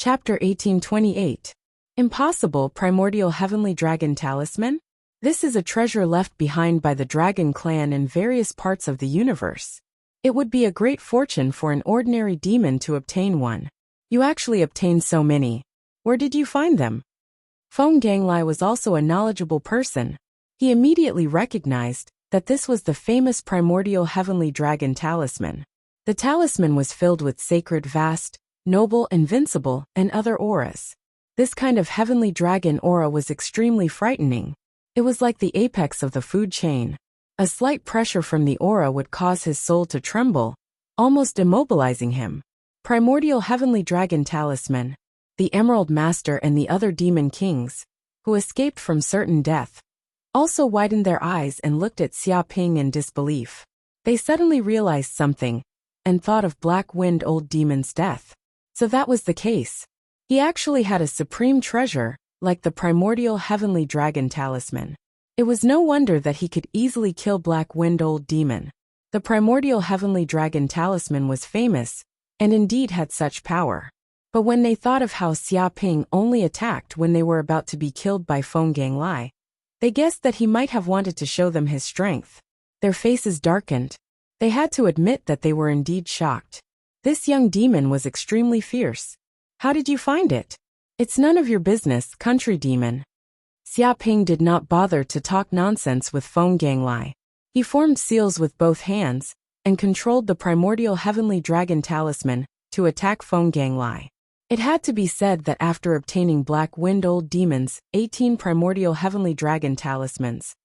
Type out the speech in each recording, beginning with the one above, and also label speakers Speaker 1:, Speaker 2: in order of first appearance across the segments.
Speaker 1: Chapter 1828. Impossible Primordial Heavenly Dragon Talisman? This is a treasure left behind by the dragon clan in various parts of the universe. It would be a great fortune for an ordinary demon to obtain one. You actually obtained so many. Where did you find them? Feng Ganglai was also a knowledgeable person. He immediately recognized that this was the famous Primordial Heavenly Dragon Talisman. The talisman was filled with sacred, vast, noble, invincible, and other auras. This kind of heavenly dragon aura was extremely frightening. It was like the apex of the food chain. A slight pressure from the aura would cause his soul to tremble, almost immobilizing him. Primordial Heavenly Dragon Talisman. The Emerald Master and the other demon kings, who escaped from certain death, also widened their eyes and looked at Xia Ping in disbelief. They suddenly realized something, and thought of Black Wind Old Demon's death. So that was the case. He actually had a supreme treasure, like the Primordial Heavenly Dragon Talisman. It was no wonder that he could easily kill Black Wind Old Demon. The Primordial Heavenly Dragon Talisman was famous, and indeed had such power. But when they thought of how Xia Ping only attacked when they were about to be killed by Feng Ganglai, they guessed that he might have wanted to show them his strength. Their faces darkened. They had to admit that they were indeed shocked. This young demon was extremely fierce. How did you find it? It's none of your business, country demon. Xia Ping did not bother to talk nonsense with Feng Ganglai. He formed seals with both hands, and controlled the Primordial Heavenly Dragon Talisman to attack Feng Ganglai. It had to be said that after obtaining Black Wind Old Demon's 18 Primordial Heavenly Dragon Talismans,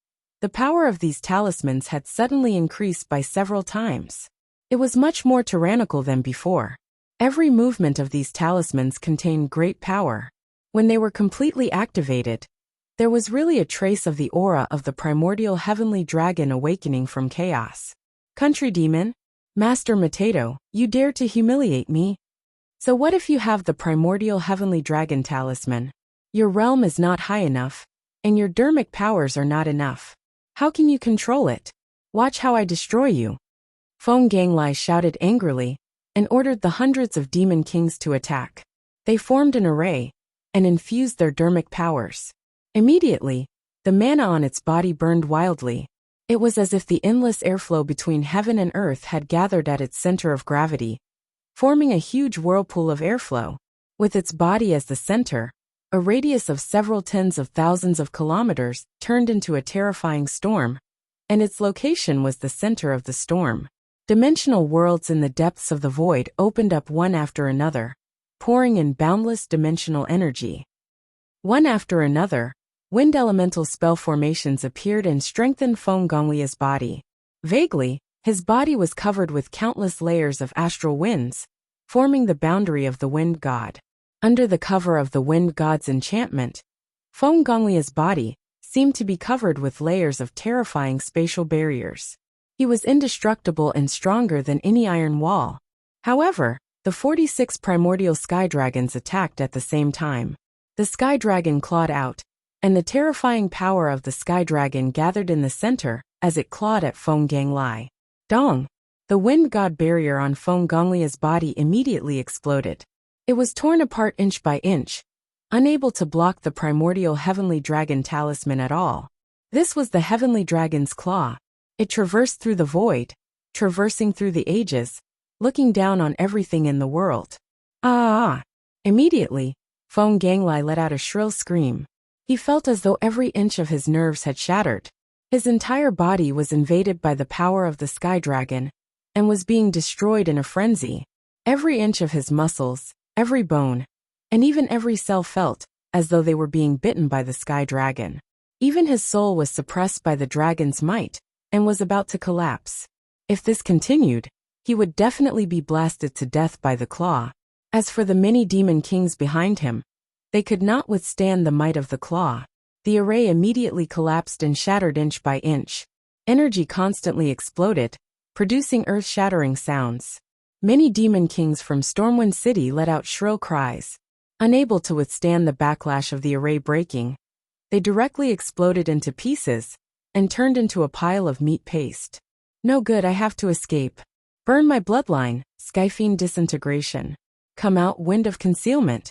Speaker 1: the power of these talismans had suddenly increased by several times. It was much more tyrannical than before. Every movement of these talismans contained great power. When they were completely activated, there was really a trace of the aura of the Primordial Heavenly Dragon awakening from chaos. Country demon, Master Matato, you dare to humiliate me? So what if you have the Primordial Heavenly Dragon Talisman? Your realm is not high enough, and your dermic powers are not enough. How can you control it? Watch how I destroy you. Feng Ganglai shouted angrily, and ordered the hundreds of demon kings to attack. They formed an array, and infused their dermic powers. Immediately, the mana on its body burned wildly. It was as if the endless airflow between heaven and earth had gathered at its center of gravity, forming a huge whirlpool of airflow. With its body as the center, a radius of several tens of thousands of kilometers turned into a terrifying storm, and its location was the center of the storm. Dimensional worlds in the depths of the void opened up one after another, pouring in boundless dimensional energy. One after another, wind elemental spell formations appeared and strengthened Feng Ganglia's body. Vaguely, his body was covered with countless layers of astral winds, forming the boundary of the wind god. Under the cover of the wind god's enchantment, Feng Ganglia's body seemed to be covered with layers of terrifying spatial barriers. He was indestructible and stronger than any iron wall. However, the 46 primordial sky dragons attacked at the same time. The sky dragon clawed out, and the terrifying power of the sky dragon gathered in the center as it clawed at Feng Ganglai. Dong! The wind god barrier on Feng Ganglia's body immediately exploded. It was torn apart inch by inch, unable to block the Primordial Heavenly Dragon Talisman at all. This was the Heavenly Dragon's claw. It traversed through the void, traversing through the ages, looking down on everything in the world. Ah! Immediately, Feng Ganglai let out a shrill scream. He felt as though every inch of his nerves had shattered. His entire body was invaded by the power of the Sky Dragon, and was being destroyed in a frenzy. Every inch of his muscles, every bone, and even every cell felt as though they were being bitten by the Sky Dragon. Even his soul was suppressed by the dragon's might, and was about to collapse. If this continued, he would definitely be blasted to death by the claw. As for the many demon kings behind him, they could not withstand the might of the claw. The array immediately collapsed and shattered inch by inch. Energy constantly exploded, producing earth-shattering sounds. Many demon kings from Stormwind City let out shrill cries. Unable to withstand the backlash of the array breaking, they directly exploded into pieces, and turned into a pile of meat paste. No good, I have to escape. Burn my bloodline, Skyfiend disintegration. Come out, wind of concealment.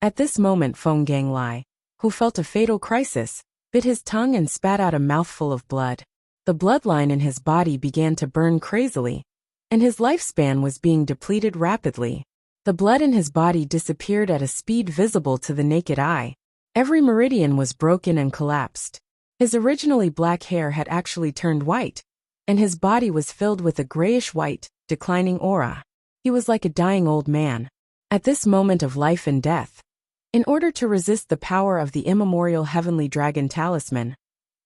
Speaker 1: At this moment Feng Ganglai, who felt a fatal crisis, bit his tongue and spat out a mouthful of blood. The bloodline in his body began to burn crazily, and his lifespan was being depleted rapidly. The blood in his body disappeared at a speed visible to the naked eye. Every meridian was broken and collapsed. His originally black hair had actually turned white, and his body was filled with a grayish-white, declining aura. He was like a dying old man. At this moment of life and death, in order to resist the power of the immemorial heavenly dragon talisman,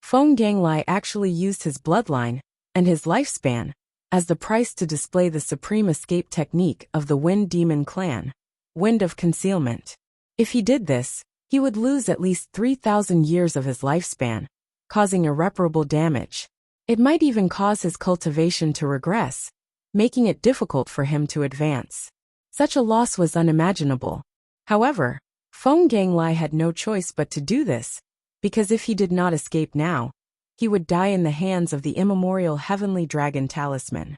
Speaker 1: Feng Ganglai actually used his bloodline and his lifespan as the price to display the supreme escape technique of the Wind Demon clan, Wind of Concealment. If he did this, he would lose at least 3,000 years of his lifespan, causing irreparable damage. It might even cause his cultivation to regress, making it difficult for him to advance. Such a loss was unimaginable. However, Feng Ganglai had no choice but to do this, because if he did not escape now, he would die in the hands of the immemorial heavenly dragon talisman.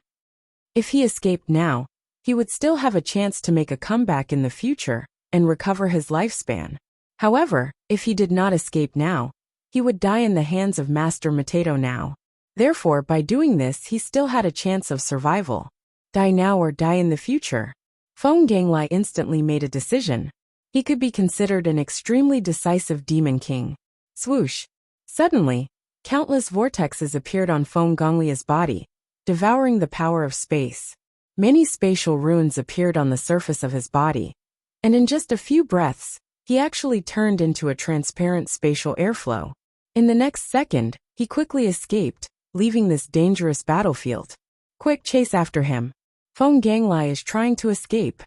Speaker 1: If he escaped now, he would still have a chance to make a comeback in the future and recover his lifespan. However, if he did not escape now, he would die in the hands of Master Mateto now. Therefore, by doing this, he still had a chance of survival. Die now or die in the future. Feng Ganglai instantly made a decision. He could be considered an extremely decisive demon king. Swoosh! Suddenly, countless vortexes appeared on Feng Ganglai's body, devouring the power of space. Many spatial runes appeared on the surface of his body, and in just a few breaths, he actually turned into a transparent spatial airflow. In the next second, he quickly escaped, leaving this dangerous battlefield. Quick chase after him. Feng Ganglai is trying to escape.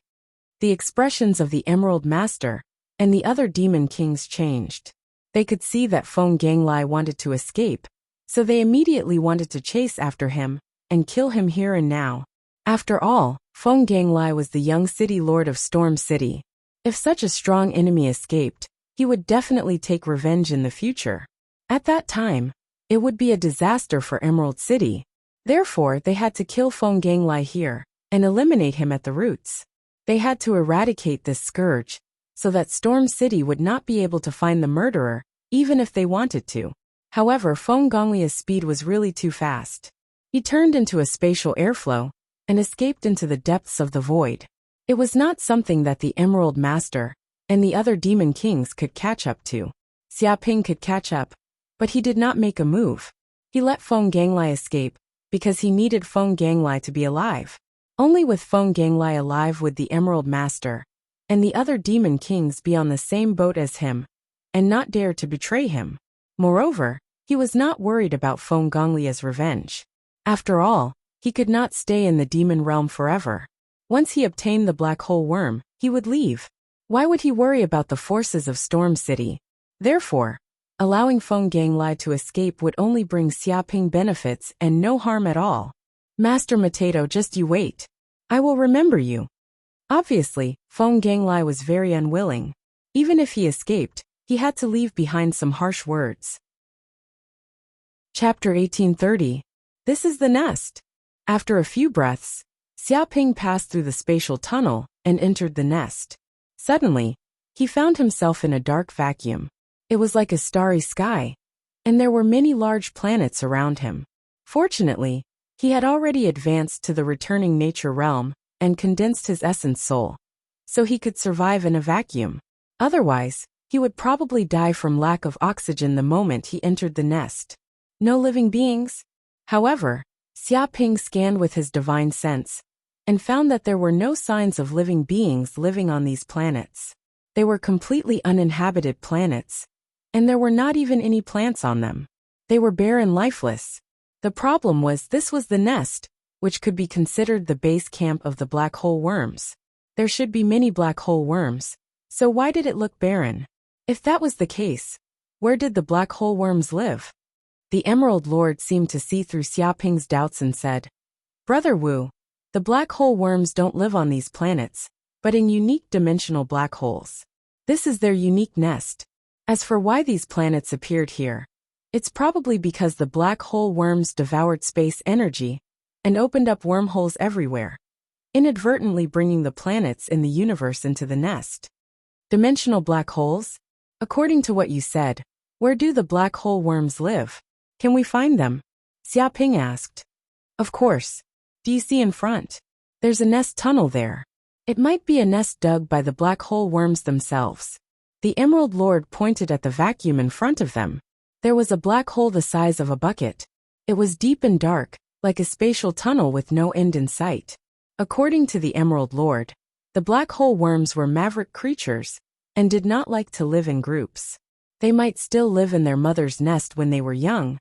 Speaker 1: The expressions of the Emerald Master and the other demon kings changed. They could see that Feng Ganglai wanted to escape, so they immediately wanted to chase after him and kill him here and now. After all, Feng Ganglai was the young city lord of Storm City. If such a strong enemy escaped, he would definitely take revenge in the future. At that time, it would be a disaster for Emerald City. Therefore, they had to kill Feng Ganglai here and eliminate him at the roots. They had to eradicate this scourge, so that Storm City would not be able to find the murderer, even if they wanted to. However, Feng Ganglai's speed was really too fast. He turned into a spatial airflow and escaped into the depths of the void. It was not something that the Emerald Master and the other demon kings could catch up to. Xiaoping could catch up, but he did not make a move. He let Feng Ganglai escape because he needed Feng Ganglai to be alive. Only with Feng Ganglai alive would the Emerald Master and the other demon kings be on the same boat as him and not dare to betray him. Moreover, he was not worried about Feng Ganglai's revenge. After all, he could not stay in the demon realm forever. Once he obtained the black hole worm, he would leave. Why would he worry about the forces of Storm City? Therefore, allowing Feng Ganglai to escape would only bring Xiaoping benefits and no harm at all. Master Mateto, just you wait. I will remember you. Obviously, Feng Ganglai was very unwilling. Even if he escaped, he had to leave behind some harsh words. Chapter 1830. This is the nest. After a few breaths, Xiaoping passed through the spatial tunnel and entered the nest. Suddenly, he found himself in a dark vacuum. It was like a starry sky, and there were many large planets around him. Fortunately, he had already advanced to the returning nature realm and condensed his essence soul, so he could survive in a vacuum. Otherwise, he would probably die from lack of oxygen the moment he entered the nest. No living beings? However, Xiaoping scanned with his divine sense and found that there were no signs of living beings living on these planets. They were completely uninhabited planets, and there were not even any plants on them. They were bare and lifeless. The problem was this was the nest, which could be considered the base camp of the black hole worms. There should be many black hole worms, so why did it look barren? If that was the case, where did the black hole worms live? The Emerald Lord seemed to see through Xiaoping's doubts and said, Brother Wu, the black hole worms don't live on these planets, but in unique dimensional black holes. This is their unique nest. As for why these planets appeared here, it's probably because the black hole worms devoured space energy and opened up wormholes everywhere, inadvertently bringing the planets in the universe into the nest. Dimensional black holes? According to what you said, where do the black hole worms live? Can we find them? Xiaoping asked. Of course. Do you see in front? There's a nest tunnel there. It might be a nest dug by the black hole worms themselves. The Emerald Lord pointed at the vacuum in front of them. There was a black hole the size of a bucket. It was deep and dark, like a spatial tunnel with no end in sight. According to the Emerald Lord, the black hole worms were maverick creatures and did not like to live in groups. They might still live in their mother's nest when they were young,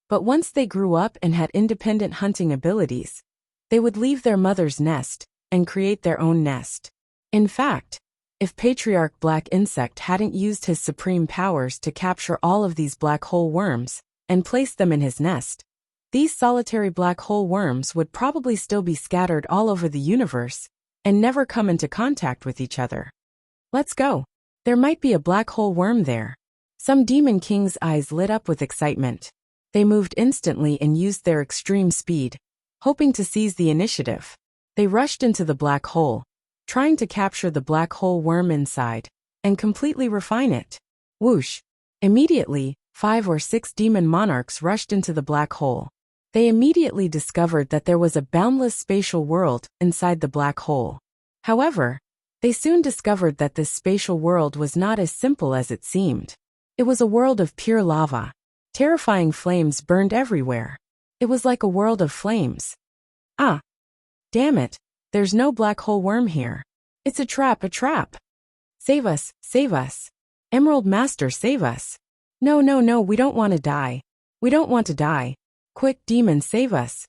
Speaker 1: but once they grew up and had independent hunting abilities, they would leave their mother's nest and create their own nest. In fact, if Patriarch Black Insect hadn't used his supreme powers to capture all of these black hole worms and place them in his nest, these solitary black hole worms would probably still be scattered all over the universe and never come into contact with each other. Let's go. There might be a black hole worm there. Some Demon King's eyes lit up with excitement. They moved instantly and used their extreme speed, hoping to seize the initiative. They rushed into the black hole, trying to capture the black hole worm inside and completely refine it. Whoosh! Immediately, 5 or 6 demon monarchs rushed into the black hole. They immediately discovered that there was a boundless spatial world inside the black hole. However, they soon discovered that this spatial world was not as simple as it seemed. It was a world of pure lava. Terrifying flames burned everywhere. It was like a world of flames. Ah! Damn it! There's no black hole worm here. It's a trap, a trap. Save us, save us. Emerald Master, save us. No, no, no, we don't want to die. We don't want to die. Quick, demon, save us.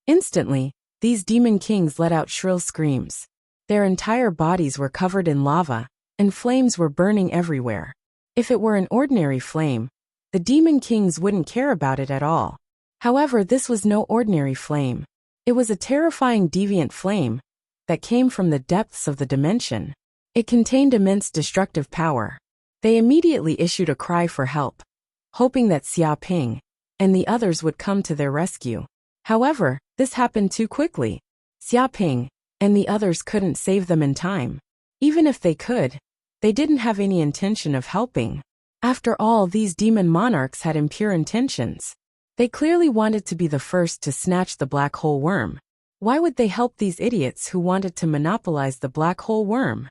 Speaker 1: Instantly, these demon kings let out shrill screams. Their entire bodies were covered in lava, and flames were burning everywhere. If it were an ordinary flame, the demon kings wouldn't care about it at all. However, this was no ordinary flame. It was a terrifying deviant flame that came from the depths of the dimension. It contained immense destructive power. They immediately issued a cry for help, hoping that Xiaoping and the others would come to their rescue. However, this happened too quickly. Xiaoping and the others couldn't save them in time. Even if they could, they didn't have any intention of helping. After all, these demon monarchs had impure intentions. They clearly wanted to be the first to snatch the black hole worm. Why would they help these idiots who wanted to monopolize the black hole worm?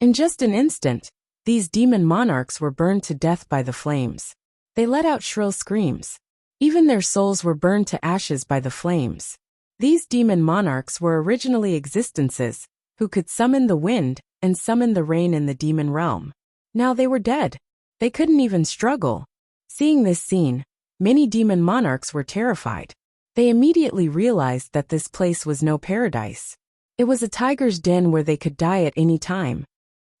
Speaker 1: In just an instant, these demon monarchs were burned to death by the flames. They let out shrill screams. Even their souls were burned to ashes by the flames. These demon monarchs were originally existences who could summon the wind and summon the rain in the demon realm. Now they were dead. They couldn't even struggle. Seeing this scene, many demon monarchs were terrified. They immediately realized that this place was no paradise. It was a tiger's den where they could die at any time.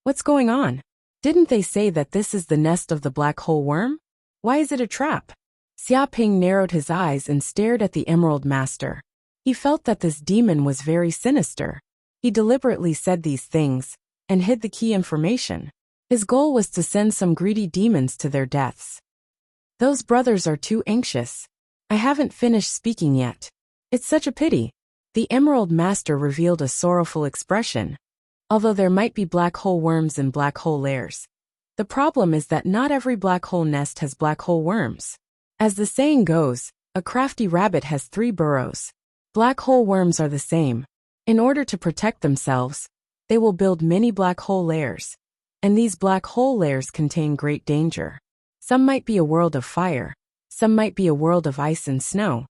Speaker 1: What's going on? Didn't they say that this is the nest of the black hole worm? Why is it a trap? Xiaoping narrowed his eyes and stared at the Emerald Master. He felt that this demon was very sinister. He deliberately said these things and hid the key information. His goal was to send some greedy demons to their deaths. Those brothers are too anxious. I haven't finished speaking yet. It's such a pity. The Emerald Master revealed a sorrowful expression. Although there might be black hole worms in black hole lairs, the problem is that not every black hole nest has black hole worms. As the saying goes, a crafty rabbit has 3 burrows. Black hole worms are the same. In order to protect themselves, they will build many black hole lairs. And these black hole lairs contain great danger. Some might be a world of fire, some might be a world of ice and snow,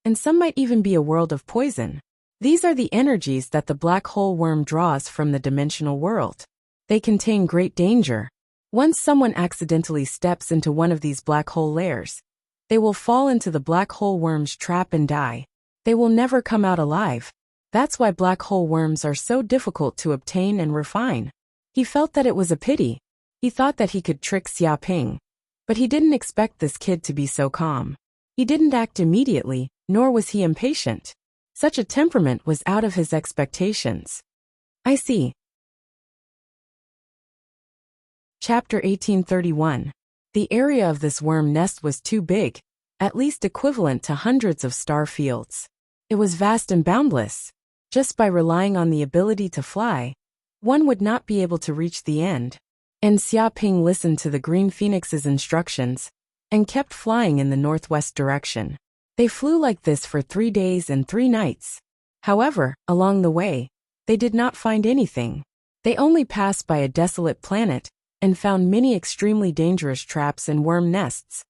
Speaker 1: and some might even be a world of poison. These are the energies that the black hole worm draws from the dimensional world. They contain great danger. Once someone accidentally steps into one of these black hole lairs, they will fall into the black hole worm's trap and die. They will never come out alive. That's why black hole worms are so difficult to obtain and refine. He felt that it was a pity. He thought that he could trick Xiaoping, but he didn't expect this kid to be so calm. He didn't act immediately, nor was he impatient. Such a temperament was out of his expectations. I see. Chapter 1831. The area of this worm nest was too big, at least equivalent to hundreds of star fields. It was vast and boundless. Just by relying on the ability to fly, one would not be able to reach the end. And Xiaoping listened to the Green Phoenix's instructions and kept flying in the northwest direction. They flew like this for 3 days and 3 nights. However, along the way, they did not find anything. They only passed by a desolate planet and found many extremely dangerous traps and worm nests,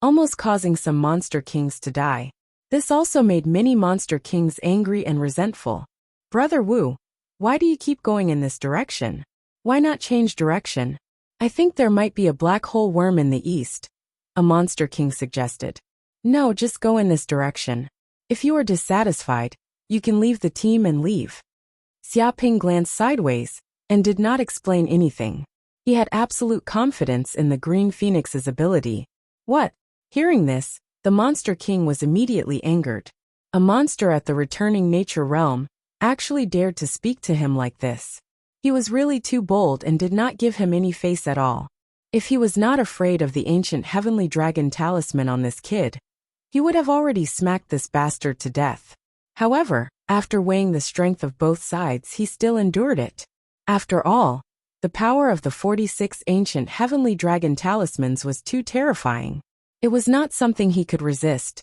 Speaker 1: almost causing some monster kings to die. This also made many monster kings angry and resentful. Brother Wu, why do you keep going in this direction? Why not change direction? I think there might be a black hole worm in the east, a monster king suggested. No, just go in this direction. If you are dissatisfied, you can leave the team and leave. Xiaoping glanced sideways and did not explain anything. He had absolute confidence in the Green Phoenix's ability. What? Hearing this, the Monster King was immediately angered. A monster at the returning nature realm actually dared to speak to him like this. He was really too bold and did not give him any face at all. If he was not afraid of the ancient heavenly dragon talisman on this kid, he would have already smacked this bastard to death. However, after weighing the strength of both sides, he still endured it. After all, the power of the 46 ancient heavenly dragon talismans was too terrifying. It was not something he could resist.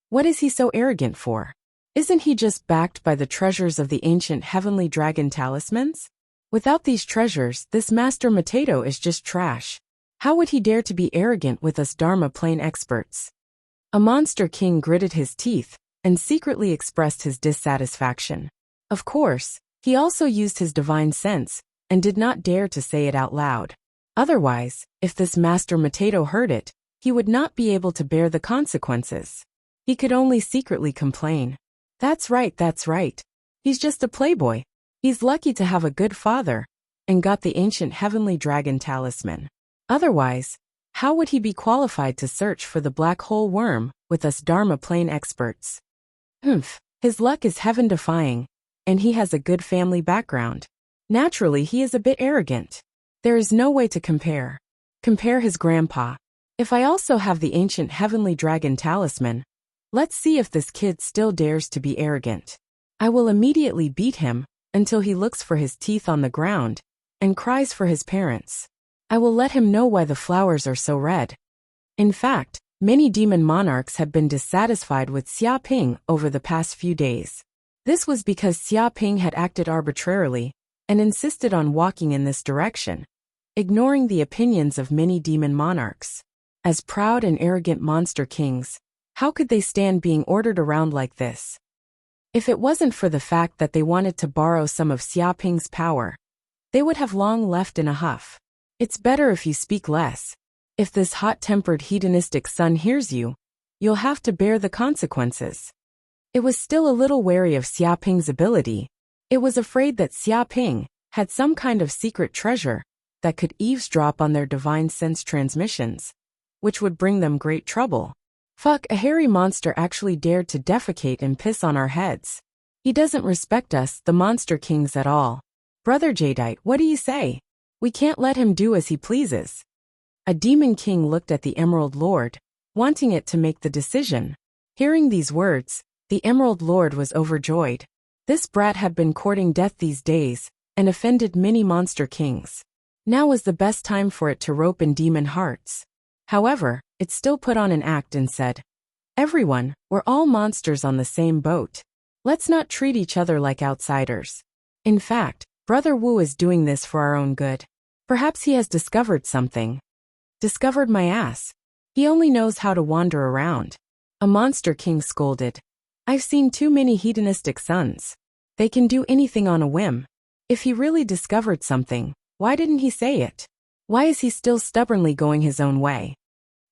Speaker 1: What is he so arrogant for? Isn't he just backed by the treasures of the ancient heavenly dragon talismans? Without these treasures, this Master Potato is just trash. How would he dare to be arrogant with us Dharma plane experts? A monster king gritted his teeth and secretly expressed his dissatisfaction. Of course, he also used his divine sense and did not dare to say it out loud. Otherwise, if this Master Potato heard it, he would not be able to bear the consequences. He could only secretly complain. That's right. He's just a playboy. He's lucky to have a good father and got the ancient heavenly dragon talisman. Otherwise, how would he be qualified to search for the black hole worm with us Dharma plane experts? His luck is heaven-defying, and he has a good family background. Naturally, he is a bit arrogant. There is no way to compare. Compare his grandpa. If I also have the ancient heavenly dragon talisman, let's see if this kid still dares to be arrogant. I will immediately beat him until he looks for his teeth on the ground and cries for his parents. I will let him know why the flowers are so red. In fact, many demon monarchs have been dissatisfied with Xiaoping over the past few days. This was because Xiaoping had acted arbitrarily and insisted on walking in this direction, ignoring the opinions of many demon monarchs. As proud and arrogant monster kings, how could they stand being ordered around like this? If it wasn't for the fact that they wanted to borrow some of Xiaoping's power, they would have long left in a huff. It's better if you speak less. If this hot-tempered hedonistic son hears you, you'll have to bear the consequences. It was still a little wary of Xiaoping's ability. It was afraid that Xiaoping had some kind of secret treasure that could eavesdrop on their divine sense transmissions, which would bring them great trouble. A hairy monster actually dared to defecate and piss on our heads. He doesn't respect us, the monster kings, at all. Brother Jadeite, what do you say? We can't let him do as he pleases. A demon king looked at the Emerald Lord, wanting it to make the decision. Hearing these words, the Emerald Lord was overjoyed. This brat had been courting death these days and offended many monster kings. Now was the best time for it to rope in demon hearts. However, it still put on an act and said, "Everyone, we're all monsters on the same boat. Let's not treat each other like outsiders. In fact, Brother Wu is doing this for our own good. Perhaps he has discovered something." Discovered my ass. He only knows how to wander around. A monster king scolded. I've seen too many hedonistic sons. They can do anything on a whim. If he really discovered something, why didn't he say it? Why is he still stubbornly going his own way?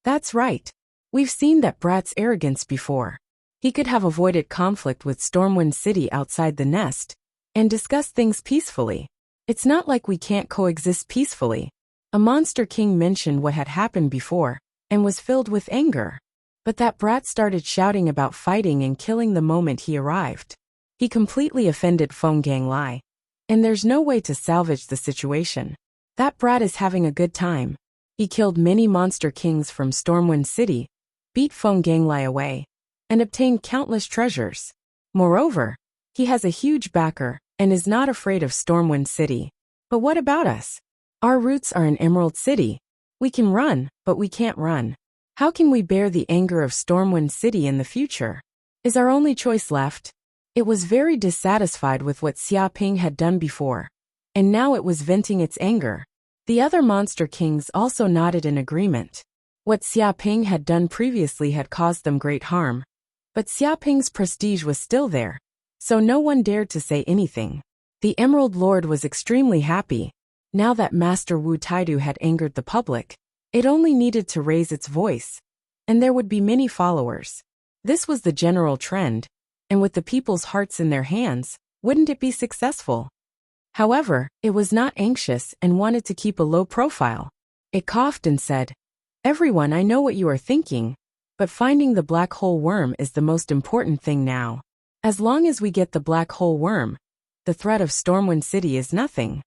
Speaker 1: That's right. We've seen that brat's arrogance before. He could have avoided conflict with Stormwind City outside the nest and discussed things peacefully. It's not like we can't coexist peacefully. A monster king mentioned what had happened before and was filled with anger. But that brat started shouting about fighting and killing the moment he arrived. He completely offended Feng Ganglai, and there's no way to salvage the situation. That brat is having a good time. He killed many monster kings from Stormwind City, beat Feng Ganglai away, and obtained countless treasures. Moreover, he has a huge backer and is not afraid of Stormwind City. But what about us? Our roots are in Emerald City. We can run, but we can't run. How can we bear the anger of Stormwind City in the future? Is our only choice left? It was very dissatisfied with what Xia Ping had done before, and now it was venting its anger. The other monster kings also nodded in agreement. What Xia Ping had done previously had caused them great harm, but Xia Ping's prestige was still there, so no one dared to say anything. The Emerald Lord was extremely happy. Now that Master Wu Taidu had angered the public, it only needed to raise its voice, and there would be many followers. This was the general trend, and with the people's hearts in their hands, wouldn't it be successful? However, it was not anxious and wanted to keep a low profile. It coughed and said, "Everyone, I know what you are thinking, but finding the black hole worm is the most important thing now. As long as we get the black hole worm, the threat of Stormwind City is nothing.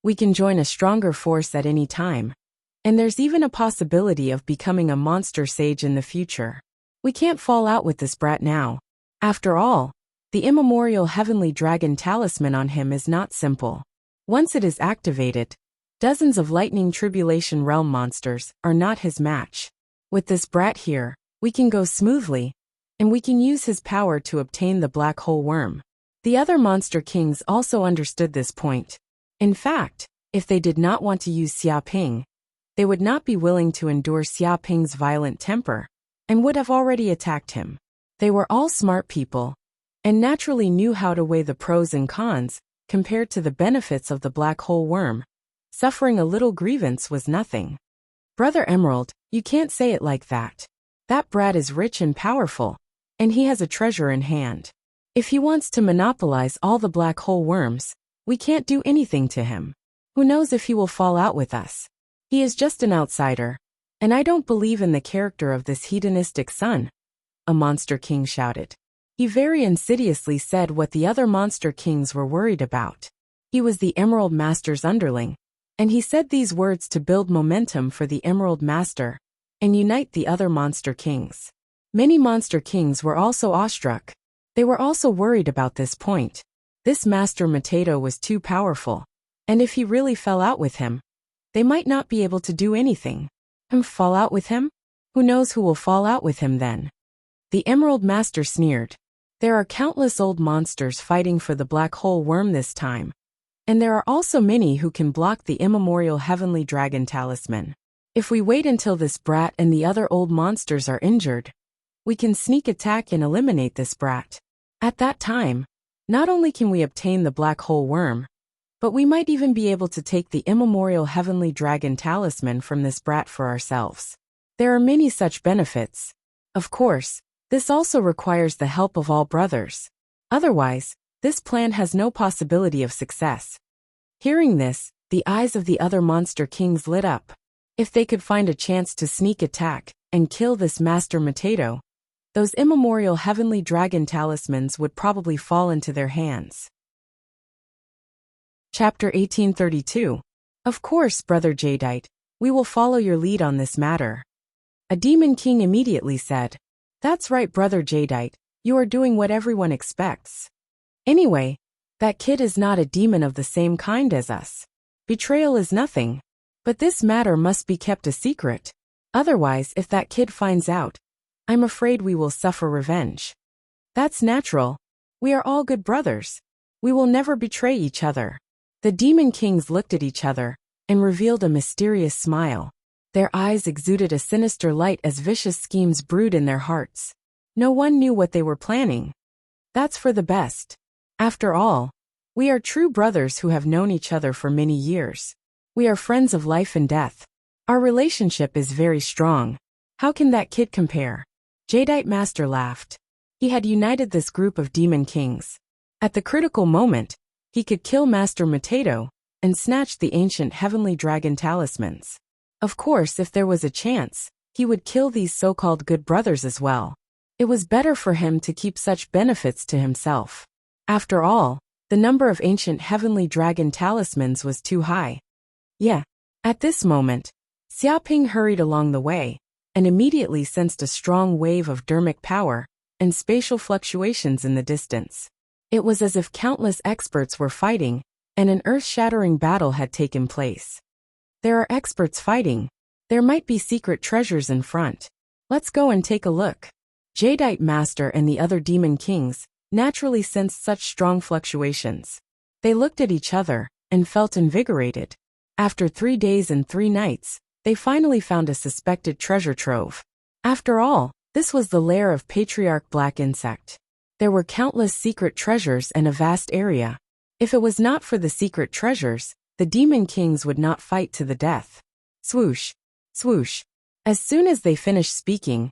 Speaker 1: We can join a stronger force at any time, and there's even a possibility of becoming a monster sage in the future. We can't fall out with this brat now. After all, the immemorial heavenly dragon talisman on him is not simple. Once it is activated, dozens of lightning tribulation realm monsters are not his match. With this brat here, we can go smoothly, and we can use his power to obtain the black hole worm." The other monster kings also understood this point. In fact, if they did not want to use Xia Ping, they would not be willing to endure Xia Ping's violent temper, and would have already attacked him. They were all smart people, and naturally knew how to weigh the pros and cons compared to the benefits of the black hole worm. Suffering a little grievance was nothing. "Brother Emerald, you can't say it like that. That brat is rich and powerful, and he has a treasure in hand. If he wants to monopolize all the black hole worms, we can't do anything to him. Who knows if he will fall out with us? He is just an outsider, and I don't believe in the character of this hedonistic son," a monster king shouted. He very insidiously said what the other monster kings were worried about. He was the Emerald Master's underling, and he said these words to build momentum for the Emerald Master and unite the other monster kings. Many monster kings were also awestruck. They were also worried about this point. This Master Mateto was too powerful, and if he really fell out with him, they might not be able to do anything. Fall out with him? Who knows who will fall out with him then? The Emerald Master sneered. There are countless old monsters fighting for the black hole worm this time, and there are also many who can block the immemorial heavenly dragon talisman. If we wait until this brat and the other old monsters are injured, we can sneak attack and eliminate this brat. At that time, not only can we obtain the black hole worm, but we might even be able to take the immemorial heavenly dragon talisman from this brat for ourselves. There are many such benefits. Of course, this also requires the help of all brothers. Otherwise, this plan has no possibility of success." Hearing this, the eyes of the other monster kings lit up. If they could find a chance to sneak attack and kill this Master Mateto, those immemorial heavenly dragon talismans would probably fall into their hands. Chapter 1832. Of course, Brother Jadeite, we will follow your lead on this matter. A demon king immediately said, "That's right, Brother Jadeite, you are doing what everyone expects. Anyway, that kid is not a demon of the same kind as us. Betrayal is nothing, but this matter must be kept a secret. Otherwise, if that kid finds out, I'm afraid we will suffer revenge. That's natural. We are all good brothers. We will never betray each other." The demon kings looked at each other and revealed a mysterious smile. Their eyes exuded a sinister light as vicious schemes brewed in their hearts. No one knew what they were planning. That's for the best. After all, we are true brothers who have known each other for many years. We are friends of life and death. Our relationship is very strong. How can that kid compare? Jadeite Master laughed. He had united this group of demon kings. At the critical moment, he could kill Master Mateto and snatch the ancient heavenly dragon talismans. Of course, if there was a chance, he would kill these so-called good brothers as well. It was better for him to keep such benefits to himself. After all, the number of ancient heavenly dragon talismans was too high. Yeah. At this moment, Xia Ping hurried along the way, and immediately sensed a strong wave of dermic power and spatial fluctuations in the distance. It was as if countless experts were fighting, and an earth-shattering battle had taken place. There are experts fighting. There might be secret treasures in front. Let's go and take a look. Jadeite Master and the other demon kings naturally sensed such strong fluctuations. They looked at each other and felt invigorated. After 3 days and 3 nights, they finally found a suspected treasure trove. After all, this was the lair of Patriarch Black Insect. There were countless secret treasures and a vast area. If it was not for the secret treasures, the demon kings would not fight to the death. Swoosh, swoosh. As soon as they finished speaking,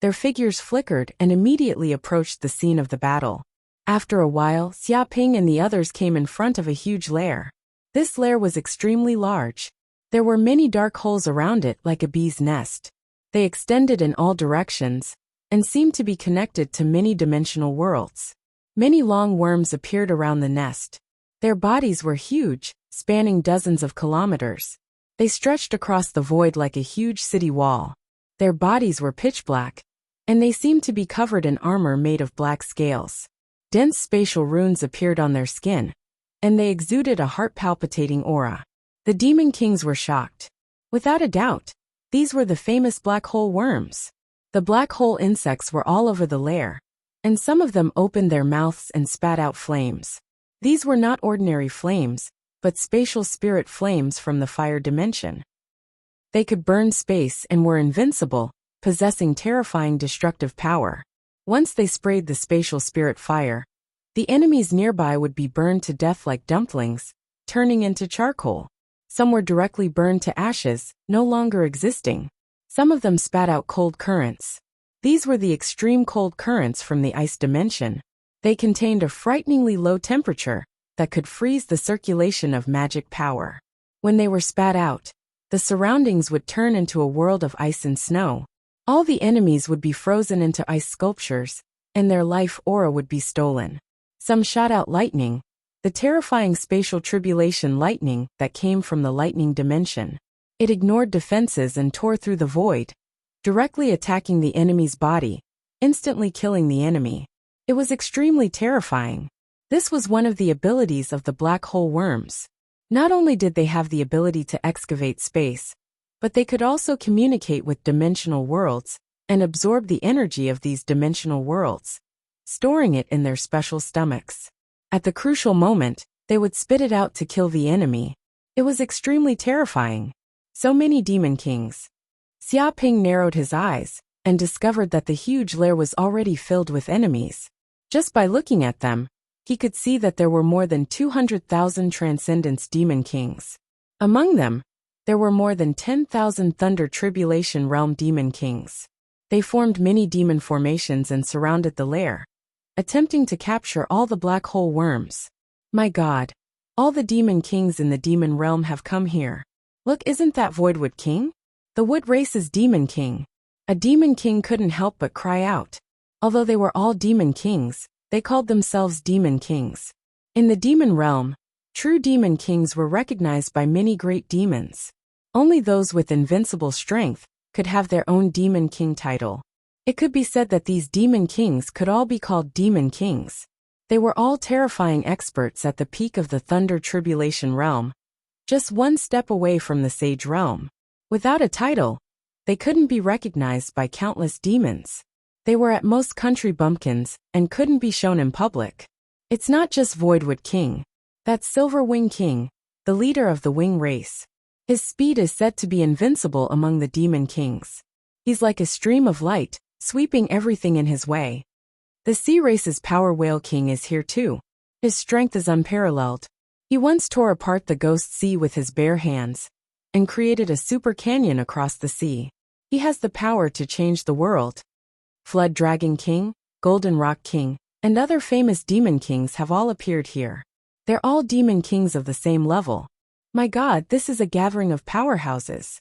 Speaker 1: their figures flickered and immediately approached the scene of the battle. After a while, Xiaoping and the others came in front of a huge lair. This lair was extremely large. There were many dark holes around it like a bee's nest. They extended in all directions and seemed to be connected to many dimensional worlds. Many long worms appeared around the nest. Their bodies were huge, spanning dozens of kilometers. They stretched across the void like a huge city wall. Their bodies were pitch black, and they seemed to be covered in armor made of black scales. Dense spatial runes appeared on their skin, and they exuded a heart-palpitating aura. The demon kings were shocked. Without a doubt, these were the famous black hole worms. The black hole insects were all over the lair, and some of them opened their mouths and spat out flames. These were not ordinary flames, but spatial spirit flames from the fire dimension. They could burn space and were invincible, possessing terrifying destructive power. Once they sprayed the spatial spirit fire, the enemies nearby would be burned to death like dumplings, turning into charcoal. Some were directly burned to ashes, no longer existing. Some of them spat out cold currents. These were the extreme cold currents from the ice dimension. They contained a frighteningly low temperature that could freeze the circulation of magic power. When they were spat out, the surroundings would turn into a world of ice and snow. All the enemies would be frozen into ice sculptures, and their life aura would be stolen. Some shot out lightning, the terrifying spatial tribulation lightning that came from the lightning dimension. It ignored defenses and tore through the void, directly attacking the enemy's body, instantly killing the enemy. It was extremely terrifying. This was one of the abilities of the black hole worms. Not only did they have the ability to excavate space, but they could also communicate with dimensional worlds and absorb the energy of these dimensional worlds, storing it in their special stomachs. At the crucial moment, they would spit it out to kill the enemy. It was extremely terrifying. So many demon kings. Xiaoping narrowed his eyes and discovered that the huge lair was already filled with enemies. Just by looking at them, he could see that there were more than 200,000 Transcendence demon kings. Among them, there were more than 10,000 Thunder Tribulation Realm demon kings. They formed many demon formations and surrounded the lair, attempting to capture all the black hole worms. My God, all the demon kings in the demon realm have come here. Look, isn't that Voidwood King? The Wood Race's demon king. A demon king couldn't help but cry out. Although they were all demon kings, they called themselves demon kings. In the demon realm, true demon kings were recognized by many great demons. Only those with invincible strength could have their own demon king title. It could be said that these demon kings could all be called demon kings. They were all terrifying experts at the peak of the Thunder Tribulation realm, just one step away from the Sage realm. Without a title, they couldn't be recognized by countless demons. They were at most country bumpkins and couldn't be shown in public. It's not just Voidwood King. That's Silver Wing King, the leader of the Wing race. His speed is said to be invincible among the demon kings. He's like a stream of light, sweeping everything in his way. The Sea race's Power Whale King is here too. His strength is unparalleled. He once tore apart the Ghost Sea with his bare hands and created a super canyon across the sea. He has the power to change the world. Flood Dragon King, Golden Rock King, and other famous demon kings have all appeared here. They're all demon kings of the same level. My God, this is a gathering of powerhouses.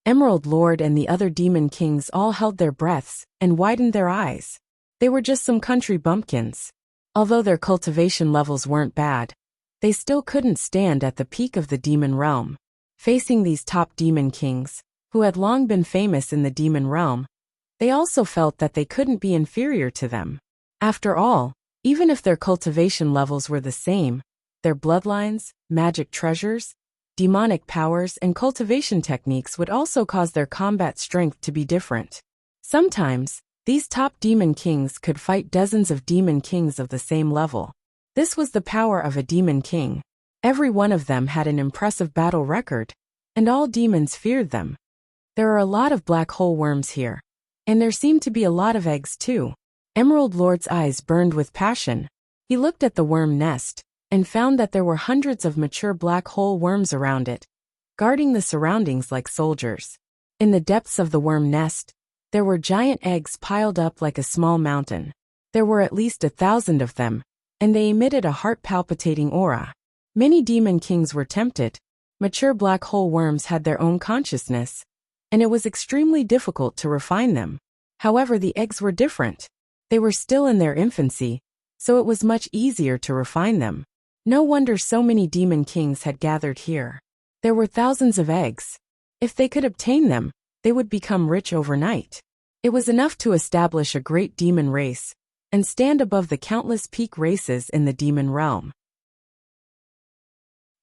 Speaker 1: Emerald Lord and the other demon kings all held their breaths and widened their eyes. They were just some country bumpkins. Although their cultivation levels weren't bad, they still couldn't stand at the peak of the demon realm. Facing these top demon kings, who had long been famous in the demon realm, they also felt that they couldn't be inferior to them. After all, even if their cultivation levels were the same, their bloodlines, magic treasures, demonic powers, and cultivation techniques would also cause their combat strength to be different. Sometimes, these top demon kings could fight dozens of demon kings of the same level. This was the power of a demon king. Every one of them had an impressive battle record, and all demons feared them. There are a lot of black hole worms here, and there seemed to be a lot of eggs too. Emerald Lord's eyes burned with passion. He looked at the worm nest, and found that there were hundreds of mature black hole worms around it, guarding the surroundings like soldiers. In the depths of the worm nest, there were giant eggs piled up like a small mountain. There were at least 1,000 of them, and they emitted a heart-palpitating aura. Many demon kings were tempted. Mature black hole worms had their own consciousness, and it was extremely difficult to refine them. However, the eggs were different. They were still in their infancy, so it was much easier to refine them. No wonder so many demon kings had gathered here. There were thousands of eggs. If they could obtain them, they would become rich overnight. It was enough to establish a great demon race, and stand above the countless peak races in the demon realm.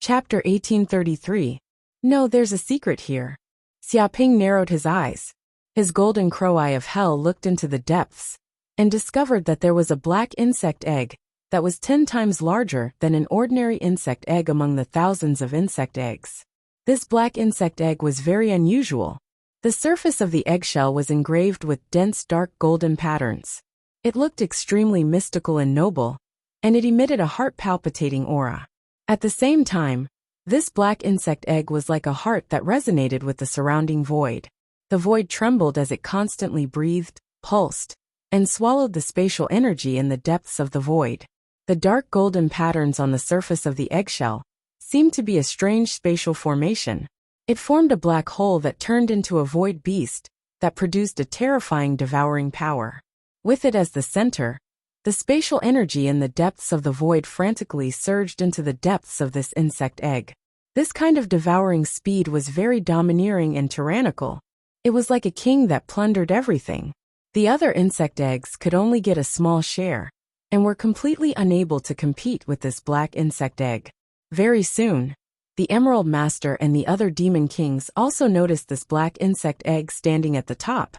Speaker 1: Chapter 1833. No, there's a secret here. Xiaoping narrowed his eyes. His golden crow eye of hell looked into the depths, and discovered that there was a black insect egg that was 10 times larger than an ordinary insect egg among the thousands of insect eggs. This black insect egg was very unusual. The surface of the eggshell was engraved with dense dark golden patterns. It looked extremely mystical and noble, and it emitted a heart-palpitating aura. At the same time, this black insect egg was like a heart that resonated with the surrounding void. The void trembled as it constantly breathed, pulsed, and swallowed the spatial energy in the depths of the void. The dark golden patterns on the surface of the eggshell seemed to be a strange spatial formation. It formed a black hole that turned into a void beast that produced a terrifying devouring power. With it as the center, the spatial energy in the depths of the void frantically surged into the depths of this insect egg. This kind of devouring speed was very domineering and tyrannical. It was like a king that plundered everything. The other insect eggs could only get a small share, and were completely unable to compete with this black insect egg. Very soon, the Emerald Master and the other demon kings also noticed this black insect egg standing at the top,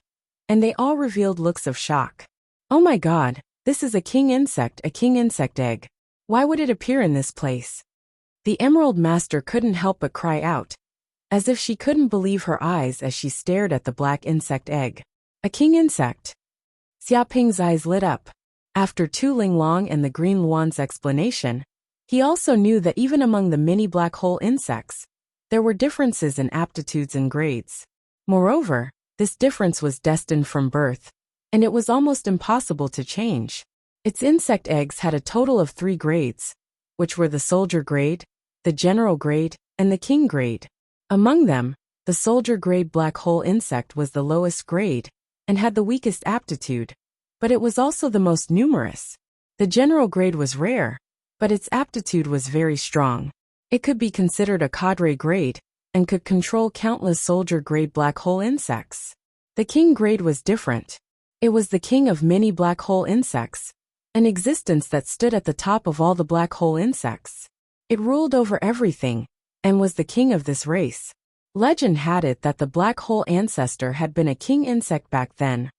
Speaker 1: and they all revealed looks of shock. Oh my God, this is a king insect egg. Why would it appear in this place? The Emerald Master couldn't help but cry out, as if she couldn't believe her eyes as she stared at the black insect egg. A king insect. Xiaoping's eyes lit up. After Tu Linglong and the Green Luan's explanation, he also knew that even among the many black hole insects, there were differences in aptitudes and grades. Moreover, this difference was destined from birth, and it was almost impossible to change. Its insect eggs had a total of 3 grades, which were the soldier grade, the general grade, and the king grade. Among them, the soldier grade black hole insect was the lowest grade, and had the weakest aptitude, but it was also the most numerous. The general grade was rare, but its aptitude was very strong. It could be considered a cadre grade, and could control countless soldier grade black hole insects. The king grade was different. It was the king of many black hole insects, an existence that stood at the top of all the black hole insects. It ruled over everything, and was the king of this race. Legend had it that the black hole ancestor had been a king insect back then,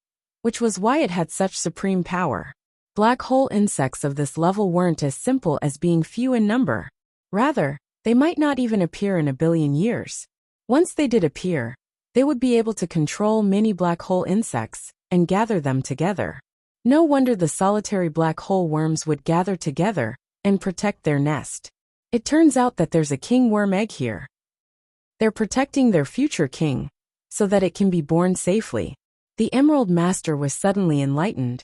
Speaker 1: which was why it had such supreme power. Black hole insects of this level weren't as simple as being few in number. Rather, they might not even appear in a billion years. Once they did appear, they would be able to control many black hole insects and gather them together. No wonder the solitary black hole worms would gather together and protect their nest. It turns out that there's a king worm egg here. They're protecting their future king, so that it can be born safely. The Emerald Master was suddenly enlightened.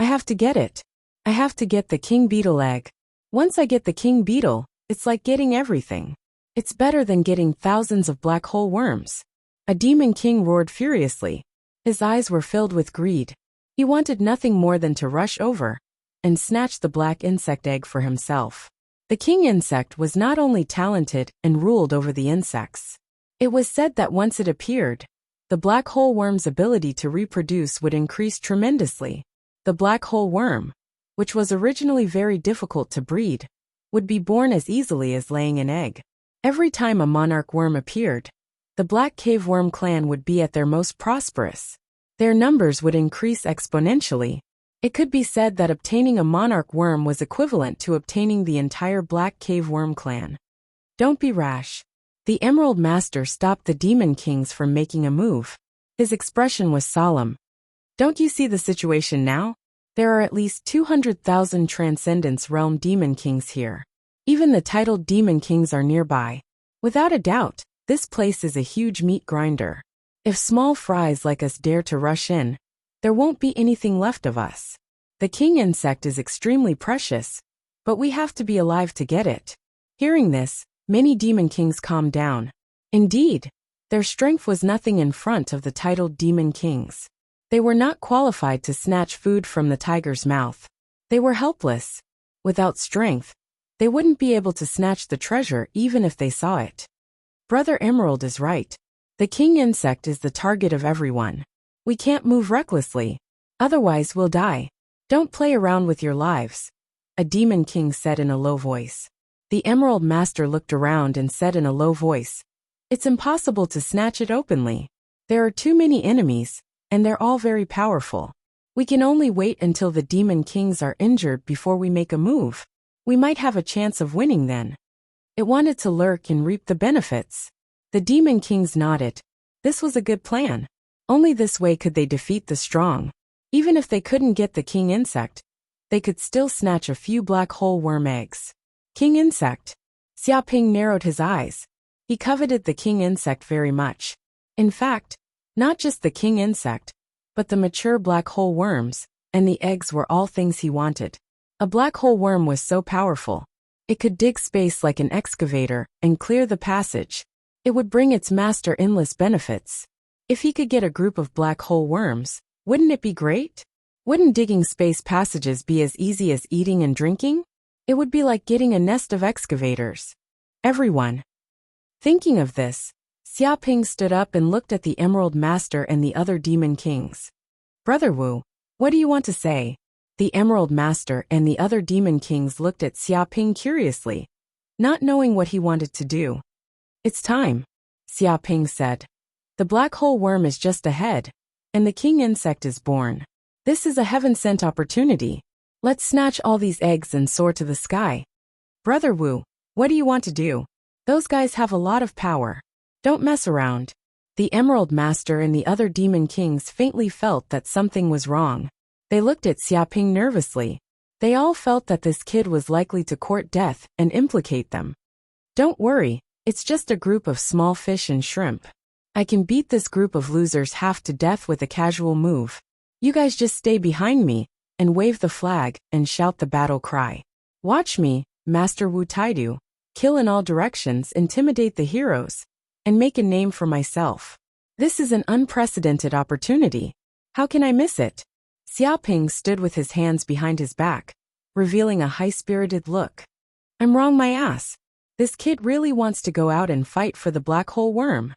Speaker 1: I have to get it. I have to get the king beetle egg. Once I get the king beetle, it's like getting everything. It's better than getting thousands of black hole worms. A demon king roared furiously. His eyes were filled with greed. He wanted nothing more than to rush over and snatch the black insect egg for himself. The king insect was not only talented and ruled over the insects. It was said that once it appeared, the black hole worm's ability to reproduce would increase tremendously. The black hole worm, which was originally very difficult to breed, would be born as easily as laying an egg. Every time a monarch worm appeared, the Black Cave Worm clan would be at their most prosperous. Their numbers would increase exponentially. It could be said that obtaining a monarch worm was equivalent to obtaining the entire Black Cave Worm clan. Don't be rash. The Emerald Master stopped the Demon Kings from making a move. His expression was solemn. Don't you see the situation now? There are at least 200,000 Transcendence Realm Demon Kings here. Even the titled Demon Kings are nearby. Without a doubt, this place is a huge meat grinder. If small fries like us dare to rush in, there won't be anything left of us. The king insect is extremely precious, but we have to be alive to get it. Hearing this, many Demon Kings calmed down. Indeed, their strength was nothing in front of the titled Demon Kings. They were not qualified to snatch food from the tiger's mouth. They were helpless. Without strength, they wouldn't be able to snatch the treasure even if they saw it. Brother Emerald is right. The king insect is the target of everyone. We can't move recklessly, otherwise we'll die. Don't play around with your lives, a Demon King said in a low voice. The Emerald Master looked around and said in a low voice, "It's impossible to snatch it openly. There are too many enemies, and they're all very powerful. We can only wait until the Demon Kings are injured before we make a move. We might have a chance of winning then." It wanted to lurk and reap the benefits. The Demon Kings nodded. This was a good plan. Only this way could they defeat the strong. Even if they couldn't get the king insect, they could still snatch a few black hole worm eggs. King insect. Xiaoping narrowed his eyes. He coveted the king insect very much. In fact, not just the king insect, but the mature black hole worms, and the eggs were all things he wanted. A black hole worm was so powerful. It could dig space like an excavator and clear the passage. It would bring its master endless benefits. If he could get a group of black hole worms, wouldn't it be great? Wouldn't digging space passages be as easy as eating and drinking? It would be like getting a nest of excavators. Everyone. Thinking of this, Xiaoping stood up and looked at the Emerald Master and the other Demon Kings. Brother Wu, what do you want to say? The Emerald Master and the other Demon Kings looked at Xiaoping curiously, not knowing what he wanted to do. It's time, Xiaoping said. The black hole worm is just ahead, and the king insect is born. This is a heaven-sent opportunity. Let's snatch all these eggs and soar to the sky. Brother Wu, what do you want to do? Those guys have a lot of power. Don't mess around. The Emerald Master and the other Demon Kings faintly felt that something was wrong. They looked at Xiaoping nervously. They all felt that this kid was likely to court death and implicate them. Don't worry, it's just a group of small fish and shrimp. I can beat this group of losers half to death with a casual move. You guys just stay behind me, and wave the flag, and shout the battle cry. Watch me, Master Wu Taidu, kill in all directions, intimidate the heroes, and make a name for myself. This is an unprecedented opportunity. How can I miss it? Xiaoping stood with his hands behind his back, revealing a high-spirited look. I'm wrong my ass. This kid really wants to go out and fight for the black hole worm.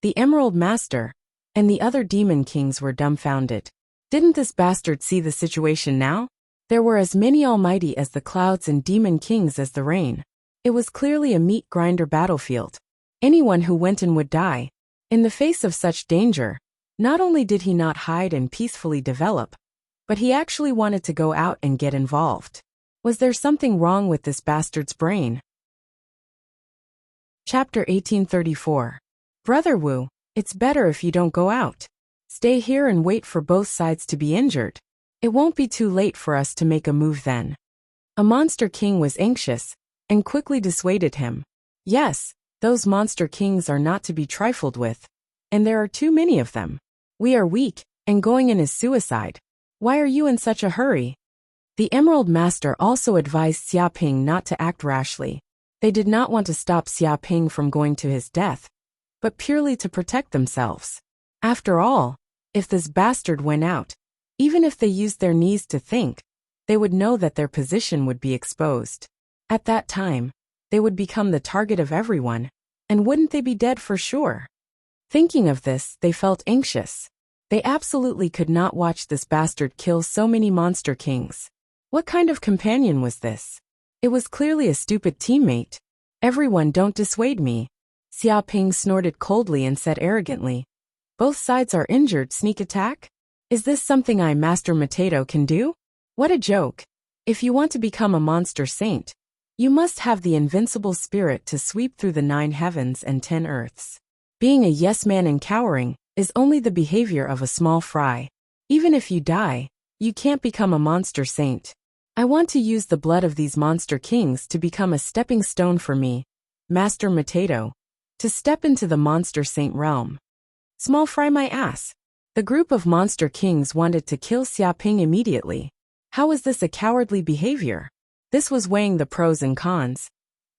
Speaker 1: The Emerald Master and the other Demon Kings were dumbfounded. Didn't this bastard see the situation now? There were as many almighty as the clouds and Demon Kings as the rain. It was clearly a meat grinder battlefield. Anyone who went in would die. In the face of such danger, not only did he not hide and peacefully develop, but he actually wanted to go out and get involved. Was there something wrong with this bastard's brain? Chapter 1834. Brother Wu, it's better if you don't go out. Stay here and wait for both sides to be injured. It won't be too late for us to make a move then. A monster king was anxious, and quickly dissuaded him. Yes, those monster kings are not to be trifled with, and there are too many of them. We are weak, and going in is suicide. Why are you in such a hurry? The Emerald Master also advised Xiaoping not to act rashly. They did not want to stop Xiaoping from going to his death, but purely to protect themselves. After all, if this bastard went out, even if they used their knees to think, they would know that their position would be exposed. At that time, they would become the target of everyone, and wouldn't they be dead for sure? Thinking of this, they felt anxious. They absolutely could not watch this bastard kill so many monster kings. What kind of companion was this? It was clearly a stupid teammate. Everyone, don't dissuade me. Xiaoping snorted coldly and said arrogantly. Both sides are injured. Sneak attack? Is this something I, Master Potato, can do? What a joke. If you want to become a monster saint, you must have the invincible spirit to sweep through the 9 heavens and 10 earths. Being a yes man and cowering is only the behavior of a small fry. Even if you die, you can't become a monster saint. I want to use the blood of these monster kings to become a stepping stone for me, Master Potato, to step into the monster saint realm. Small fry my ass. The group of monster kings wanted to kill Xiaoping immediately. How was this a cowardly behavior? This was weighing the pros and cons.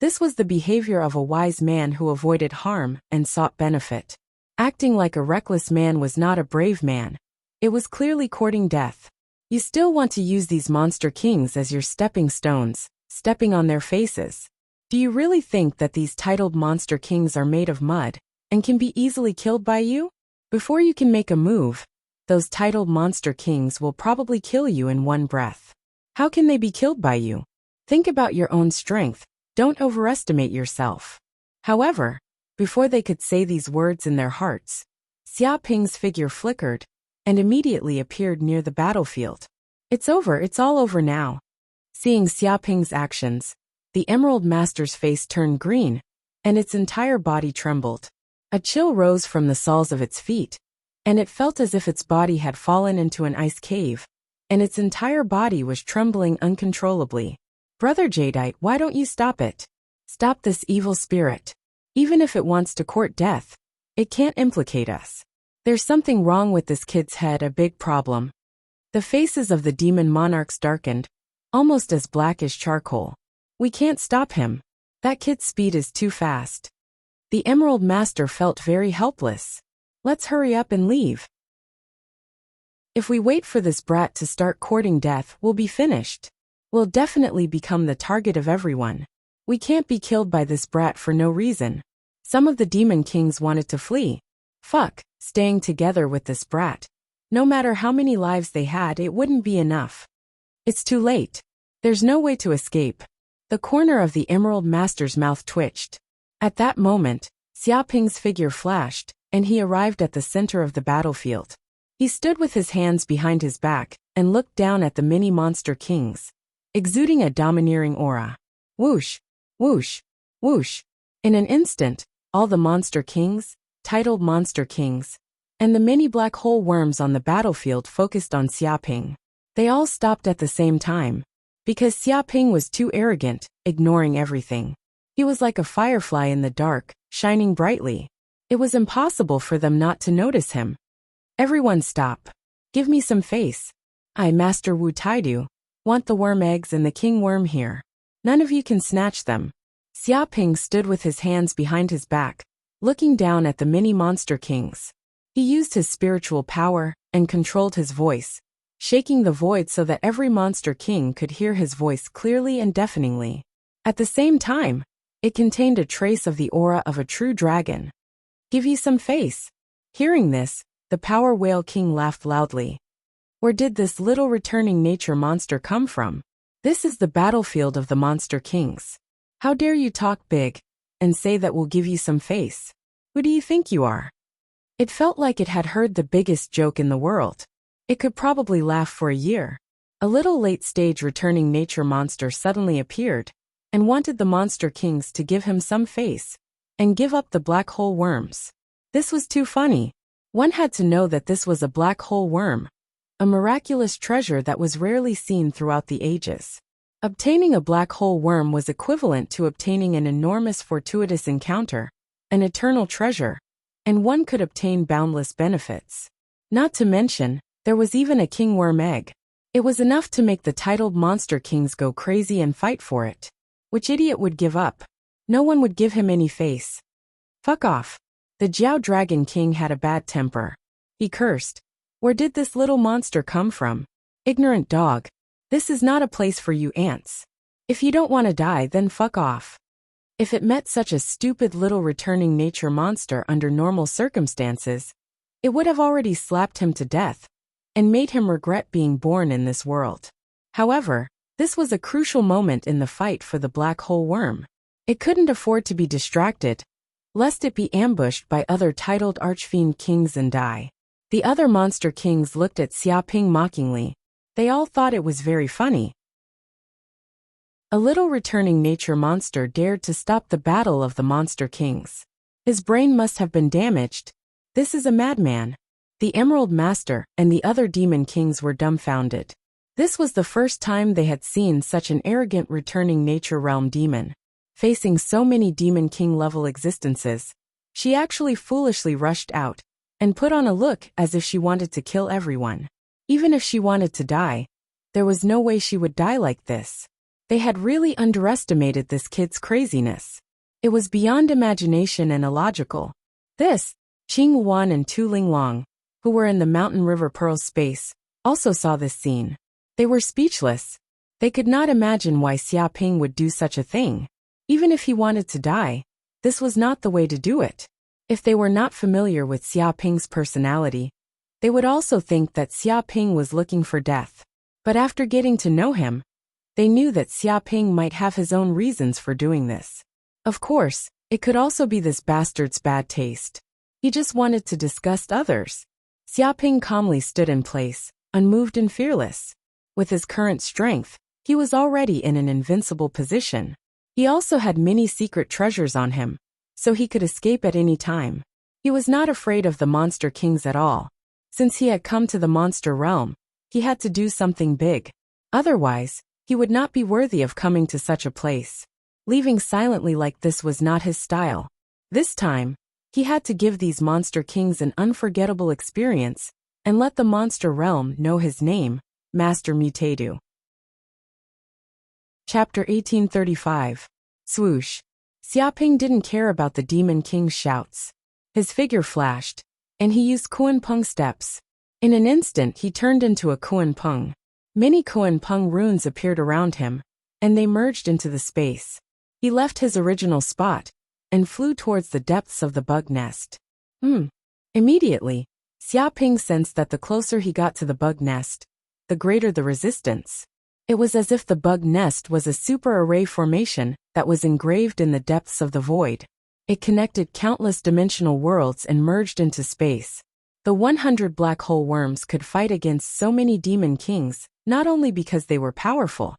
Speaker 1: This was the behavior of a wise man who avoided harm and sought benefit. Acting like a reckless man was not a brave man. It was clearly courting death. You still want to use these monster kings as your stepping stones, stepping on their faces. Do you really think that these titled monster kings are made of mud and can be easily killed by you? Before you can make a move, those titled monster kings will probably kill you in one breath. How can they be killed by you? Think about your own strength. Don't overestimate yourself. However, before they could say these words in their hearts, Xiaoping's figure flickered and immediately appeared near the battlefield. It's over, it's all over now. Seeing Xiaoping's actions, the Emerald Master's face turned green, and its entire body trembled. A chill rose from the soles of its feet, and it felt as if its body had fallen into an ice cave, and its entire body was trembling uncontrollably. Brother Jadeite, why don't you stop it? Stop this evil spirit. Even if it wants to court death, it can't implicate us. There's something wrong with this kid's head, a big problem. The faces of the demon monarchs darkened, almost as black as charcoal. We can't stop him. That kid's speed is too fast. The Emerald Master felt very helpless. Let's hurry up and leave. If we wait for this brat to start courting death, we'll be finished. We'll definitely become the target of everyone. We can't be killed by this brat for no reason. Some of the demon kings wanted to flee. Fuck, staying together with this brat. No matter how many lives they had, it wouldn't be enough. It's too late. There's no way to escape. The corner of the Emerald Master's mouth twitched. At that moment, Xiaoping's figure flashed, and he arrived at the center of the battlefield. He stood with his hands behind his back and looked down at the mini monster kings, exuding a domineering aura. Whoosh, whoosh, whoosh. In an instant, all the monster kings, titled monster kings, and the many black hole worms on the battlefield focused on Xiaoping. They all stopped at the same time, because Xiaoping was too arrogant, ignoring everything. He was like a firefly in the dark, shining brightly. It was impossible for them not to notice him. Everyone stop. Give me some face. I, Master Wu Taidu, want the worm eggs and the king worm here. None of you can snatch them. Xiaoping stood with his hands behind his back, looking down at the mini monster kings. He used his spiritual power and controlled his voice, shaking the void so that every monster king could hear his voice clearly and deafeningly. At the same time, it contained a trace of the aura of a true dragon. Give you some face. Hearing this, the Power Whale King laughed loudly. Where did this little returning nature monster come from? This is the battlefield of the monster kings. How dare you talk big and say that we'll give you some face? Who do you think you are? It felt like it had heard the biggest joke in the world. It could probably laugh for a year. A little late-stage returning nature monster suddenly appeared and wanted the monster kings to give him some face and give up the black hole worms. This was too funny. One had to know that this was a black hole worm, a miraculous treasure that was rarely seen throughout the ages. Obtaining a black hole worm was equivalent to obtaining an enormous fortuitous encounter, an eternal treasure, and one could obtain boundless benefits. Not to mention, there was even a king worm egg. It was enough to make the titled monster kings go crazy and fight for it. Which idiot would give up? No one would give him any face. Fuck off. The Jiao Dragon King had a bad temper. He cursed. Where did this little monster come from? Ignorant dog. This is not a place for you ants. If you don't want to die, then fuck off. If it met such a stupid little returning nature monster under normal circumstances, it would have already slapped him to death and made him regret being born in this world. However, this was a crucial moment in the fight for the black hole worm. It couldn't afford to be distracted, lest it be ambushed by other titled archfiend kings and die. The other monster kings looked at Xiaoping mockingly. They all thought it was very funny. A little returning nature monster dared to stop the battle of the monster kings. His brain must have been damaged. This is a madman. The Emerald Master and the other demon kings were dumbfounded. This was the first time they had seen such an arrogant returning nature realm demon. Facing so many demon king level existences, she actually foolishly rushed out and put on a look as if she wanted to kill everyone. Even if she wanted to die, there was no way she would die like this. They had really underestimated this kid's craziness. It was beyond imagination and illogical. This, Qing Wan and Tu Linglong, who were in the Mountain River Pearl space, also saw this scene. They were speechless. They could not imagine why Xiaoping would do such a thing. Even if he wanted to die, this was not the way to do it. If they were not familiar with Xiaoping's personality, they would also think that Xiaoping was looking for death. But after getting to know him, they knew that Xiaoping might have his own reasons for doing this. Of course, it could also be this bastard's bad taste. He just wanted to disgust others. Xiaoping calmly stood in place, unmoved and fearless. With his current strength, he was already in an invincible position. He also had many secret treasures on him, so he could escape at any time. He was not afraid of the monster kings at all. Since he had come to the monster realm, he had to do something big. Otherwise, he would not be worthy of coming to such a place. Leaving silently like this was not his style. This time, he had to give these monster kings an unforgettable experience and let the monster realm know his name, Master Mutadu. Chapter 1835. Swoosh. Xiaoping didn't care about the demon king's shouts. His figure flashed, and he used Kuan-Peng steps. In an instant he turned into a Kuan-Peng. Many Kuan-Peng runes appeared around him, and they merged into the space. He left his original spot and flew towards the depths of the bug nest. Immediately, Xiaoping sensed that the closer he got to the bug nest, the greater the resistance. It was as if the bug nest was a super-array formation that was engraved in the depths of the void. It connected countless dimensional worlds and merged into space. The 100 black hole worms could fight against so many demon kings, not only because they were powerful,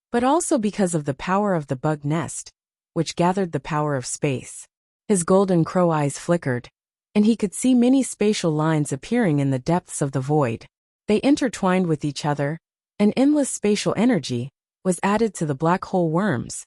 Speaker 1: but also because of the power of the bug nest, which gathered the power of space. His golden crow eyes flickered, and he could see many spatial lines appearing in the depths of the void. They intertwined with each other, and endless spatial energy was added to the black hole worms,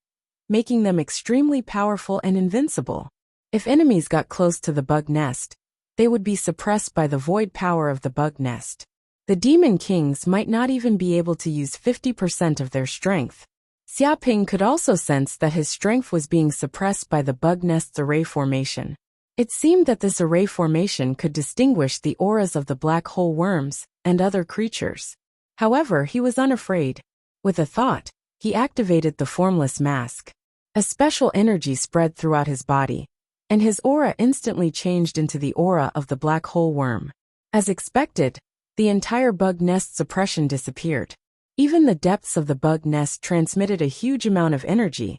Speaker 1: making them extremely powerful and invincible. If enemies got close to the bug nest, they would be suppressed by the void power of the bug nest. The demon kings might not even be able to use 50% of their strength. Xiaoping could also sense that his strength was being suppressed by the bug nest's array formation. It seemed that this array formation could distinguish the auras of the black hole worms and other creatures. However, he was unafraid. With a thought, he activated the formless mask. A special energy spread throughout his body, and his aura instantly changed into the aura of the black hole worm. As expected, the entire bug nest suppression disappeared. Even the depths of the bug nest transmitted a huge amount of energy,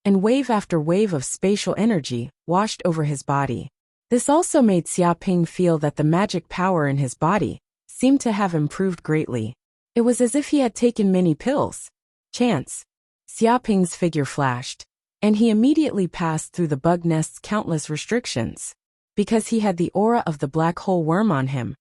Speaker 1: and wave after wave of spatial energy washed over his body. This also made Xiaoping feel that the magic power in his body seemed to have improved greatly. It was as if he had taken many pills. Chance. Xiaoping's figure flashed, and he immediately passed through the bug nest's countless restrictions. Because he had the aura of the black hole worm on him,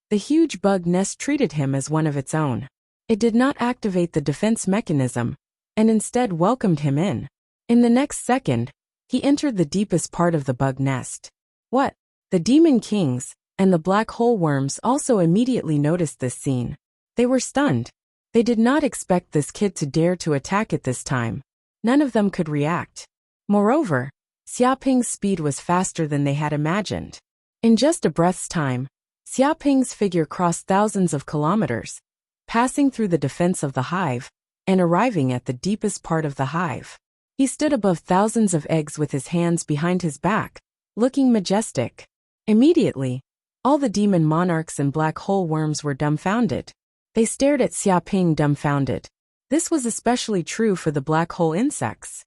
Speaker 1: the huge bug nest treated him as one of its own. It did not activate the defense mechanism, and instead welcomed him in. In the next second, he entered the deepest part of the bug nest. What? The demon kings and the black hole worms also immediately noticed this scene. They were stunned. They did not expect this kid to dare to attack at this time. None of them could react. Moreover, Xiaoping's speed was faster than they had imagined. In just a breath's time, Xiaoping's figure crossed thousands of kilometers, passing through the defense of the hive, and arriving at the deepest part of the hive. He stood above thousands of eggs with his hands behind his back, looking majestic. Immediately, all the demon monarchs and black hole worms were dumbfounded. They stared at Xiaoping dumbfounded. This was especially true for the black hole insects.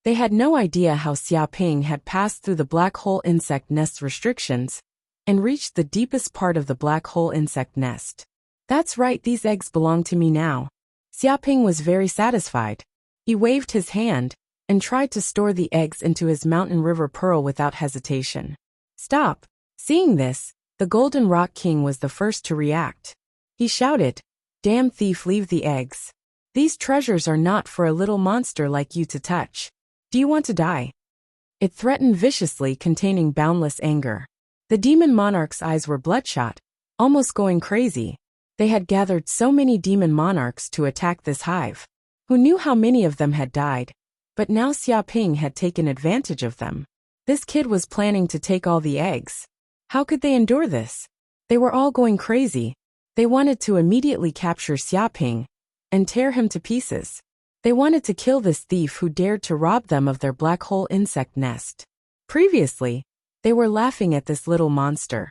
Speaker 1: They had no idea how Xiaoping had passed through the black hole insect nest's restrictions and reached the deepest part of the black hole insect nest. That's right, these eggs belong to me now. Xiaoping was very satisfied. He waved his hand and tried to store the eggs into his mountain river pearl without hesitation. Stop! Seeing this, the Golden Rock King was the first to react. He shouted, "Damn thief, leave the eggs. These treasures are not for a little monster like you to touch. Do you want to die?" It threatened viciously, containing boundless anger. The demon monarch's eyes were bloodshot, almost going crazy. They had gathered so many demon monarchs to attack this hive. Who knew how many of them had died? But now Xiaoping had taken advantage of them. This kid was planning to take all the eggs. How could they endure this? They were all going crazy. They wanted to immediately capture Xiaoping and tear him to pieces. They wanted to kill this thief who dared to rob them of their black hole insect nest. Previously, they were laughing at this little monster,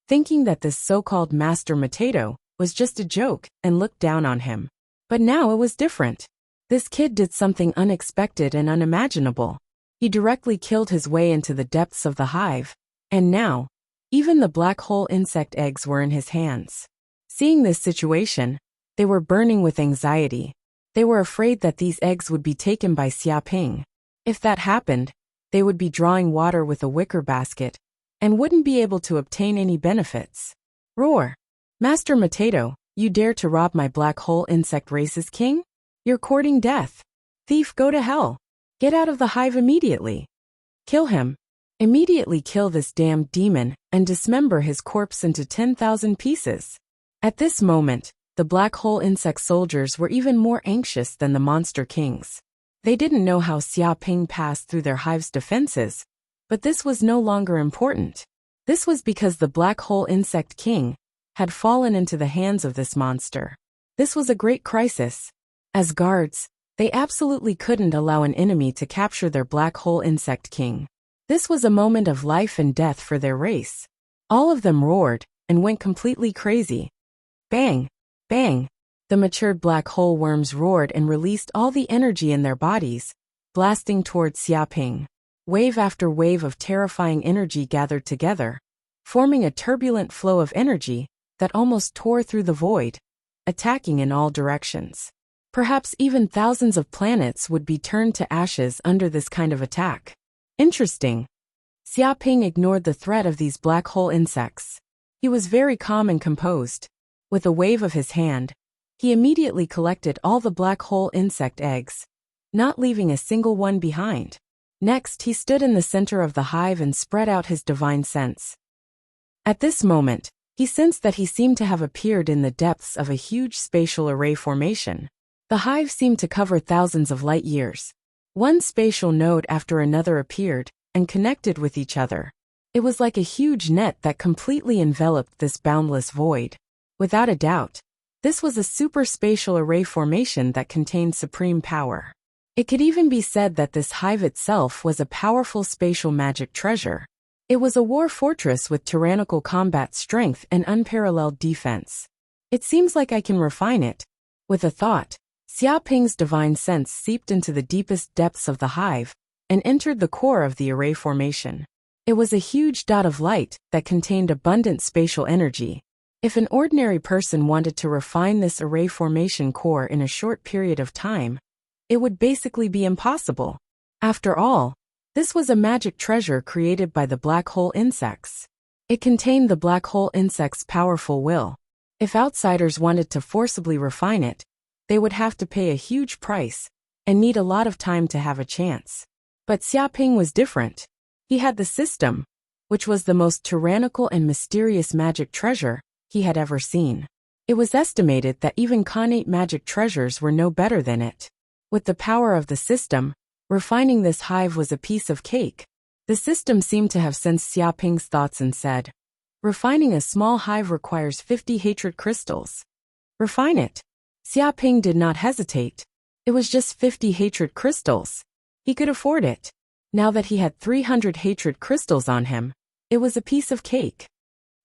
Speaker 1: thinking that this so-called Master Potato was just a joke and looked down on him. But now it was different. This kid did something unexpected and unimaginable. He directly killed his way into the depths of the hive, and now, even the black hole insect eggs were in his hands. Seeing this situation, they were burning with anxiety. They were afraid that these eggs would be taken by Xiaoping. If that happened, they would be drawing water with a wicker basket and wouldn't be able to obtain any benefits. Roar! Master Potato, you dare to rob my black hole insect race's king? You're courting death. Thief, go to hell. Get out of the hive immediately. Kill him. Immediately kill this damned demon and dismember his corpse into 10,000 pieces. At this moment, the black hole insect soldiers were even more anxious than the monster kings. They didn't know how Xiaoping passed through their hive's defenses, but this was no longer important. This was because the black hole insect king had fallen into the hands of this monster. This was a great crisis. As guards, they absolutely couldn't allow an enemy to capture their black hole insect king. This was a moment of life and death for their race. All of them roared and went completely crazy. Bang! Bang! The matured black hole worms roared and released all the energy in their bodies, blasting towards Xiaoping. Wave after wave of terrifying energy gathered together, forming a turbulent flow of energy that almost tore through the void, attacking in all directions. Perhaps even thousands of planets would be turned to ashes under this kind of attack. Interesting. Xiaoping ignored the threat of these black hole insects. He was very calm and composed. With a wave of his hand, he immediately collected all the black hole insect eggs, not leaving a single one behind. Next, he stood in the center of the hive and spread out his divine sense. At this moment, he sensed that he seemed to have appeared in the depths of a huge spatial array formation. The hive seemed to cover thousands of light years. One spatial node after another appeared and connected with each other. It was like a huge net that completely enveloped this boundless void. Without a doubt, this was a super spatial array formation that contained supreme power. It could even be said that this hive itself was a powerful spatial magic treasure. It was a war fortress with tyrannical combat strength and unparalleled defense. It seems like I can refine it. With a thought, Xiaoping's divine sense seeped into the deepest depths of the hive and entered the core of the array formation. It was a huge dot of light that contained abundant spatial energy. If an ordinary person wanted to refine this array formation core in a short period of time, it would basically be impossible. After all, this was a magic treasure created by the black hole insects. It contained the black hole insects' powerful will. If outsiders wanted to forcibly refine it, they would have to pay a huge price and need a lot of time to have a chance. But Xiaoping was different. He had the system, which was the most tyrannical and mysterious magic treasure he had ever seen. It was estimated that even connate magic treasures were no better than it. With the power of the system, refining this hive was a piece of cake. The system seemed to have sensed Xiaoping's thoughts and said, "Refining a small hive requires 50 hatred crystals. Refine it." Xiaoping did not hesitate. It was just 50 hatred crystals. He could afford it. Now that he had 300 hatred crystals on him, it was a piece of cake.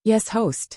Speaker 1: Yes, host.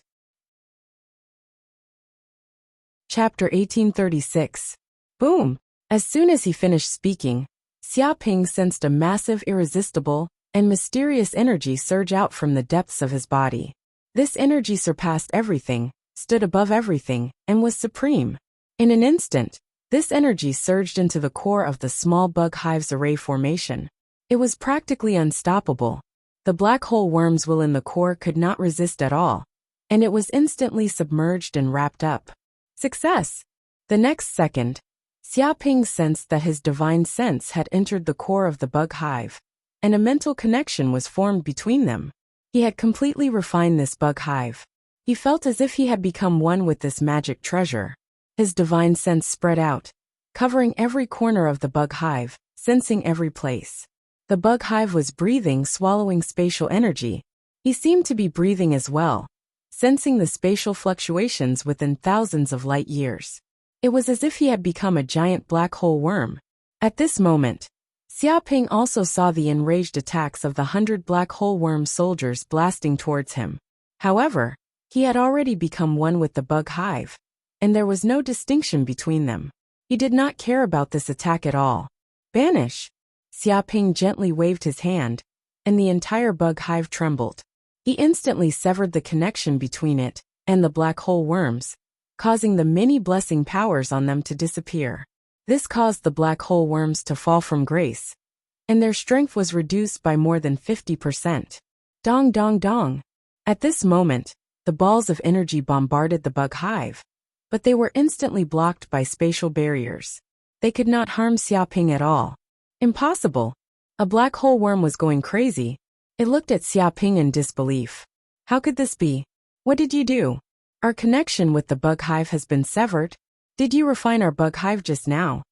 Speaker 1: Chapter 1836. Boom! As soon as he finished speaking, Xiaoping sensed a massive, irresistible, and mysterious energy surge out from the depths of his body. This energy surpassed everything, stood above everything, and was supreme. In an instant, this energy surged into the core of the small bug hive's array formation. It was practically unstoppable. The black hole worm's will in the core could not resist at all, and it was instantly submerged and wrapped up. Success! The next second, Xiaoping sensed that his divine sense had entered the core of the bug hive, and a mental connection was formed between them. He had completely refined this bug hive. He felt as if he had become one with this magic treasure. His divine sense spread out, covering every corner of the bug hive, sensing every place. The bug hive was breathing, swallowing spatial energy. He seemed to be breathing as well, sensing the spatial fluctuations within thousands of light years. It was as if he had become a giant black hole worm. At this moment, Xiaoping also saw the enraged attacks of the 100 black hole worm soldiers blasting towards him. However, he had already become one with the bug hive, and there was no distinction between them. He did not care about this attack at all. Banish! Xiaoping gently waved his hand, and the entire bug hive trembled. He instantly severed the connection between it and the black hole worms, causing the many blessing powers on them to disappear. This caused the black hole worms to fall from grace, and their strength was reduced by more than 50%. Dong dong dong! At this moment, the balls of energy bombarded the bug hive, but they were instantly blocked by spatial barriers. They could not harm Xiaoping at all. Impossible! A black hole worm was going crazy. It looked at Xiaoping in disbelief. How could this be? What did you do? Our connection with the bug hive has been severed. Did you refine our bug hive just now?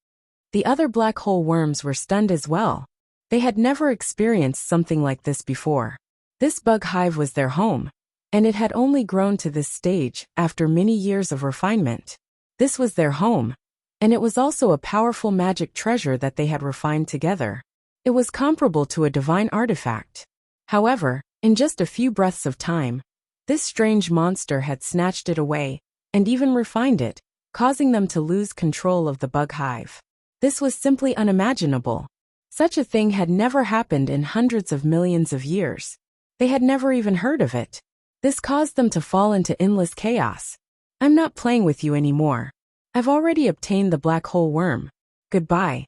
Speaker 1: The other black hole worms were stunned as well. They had never experienced something like this before. This bug hive was their home, and it had only grown to this stage after many years of refinement. This was their home, and it was also a powerful magic treasure that they had refined together. It was comparable to a divine artifact. However, in just a few breaths of time, this strange monster had snatched it away, and even refined it, causing them to lose control of the bug hive. This was simply unimaginable. Such a thing had never happened in hundreds of millions of years. They had never even heard of it. This caused them to fall into endless chaos. I'm not playing with you anymore. I've already obtained the black hole worm. Goodbye.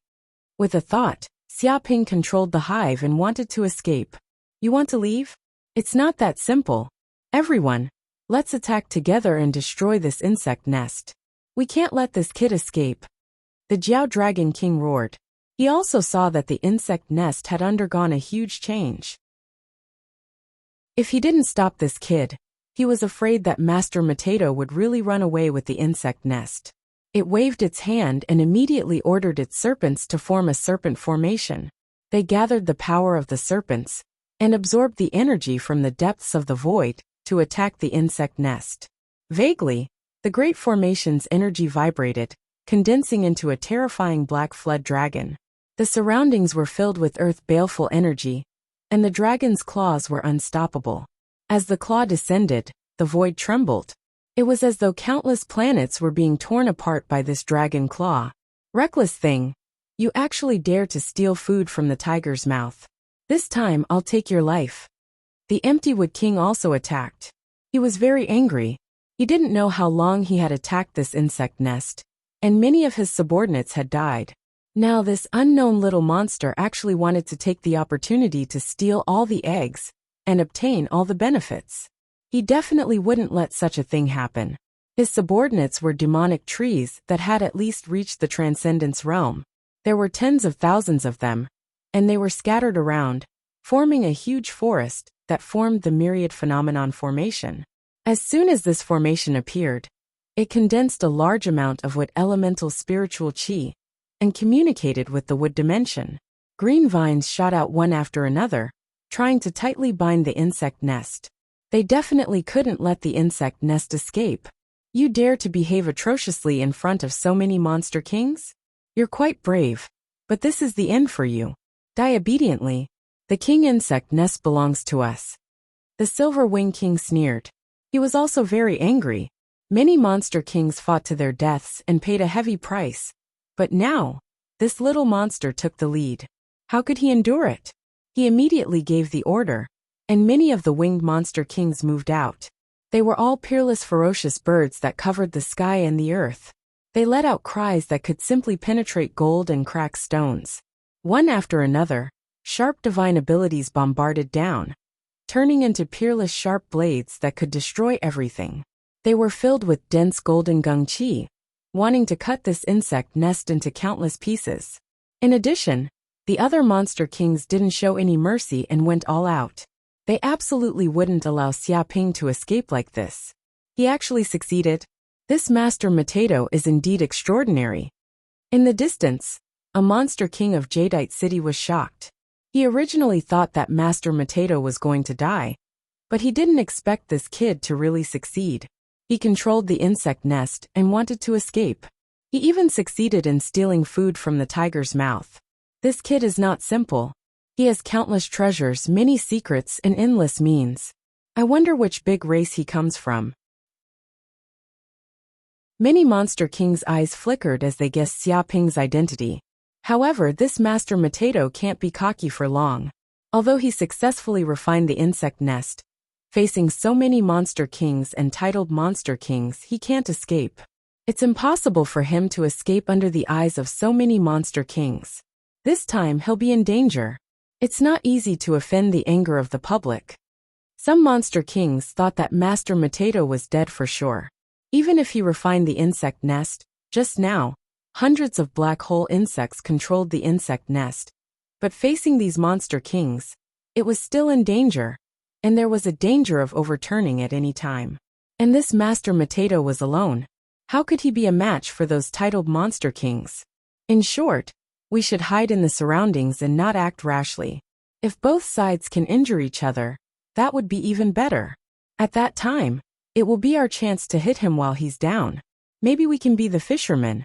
Speaker 1: With a thought, Xiaoping controlled the hive and wanted to escape. You want to leave? It's not that simple. Everyone, let's attack together and destroy this insect nest. We can't let this kid escape. The Jiao Dragon King roared. He also saw that the insect nest had undergone a huge change. If he didn't stop this kid, he was afraid that Master Potato would really run away with the insect nest. It waved its hand and immediately ordered its serpents to form a serpent formation. They gathered the power of the serpents and absorbed the energy from the depths of the void to attack the insect nest. Vaguely, the great formation's energy vibrated, condensing into a terrifying black flood dragon. The surroundings were filled with earth baleful energy, and the dragon's claws were unstoppable. As the claw descended, the void trembled. It was as though countless planets were being torn apart by this dragon claw. Reckless thing! You actually dare to steal food from the tiger's mouth. This time I'll take your life. The Empty Wood King also attacked. He was very angry. He didn't know how long he had attacked this insect nest, and many of his subordinates had died. Now this unknown little monster actually wanted to take the opportunity to steal all the eggs and obtain all the benefits. He definitely wouldn't let such a thing happen. His subordinates were demonic trees that had at least reached the transcendence realm. There were tens of thousands of them, and they were scattered around, forming a huge forest that formed the myriad phenomenon formation. As soon as this formation appeared, it condensed a large amount of wood elemental spiritual chi and communicated with the wood dimension. Green vines shot out one after another, trying to tightly bind the insect nest. They definitely couldn't let the insect nest escape. You dare to behave atrociously in front of so many monster kings? You're quite brave, but this is the end for you. Die obediently. The king insect nest belongs to us. The Silver Wing King sneered. He was also very angry. Many monster kings fought to their deaths and paid a heavy price. But now, this little monster took the lead. How could he endure it? He immediately gave the order, and many of the winged monster kings moved out. They were all peerless, ferocious birds that covered the sky and the earth. They let out cries that could simply penetrate gold and crack stones. One after another, sharp divine abilities bombarded down, turning into peerless sharp blades that could destroy everything. They were filled with dense golden gung qi, wanting to cut this insect nest into countless pieces. In addition, the other monster kings didn't show any mercy and went all out. They absolutely wouldn't allow Xia Ping to escape like this. He actually succeeded. This Master Potato is indeed extraordinary. In the distance, a monster king of Jadeite City was shocked. He originally thought that Master Potato was going to die, but he didn't expect this kid to really succeed. He controlled the insect nest and wanted to escape. He even succeeded in stealing food from the tiger's mouth. This kid is not simple. He has countless treasures, many secrets, and endless means. I wonder which big race he comes from. Many monster kings' eyes flickered as they guessed Xia Ping's identity. However, this Master Potato can't be cocky for long. Although he successfully refined the insect nest, facing so many monster kings and titled monster kings, he can't escape. It's impossible for him to escape under the eyes of so many monster kings. This time he'll be in danger. It's not easy to offend the anger of the public. Some monster kings thought that Master Potato was dead for sure. Even if he refined the insect nest, just now, hundreds of black hole insects controlled the insect nest. But facing these monster kings, it was still in danger, and there was a danger of overturning at any time. And this Master Potato was alone. How could he be a match for those titled monster kings? In short, we should hide in the surroundings and not act rashly. If both sides can injure each other, that would be even better. At that time, it will be our chance to hit him while he's down. Maybe we can be the fisherman.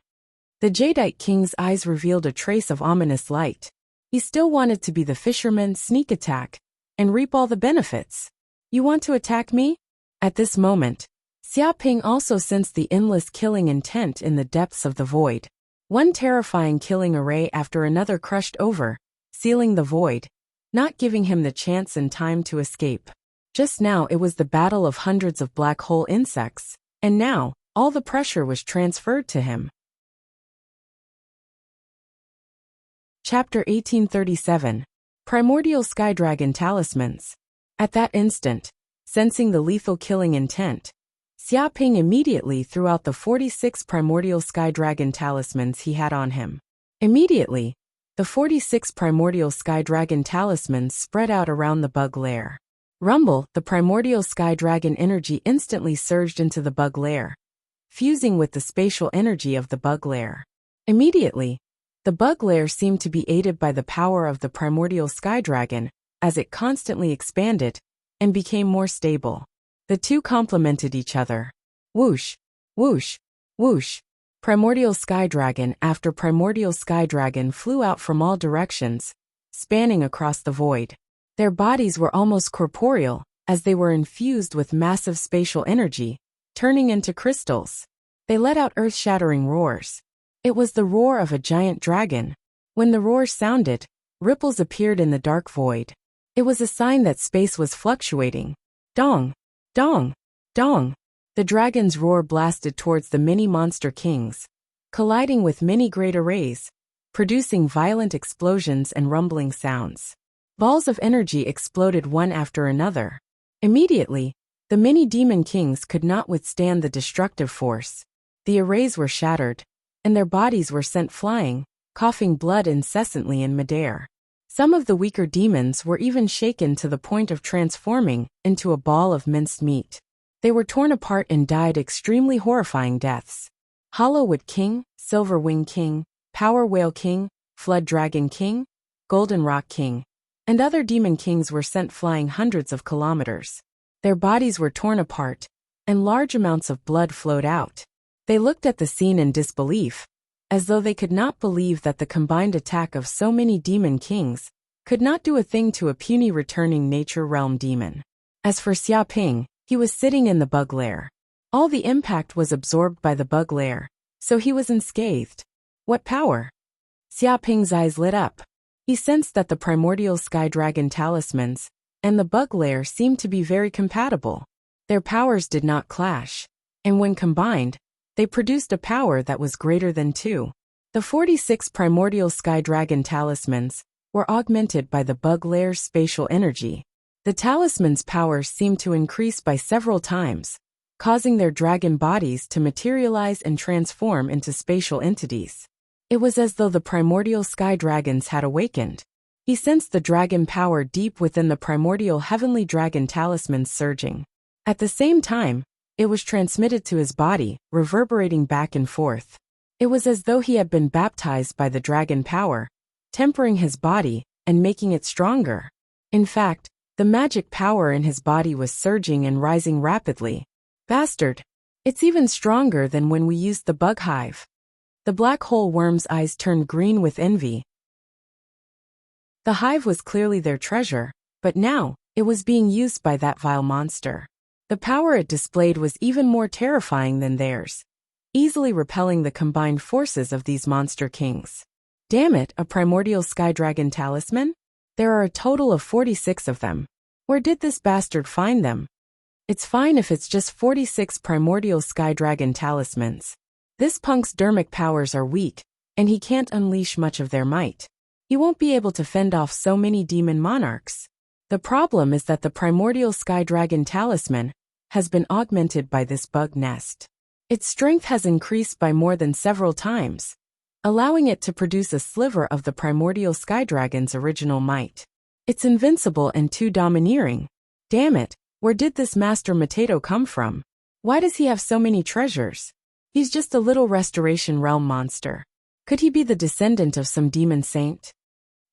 Speaker 1: The Jadeite king's eyes revealed a trace of ominous light. He still wanted to be the fisherman, sneak attack, and reap all the benefits. You want to attack me? At this moment, Xia Ping also sensed the endless killing intent in the depths of the void. One terrifying killing array after another crushed over, sealing the void, not giving him the chance and time to escape. Just now it was the battle of hundreds of black hole insects, and now, all the pressure was transferred to him. Chapter 1837. Primordial Sky Dragon Talismans. At that instant, sensing the lethal killing intent, Xia Ping immediately threw out the 46 primordial sky dragon talismans he had on him. Immediately, the 46 primordial sky dragon talismans spread out around the bug lair. Rumble, the primordial sky dragon energy instantly surged into the bug lair, fusing with the spatial energy of the bug lair. Immediately, the bug lair seemed to be aided by the power of the primordial sky dragon, as it constantly expanded and became more stable. The two complemented each other. Whoosh, whoosh, whoosh. Primordial sky dragon after primordial sky dragon flew out from all directions, spanning across the void. Their bodies were almost corporeal, as they were infused with massive spatial energy, turning into crystals. They let out earth-shattering roars. It was the roar of a giant dragon. When the roar sounded, ripples appeared in the dark void. It was a sign that space was fluctuating. Dong! Dong! Dong! The dragon's roar blasted towards the many monster kings, colliding with many great arrays, producing violent explosions and rumbling sounds. Balls of energy exploded one after another. Immediately, the many demon kings could not withstand the destructive force. The arrays were shattered, and their bodies were sent flying, coughing blood incessantly in midair. Some of the weaker demons were even shaken to the point of transforming into a ball of minced meat. They were torn apart and died extremely horrifying deaths. Hollowwood King, Silver Wing King, Power Whale King, Flood Dragon King, Golden Rock King, and other demon kings were sent flying hundreds of kilometers. Their bodies were torn apart, and large amounts of blood flowed out. They looked at the scene in disbelief, as though they could not believe that the combined attack of so many demon kings could not do a thing to a puny returning nature realm demon. As for Xia Ping, he was sitting in the bug lair. All the impact was absorbed by the bug lair, so he was unscathed. What power! Xia Ping's eyes lit up. He sensed that the primordial sky dragon talismans and the bug lair seemed to be very compatible. Their powers did not clash, and when combined, they produced a power that was greater than two. The 46 primordial sky dragon talismans were augmented by the bug lair's spatial energy. The talismans' powers seemed to increase by several times, causing their dragon bodies to materialize and transform into spatial entities. It was as though the primordial sky dragons had awakened. He sensed the dragon power deep within the primordial heavenly dragon talismans surging. At the same time, it was transmitted to his body, reverberating back and forth. It was as though he had been baptized by the dragon power, tempering his body and making it stronger. In fact, the magic power in his body was surging and rising rapidly. Bastard! It's even stronger than when we used the bug hive. The black hole worm's eyes turned green with envy. The hive was clearly their treasure, but now, it was being used by that vile monster. The power it displayed was even more terrifying than theirs, easily repelling the combined forces of these monster kings. Damn it, a primordial sky dragon talisman? There are a total of 46 of them. Where did this bastard find them? It's fine if it's just 46 primordial sky dragon talismans. This punk's dermic powers are weak, and he can't unleash much of their might. He won't be able to fend off so many demon monarchs. The problem is that the primordial sky dragon talisman has been augmented by this bug nest. Its strength has increased by more than several times, allowing it to produce a sliver of the primordial sky dragon's original might. It's invincible and too domineering. Damn it, where did this Master Potato come from? Why does he have so many treasures? He's just a little Restoration Realm monster. Could he be the descendant of some demon saint?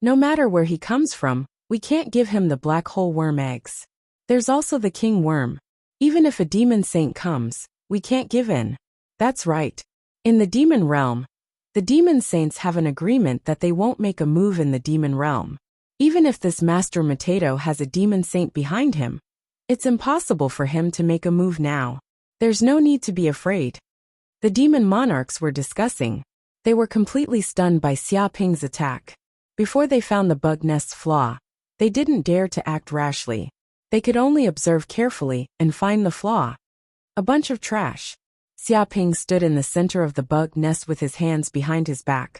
Speaker 1: No matter where he comes from, we can't give him the black hole worm eggs. There's also the king worm. Even if a demon saint comes, we can't give in. That's right. In the demon realm, the demon saints have an agreement that they won't make a move in the demon realm. Even if this Master Potato has a demon saint behind him, it's impossible for him to make a move now. There's no need to be afraid. The demon monarchs were discussing. They were completely stunned by Xia Ping's attack. Before they found the bug nest's flaw, they didn't dare to act rashly. They could only observe carefully and find the flaw. A bunch of trash. Xia Ping stood in the center of the bug nest with his hands behind his back.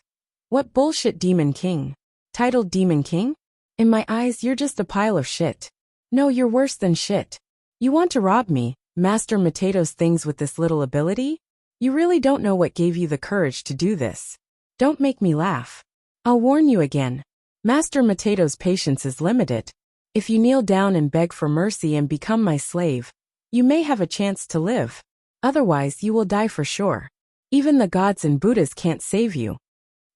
Speaker 1: What bullshit, Demon King? Titled Demon King? In my eyes, you're just a pile of shit. No, you're worse than shit. You want to rob me, Master Potato's things with this little ability? You really don't know what gave you the courage to do this. Don't make me laugh. I'll warn you again. Master Potato's patience is limited. If you kneel down and beg for mercy and become my slave, you may have a chance to live. Otherwise, you will die for sure. Even the gods and Buddhas can't save you.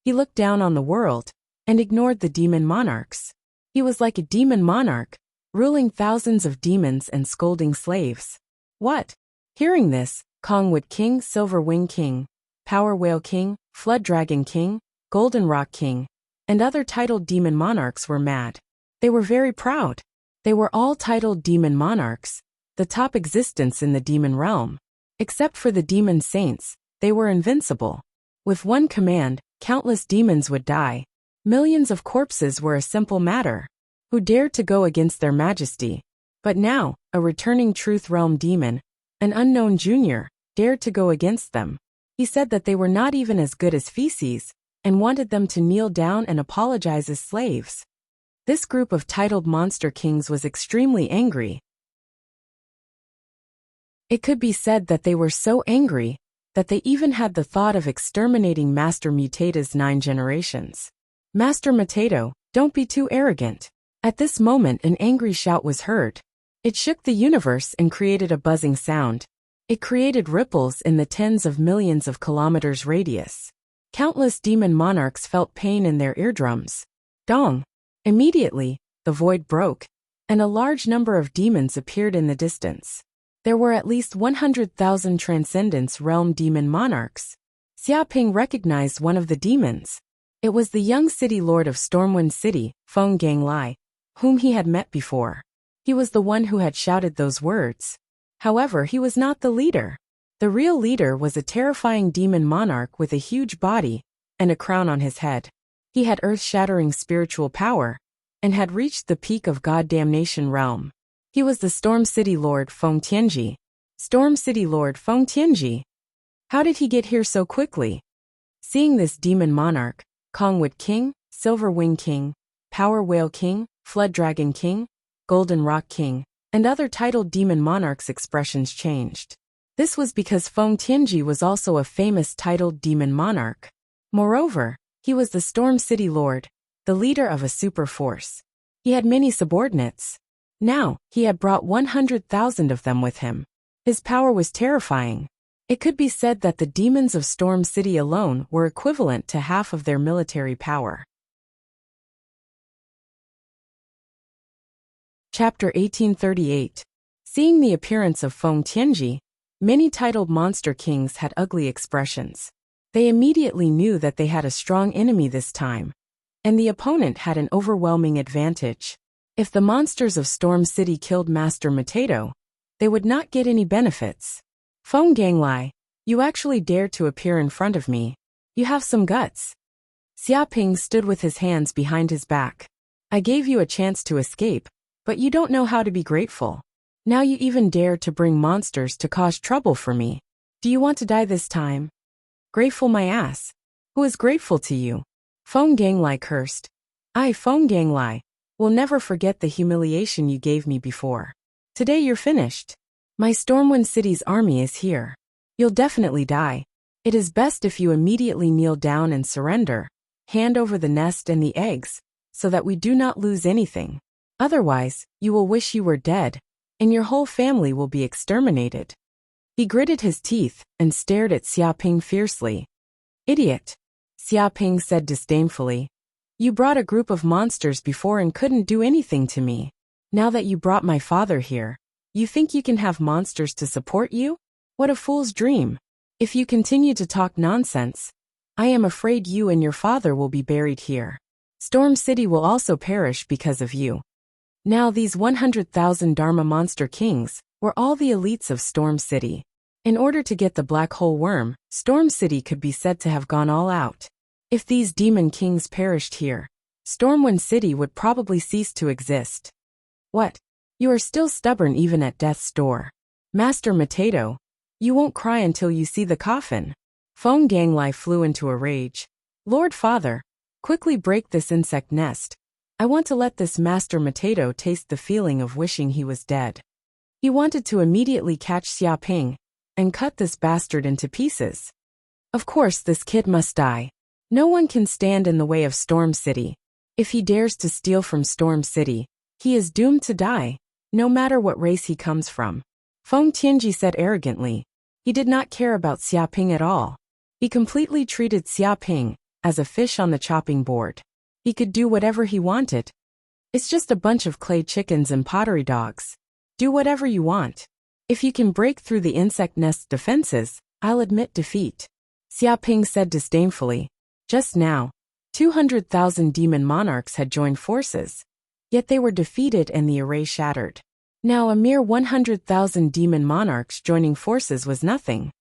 Speaker 1: He looked down on the world and ignored the demon monarchs. He was like a demon monarch, ruling thousands of demons and scolding slaves. What? Hearing this, Kongwood King, Silver Wing King, Power Whale King, Flood Dragon King, Golden Rock King, and other titled demon monarchs were mad. They were very proud. They were all titled demon monarchs, the top existence in the demon realm. Except for the demon saints, they were invincible. With one command, countless demons would die. Millions of corpses were a simple matter. Who dared to go against their majesty? But now, a returning Truth Realm demon, an unknown junior, dared to go against them. He said that they were not even as good as feces, and wanted them to kneel down and apologize as slaves. This group of titled monster kings was extremely angry. It could be said that they were so angry that they even had the thought of exterminating Master Potato's 9 generations. Master Potato, don't be too arrogant. At this moment, an angry shout was heard. It shook the universe and created a buzzing sound. It created ripples in the tens of millions of kilometers radius. Countless demon monarchs felt pain in their eardrums. Dong! Immediately, the void broke, and a large number of demons appeared in the distance. There were at least 100,000 Transcendence Realm demon monarchs. Xia Ping recognized one of the demons. It was the young city lord of Stormwind City, Feng Ganglai, whom he had met before. He was the one who had shouted those words. However, he was not the leader. The real leader was a terrifying demon monarch with a huge body and a crown on his head. He had earth-shattering spiritual power, and had reached the peak of God Damnation realm. He was the Storm City Lord Feng Tianji. Storm City Lord Feng Tianji. How did he get here so quickly? Seeing this demon monarch, Kongwood King, Silver Wing King, Power Whale King, Flood Dragon King, Golden Rock King, and other titled demon monarchs' expressions changed. This was because Feng Tianji was also a famous titled demon monarch. Moreover, he was the Storm City Lord, the leader of a super force. He had many subordinates. Now, he had brought 100,000 of them with him. His power was terrifying. It could be said that the demons of Storm City alone were equivalent to half of their military power. Chapter 1838. Seeing the appearance of Feng Tianji, many titled monster kings had ugly expressions. They immediately knew that they had a strong enemy this time, and the opponent had an overwhelming advantage. If the monsters of Storm City killed Master Mateto, they would not get any benefits. Feng Ganglai, you actually dared to appear in front of me. You have some guts. Xiaoping stood with his hands behind his back. I gave you a chance to escape, but you don't know how to be grateful. Now you even dare to bring monsters to cause trouble for me. Do you want to die this time? Grateful my ass. Who is grateful to you? Feng Ganglai cursed. I, Feng Ganglai, will never forget the humiliation you gave me before. Today you're finished. My Stormwind City's army is here. You'll definitely die. It is best if you immediately kneel down and surrender, hand over the nest and the eggs, so that we do not lose anything. Otherwise, you will wish you were dead, and your whole family will be exterminated. He gritted his teeth and stared at Xiaoping fiercely. Idiot, Xiaoping said disdainfully. You brought a group of monsters before and couldn't do anything to me. Now that you brought my father here, you think you can have monsters to support you? What a fool's dream. If you continue to talk nonsense, I am afraid you and your father will be buried here. Storm City will also perish because of you. Now these 100,000 Dharma monster kings were all the elites of Storm City. In order to get the black hole worm, Storm City could be said to have gone all out. If these demon kings perished here, Stormwind City would probably cease to exist. What? You are still stubborn even at death's door. Master Mateto, you won't cry until you see the coffin. Feng Ganglai flew into a rage. Lord Father, quickly break this insect nest. I want to let this Master Mateto taste the feeling of wishing he was dead. He wanted to immediately catch Xiaoping and cut this bastard into pieces. Of course this kid must die. No one can stand in the way of Storm City. If he dares to steal from Storm City, he is doomed to die, no matter what race he comes from. Feng Tianji said arrogantly. He did not care about Xiaoping at all. He completely treated Xiaoping as a fish on the chopping board. He could do whatever he wanted. It's just a bunch of clay chickens and pottery dogs. Do whatever you want. If you can break through the insect nest's defenses, I'll admit defeat. Xiaoping said disdainfully. Just now, 200,000 demon monarchs had joined forces, yet they were defeated and the array shattered. Now a mere 100,000 demon monarchs joining forces was nothing.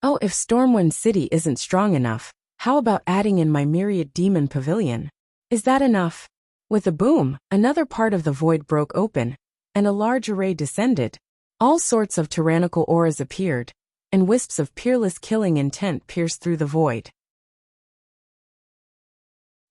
Speaker 1: Oh, if Stormwind City isn't strong enough, how about adding in my myriad demon pavilion? Is that enough? With a boom, another part of the void broke open, and a large array descended. All sorts of tyrannical auras appeared, and wisps of peerless killing intent pierced through the void.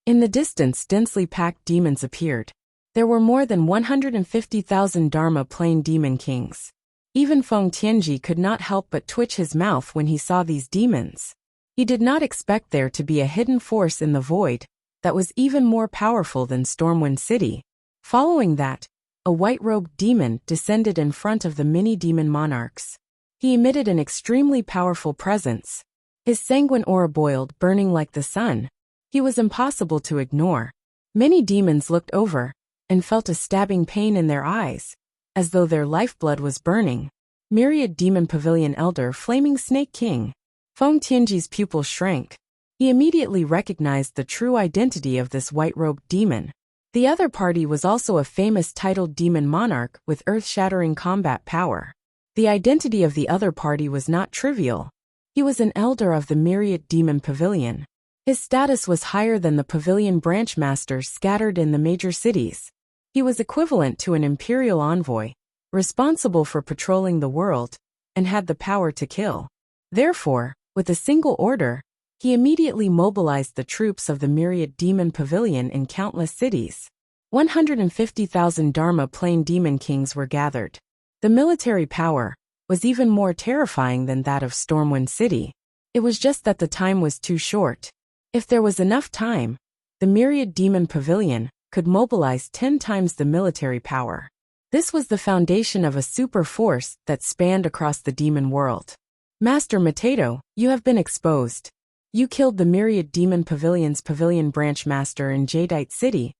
Speaker 1: In the distance, densely packed demons appeared. There were more than 150,000 Dharma Plane demon kings. Even Feng Tianji could not help but twitch his mouth when he saw these demons. He did not expect there to be a hidden force in the void that was even more powerful than Stormwind City. Following that, a white-robed demon descended in front of the mini-demon monarchs. He emitted an extremely powerful presence. His sanguine aura boiled, burning like the sun. He was impossible to ignore. Many demons looked over and felt a stabbing pain in their eyes, as though their lifeblood was burning. Myriad Demon Pavilion Elder Flaming Snake King. Feng Tianji's pupil shrank. He immediately recognized the true identity of this white-robed demon. The other party was also a famous titled demon monarch with earth-shattering combat power. The identity of the other party was not trivial. He was an elder of the Myriad Demon Pavilion. His status was higher than the pavilion branch masters scattered in the major cities. He was equivalent to an imperial envoy, responsible for patrolling the world, and had the power to kill. Therefore, with a single order, he immediately mobilized the troops of the myriad demon pavilion in countless cities. 150,000 Dharma Plain demon kings were gathered. The military power was even more terrifying than that of Stormwind City. It was just that the time was too short. If there was enough time, the myriad demon pavilion could mobilize 10 times the military power. This was the foundation of a super force that spanned across the demon world. Master Mateto, you have been exposed. You killed the myriad demon pavilion's pavilion branch master in Jadeite City,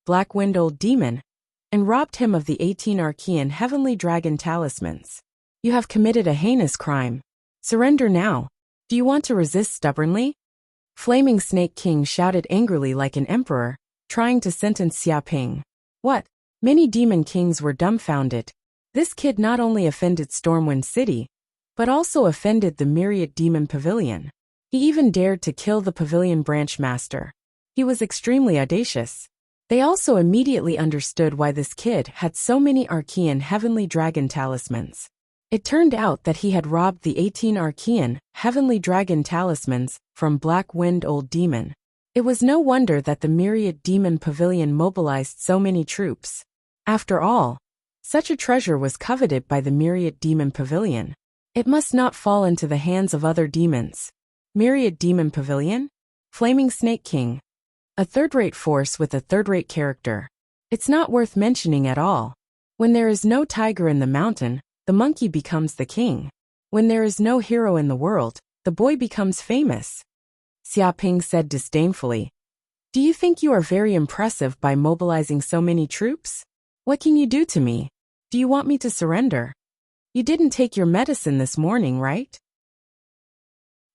Speaker 1: Blackwind Old Demon, and robbed him of the 18 Archean heavenly dragon talismans. You have committed a heinous crime. Surrender now. Do you want to resist stubbornly? Flaming Snake King shouted angrily like an emperor, trying to sentence Xiaoping. What? Many demon kings were dumbfounded. This kid not only offended Stormwind City, but also offended the myriad demon pavilion. He even dared to kill the pavilion branch master. He was extremely audacious. They also immediately understood why this kid had so many Archean heavenly dragon talismans. It turned out that he had robbed the 18 Archean heavenly dragon talismans from Blackwind Old Demon. It was no wonder that the myriad demon pavilion mobilized so many troops. After all, such a treasure was coveted by the myriad demon pavilion. It must not fall into the hands of other demons. Myriad demon pavilion? Flaming Snake King. A third-rate force with a third-rate character. It's not worth mentioning at all. When there is no tiger in the mountain, the monkey becomes the king. When there is no hero in the world, the boy becomes famous. Xiaoping said disdainfully. Do you think you are very impressive by mobilizing so many troops? What can you do to me? Do you want me to surrender? You didn't take your medicine this morning, right?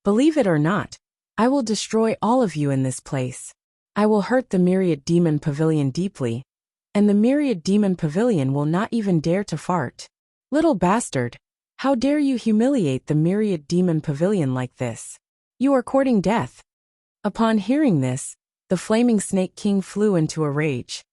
Speaker 1: Believe it or not, I will destroy all of you in this place. I will hurt the myriad demon pavilion deeply, and the myriad demon pavilion will not even dare to fart. Little bastard, how dare you humiliate the myriad demon pavilion like this? You are courting death. Upon hearing this, the Flaming Snake King flew into a rage.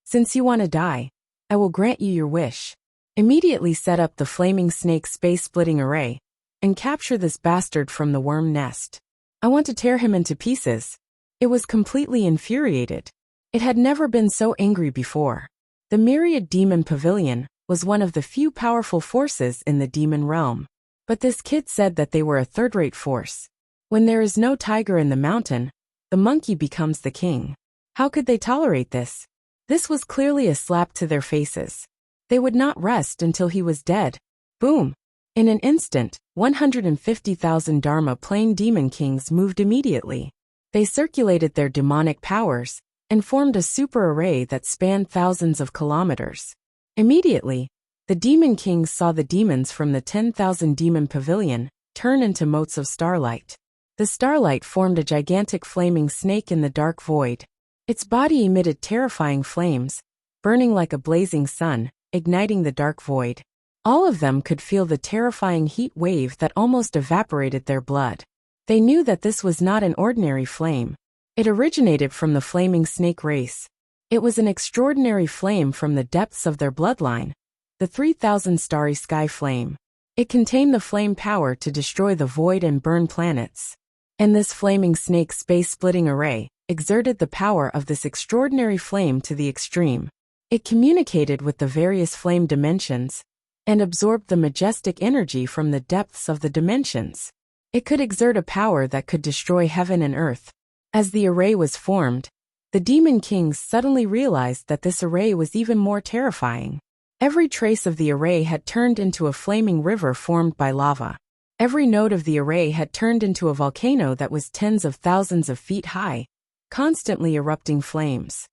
Speaker 1: Since you want to die, I will grant you your wish. Immediately set up the Flaming Snake space-splitting array, and capture this bastard from the worm nest. I want to tear him into pieces. It was completely infuriated. It had never been so angry before. The myriad demon pavilion was one of the few powerful forces in the demon realm. But this kid said that they were a third-rate force. When there is no tiger in the mountain, the monkey becomes the king. How could they tolerate this? This was clearly a slap to their faces. They would not rest until he was dead. Boom! In an instant, 150,000 Dharma Plain demon kings moved immediately. They circulated their demonic powers and formed a super array that spanned thousands of kilometers. Immediately, the demon kings saw the demons from the 10,000 demon pavilion turn into motes of starlight. The starlight formed a gigantic flaming snake in the dark void. Its body emitted terrifying flames, burning like a blazing sun, igniting the dark void. All of them could feel the terrifying heat wave that almost evaporated their blood. They knew that this was not an ordinary flame. It originated from the flaming snake race. It was an extraordinary flame from the depths of their bloodline, the 3,000 starry sky flame. It contained the flame power to destroy the void and burn planets. And this flaming snake space-splitting array exerted the power of this extraordinary flame to the extreme. It communicated with the various flame dimensions and absorbed the majestic energy from the depths of the dimensions. It could exert a power that could destroy heaven and earth. As the array was formed, the demon kings suddenly realized that this array was even more terrifying. Every trace of the array had turned into a flaming river formed by lava. Every node of the array had turned into a volcano that was tens of thousands of feet high, constantly erupting flames.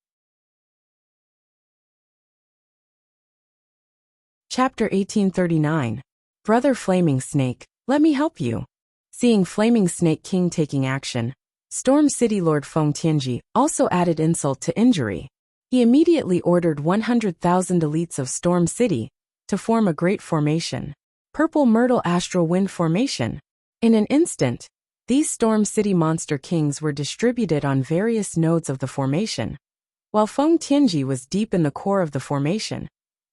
Speaker 1: Chapter 1839. Brother Flaming Snake, let me help you. Seeing Flaming Snake King taking action, Storm City Lord Feng Tianji also added insult to injury. He immediately ordered 100,000 elites of Storm City to form a great formation, Purple Myrtle Astral Wind Formation. In an instant, These Storm City Monster Kings were distributed on various nodes of the formation, while Feng Tianji was deep in the core of the formation,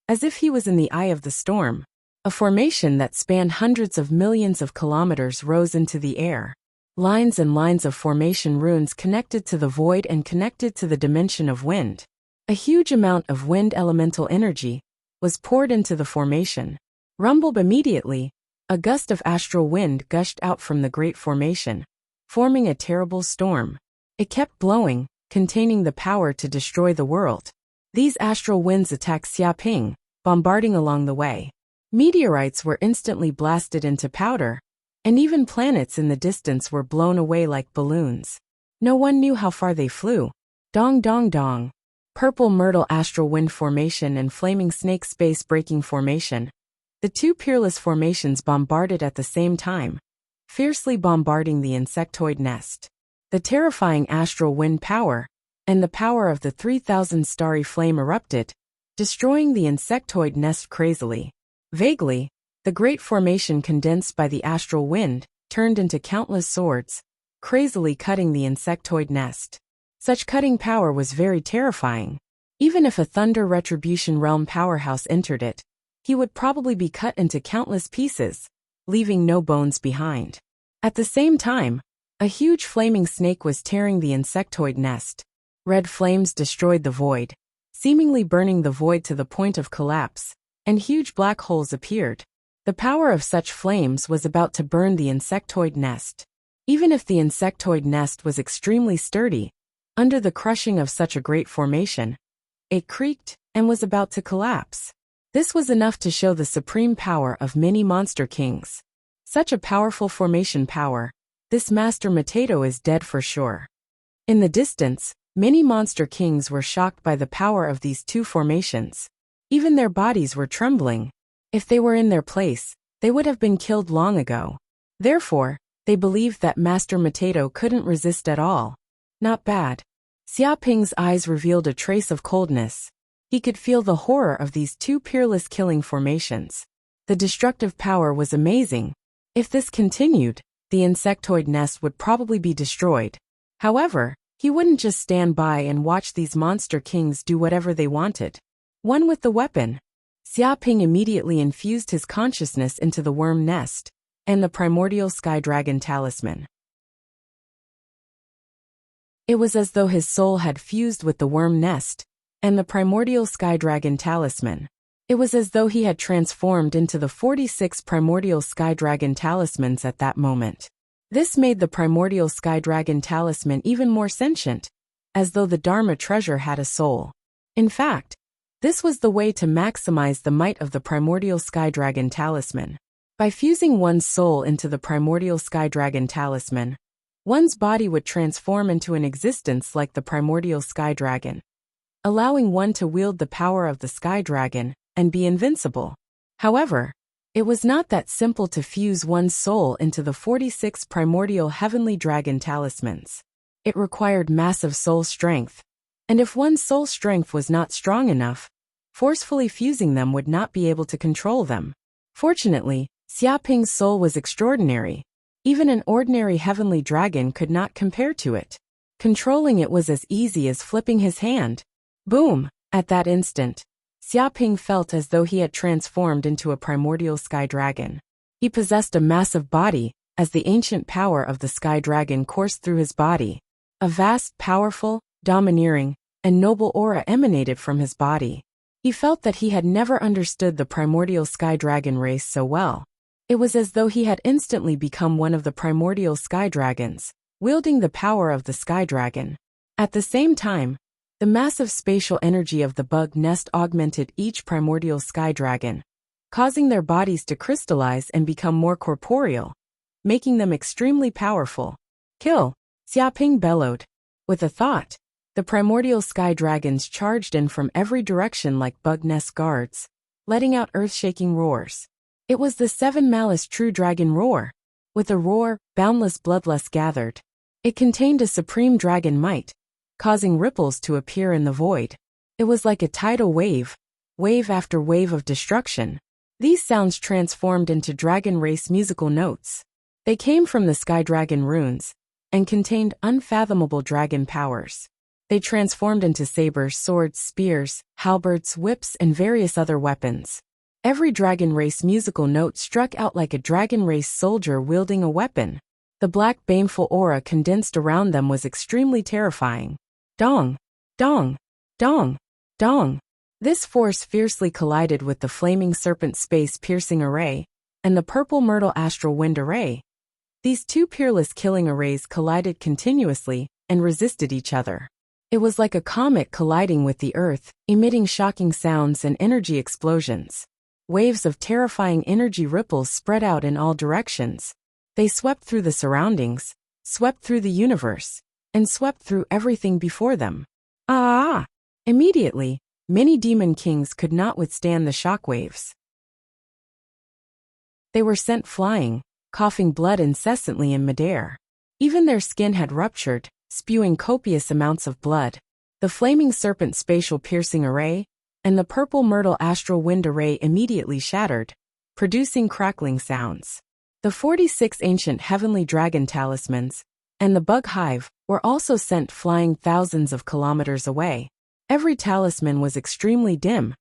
Speaker 1: as if he was in the eye of the storm. A formation that spanned hundreds of millions of kilometers rose into the air. Lines and lines of formation runes connected to the void and connected to the dimension of wind. A huge amount of wind elemental energy was poured into the formation. Rumbled immediately, a gust of astral wind gushed out from the great formation, forming a terrible storm. It kept blowing, containing the power to destroy the world. These astral winds attacked Xiaping, bombarding along the way. Meteorites were instantly blasted into powder, and even planets in the distance were blown away like balloons. No one knew how far they flew. Dong dong dong. Purple Myrtle Astral Wind Formation and Flaming Snake Space Breaking Formation. The two peerless formations bombarded at the same time, fiercely bombarding the insectoid nest. The terrifying astral wind power and the power of the 3,000 starry flame erupted, destroying the insectoid nest crazily. Vaguely, the great formation condensed by the astral wind turned into countless swords, crazily cutting the insectoid nest. Such cutting power was very terrifying. Even if a Thunder Retribution Realm powerhouse entered it, he would probably be cut into countless pieces, leaving no bones behind. At the same time, a huge flaming snake was tearing the insectoid nest. Red flames destroyed the void, seemingly burning the void to the point of collapse, and huge black holes appeared. The power of such flames was about to burn the insectoid nest. Even if the insectoid nest was extremely sturdy, under the crushing of such a great formation, it creaked and was about to collapse. This was enough to show the supreme power of many monster kings. Such a powerful formation power, this Master Mateto is dead for sure. In the distance, many monster kings were shocked by the power of these two formations. Even their bodies were trembling. If they were in their place, they would have been killed long ago. Therefore, they believed that Master Mateto couldn't resist at all. Not bad. Xiaping's eyes revealed a trace of coldness. He could feel the horror of these two peerless killing formations. The destructive power was amazing. If this continued, the insectoid nest would probably be destroyed. However, he wouldn't just stand by and watch these monster kings do whatever they wanted. One with the weapon. Xiaping immediately infused his consciousness into the worm nest and the primordial sky dragon talisman. It was as though his soul had fused with the worm nest and the primordial sky dragon talisman. It was as though he had transformed into the 46 primordial sky dragon talismans at that moment. This made the primordial sky dragon talisman even more sentient, as though the Dharma treasure had a soul. In fact, this was the way to maximize the might of the primordial sky dragon talisman. By fusing one's soul into the primordial sky dragon talisman, one's body would transform into an existence like the primordial sky dragon, allowing one to wield the power of the sky dragon and be invincible. However, it was not that simple to fuse one's soul into the 46 primordial heavenly dragon talismans. It required massive soul strength, and if one's soul strength was not strong enough, forcefully fusing them would not be able to control them. Fortunately, Xiaping's soul was extraordinary. Even an ordinary heavenly dragon could not compare to it. Controlling it was as easy as flipping his hand. Boom! At that instant, Xiaping felt as though he had transformed into a primordial sky dragon. He possessed a massive body, as the ancient power of the sky dragon coursed through his body. A vast, powerful, domineering, and noble aura emanated from his body. He felt that he had never understood the primordial sky dragon race so well. It was as though he had instantly become one of the primordial sky dragons, wielding the power of the sky dragon. At the same time, the massive spatial energy of the bug nest augmented each primordial sky dragon, causing their bodies to crystallize and become more corporeal, making them extremely powerful. Kill! Xiaping bellowed. With a thought, the primordial sky dragons charged in from every direction like bug nest guards, letting out earth-shaking roars. It was the 7 Malice True Dragon Roar. With a roar, boundless bloodlust gathered. It contained a supreme dragon might, causing ripples to appear in the void. It was like a tidal wave, wave after wave of destruction. These sounds transformed into dragon race musical notes. They came from the Sky Dragon runes and contained unfathomable dragon powers. They transformed into sabers, swords, spears, halberds, whips, and various other weapons. Every dragon race musical note struck out like a dragon race soldier wielding a weapon. The black baneful aura condensed around them was extremely terrifying. Dong! Dong! Dong! Dong! This force fiercely collided with the flaming serpent space-piercing array and the purple myrtle astral wind array. These two peerless killing arrays collided continuously and resisted each other. It was like a comet colliding with the Earth, emitting shocking sounds and energy explosions. Waves of terrifying energy ripples spread out in all directions. They swept through the surroundings, swept through the universe, and swept through everything before them. Ah! Immediately, many demon kings could not withstand the shockwaves. They were sent flying, coughing blood incessantly in midair. Even their skin had ruptured, spewing copious amounts of blood. The flaming serpent spatial piercing array and the purple myrtle astral wind array immediately shattered, producing crackling sounds. The 46 ancient heavenly dragon talismans and the bug hive were also sent flying thousands of kilometers away. Every talisman was extremely dim,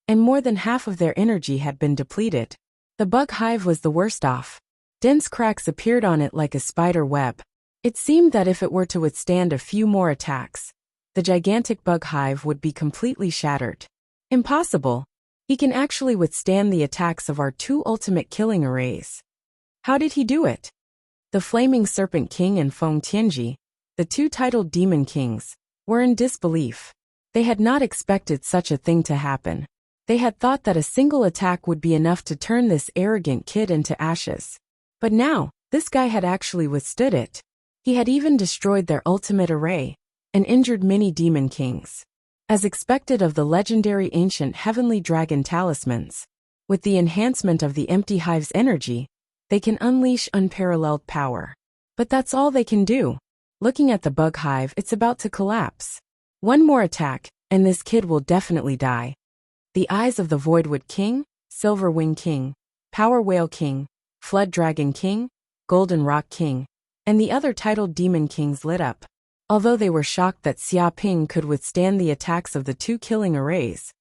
Speaker 1: and more than half of their energy had been depleted. The bug hive was the worst off. Dense cracks appeared on it like a spider web. It seemed that if it were to withstand a few more attacks, the gigantic bug hive would be completely shattered. Impossible. He can actually withstand the attacks of our two ultimate killing arrays. How did he do it? The Flaming Serpent King and Feng Tianji, the two titled demon kings, were in disbelief. They had not expected such a thing to happen. They had thought that a single attack would be enough to turn this arrogant kid into ashes. But now, this guy had actually withstood it. He had even destroyed their ultimate array and injured many demon kings. As expected of the legendary ancient heavenly dragon talismans, with the enhancement of the empty hive's energy, they can unleash unparalleled power. But that's all they can do. Looking at the bug hive, it's about to collapse. One more attack, and this kid will definitely die. The eyes of the Voidwood King, Silver Wing King, Power Whale King, Flood Dragon King, Golden Rock King, and the other titled demon kings lit up. Although they were shocked that Xia Ping could withstand the attacks of the two killing arrays,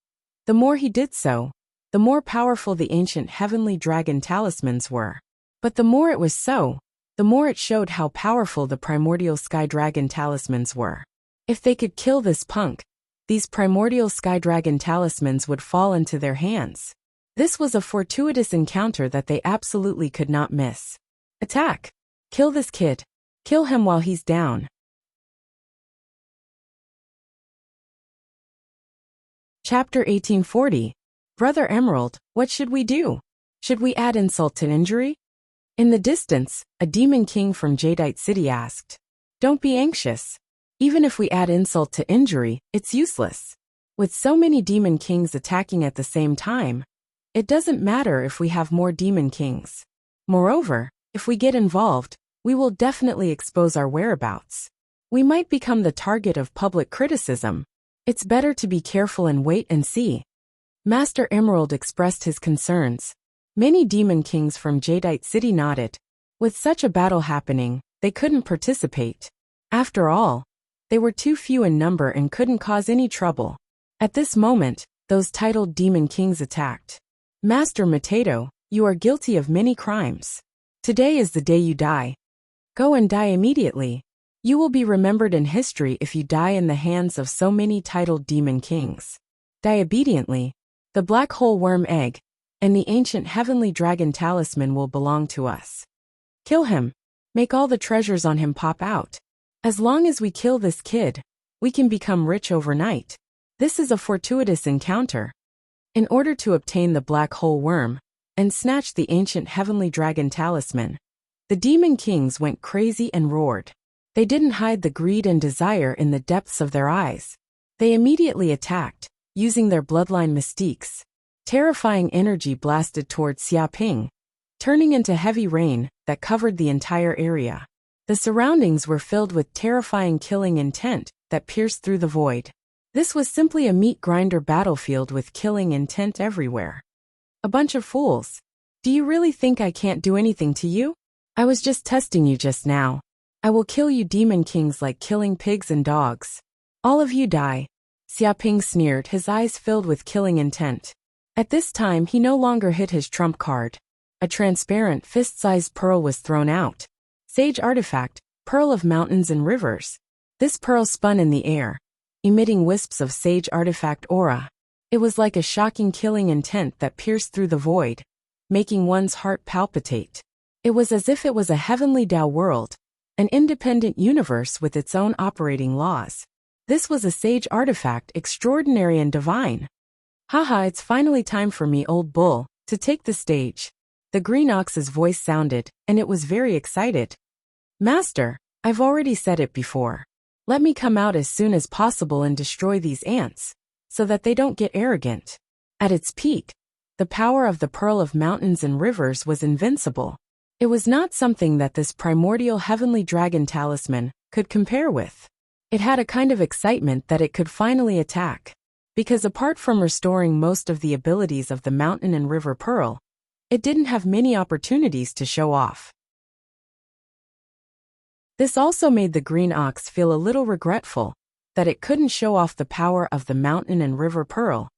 Speaker 1: the more he did so, the more powerful the ancient heavenly dragon talismans were. But the more it was so, the more it showed how powerful the primordial sky dragon talismans were. If they could kill this punk, these primordial sky dragon talismans would fall into their hands. This was a fortuitous encounter that they absolutely could not miss. Attack! Kill this kid. Kill him while he's down. Chapter 1840. Brother Emerald, what should we do? Should we add insult to injury? In the distance, a demon king from Jadeite City asked. Don't be anxious. Even if we add insult to injury, it's useless. With so many demon kings attacking at the same time, it doesn't matter if we have more demon kings. Moreover, if we get involved, we will definitely expose our whereabouts. We might become the target of public criticism. It's better to be careful and wait and see. Master Emerald expressed his concerns. Many demon kings from Jadeite City nodded. With such a battle happening, they couldn't participate. After all, they were too few in number and couldn't cause any trouble. At this moment, those titled demon kings attacked. Master Mateto, you are guilty of many crimes. Today is the day you die. Go and die immediately. You will be remembered in history if you die in the hands of so many titled demon kings. Die obediently. The black hole worm egg and the ancient heavenly dragon talisman will belong to us. Kill him. Make all the treasures on him pop out. As long as we kill this kid, we can become rich overnight. This is a fortuitous encounter. In order to obtain the black hole worm and snatch the ancient heavenly dragon talisman, the demon kings went crazy and roared. They didn't hide the greed and desire in the depths of their eyes. They immediately attacked, using their bloodline mystiques. Terrifying energy blasted towards Xia Ping, turning into heavy rain that covered the entire area. The surroundings were filled with terrifying killing intent that pierced through the void. This was simply a meat grinder battlefield with killing intent everywhere. A bunch of fools. Do you really think I can't do anything to you? I was just testing you just now. I will kill you demon kings like killing pigs and dogs. All of you die. Xiaoping sneered, his eyes filled with killing intent. At this time he no longer hit his trump card. A transparent fist-sized pearl was thrown out. Sage artifact, pearl of mountains and rivers. This pearl spun in the air, emitting wisps of sage artifact aura. It was like a shocking killing intent that pierced through the void, making one's heart palpitate. It was as if it was a heavenly Tao world, an independent universe with its own operating laws. This was a sage artifact, extraordinary and divine. Haha, it's finally time for me, old bull, to take the stage. The green ox's voice sounded, and it was very excited. Master, I've already said it before. Let me come out as soon as possible and destroy these ants, so that they don't get arrogant. At its peak, the power of the Pearl of Mountains and Rivers was invincible. It was not something that this primordial heavenly dragon talisman could compare with. It had a kind of excitement that it could finally attack. Because apart from restoring most of the abilities of the Mountain and River Pearl, it didn't have many opportunities to show off. This also made the green ox feel a little regretful that it couldn't show off the power of the Mountain and River Pearl,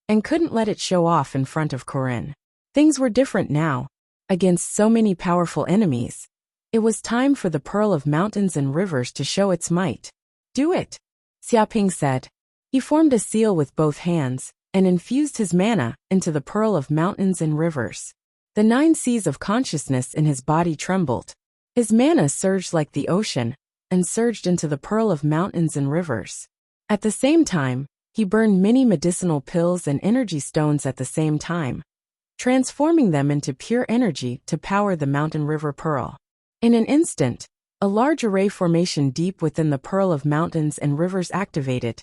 Speaker 1: and couldn't let it show off in front of Corinne. Things were different now. Against so many powerful enemies, it was time for the Pearl of Mountains and Rivers to show its might. Do it, Xiaoping said. He formed a seal with both hands, and infused his mana into the Pearl of Mountains and Rivers. The 9 seas of consciousness in his body trembled. His mana surged like the ocean, and surged into the Pearl of Mountains and Rivers. At the same time, he burned many medicinal pills and energy stones at the same time, transforming them into pure energy to power the Mountain River Pearl. In an instant, a large array formation deep within the Pearl of Mountains and Rivers activated.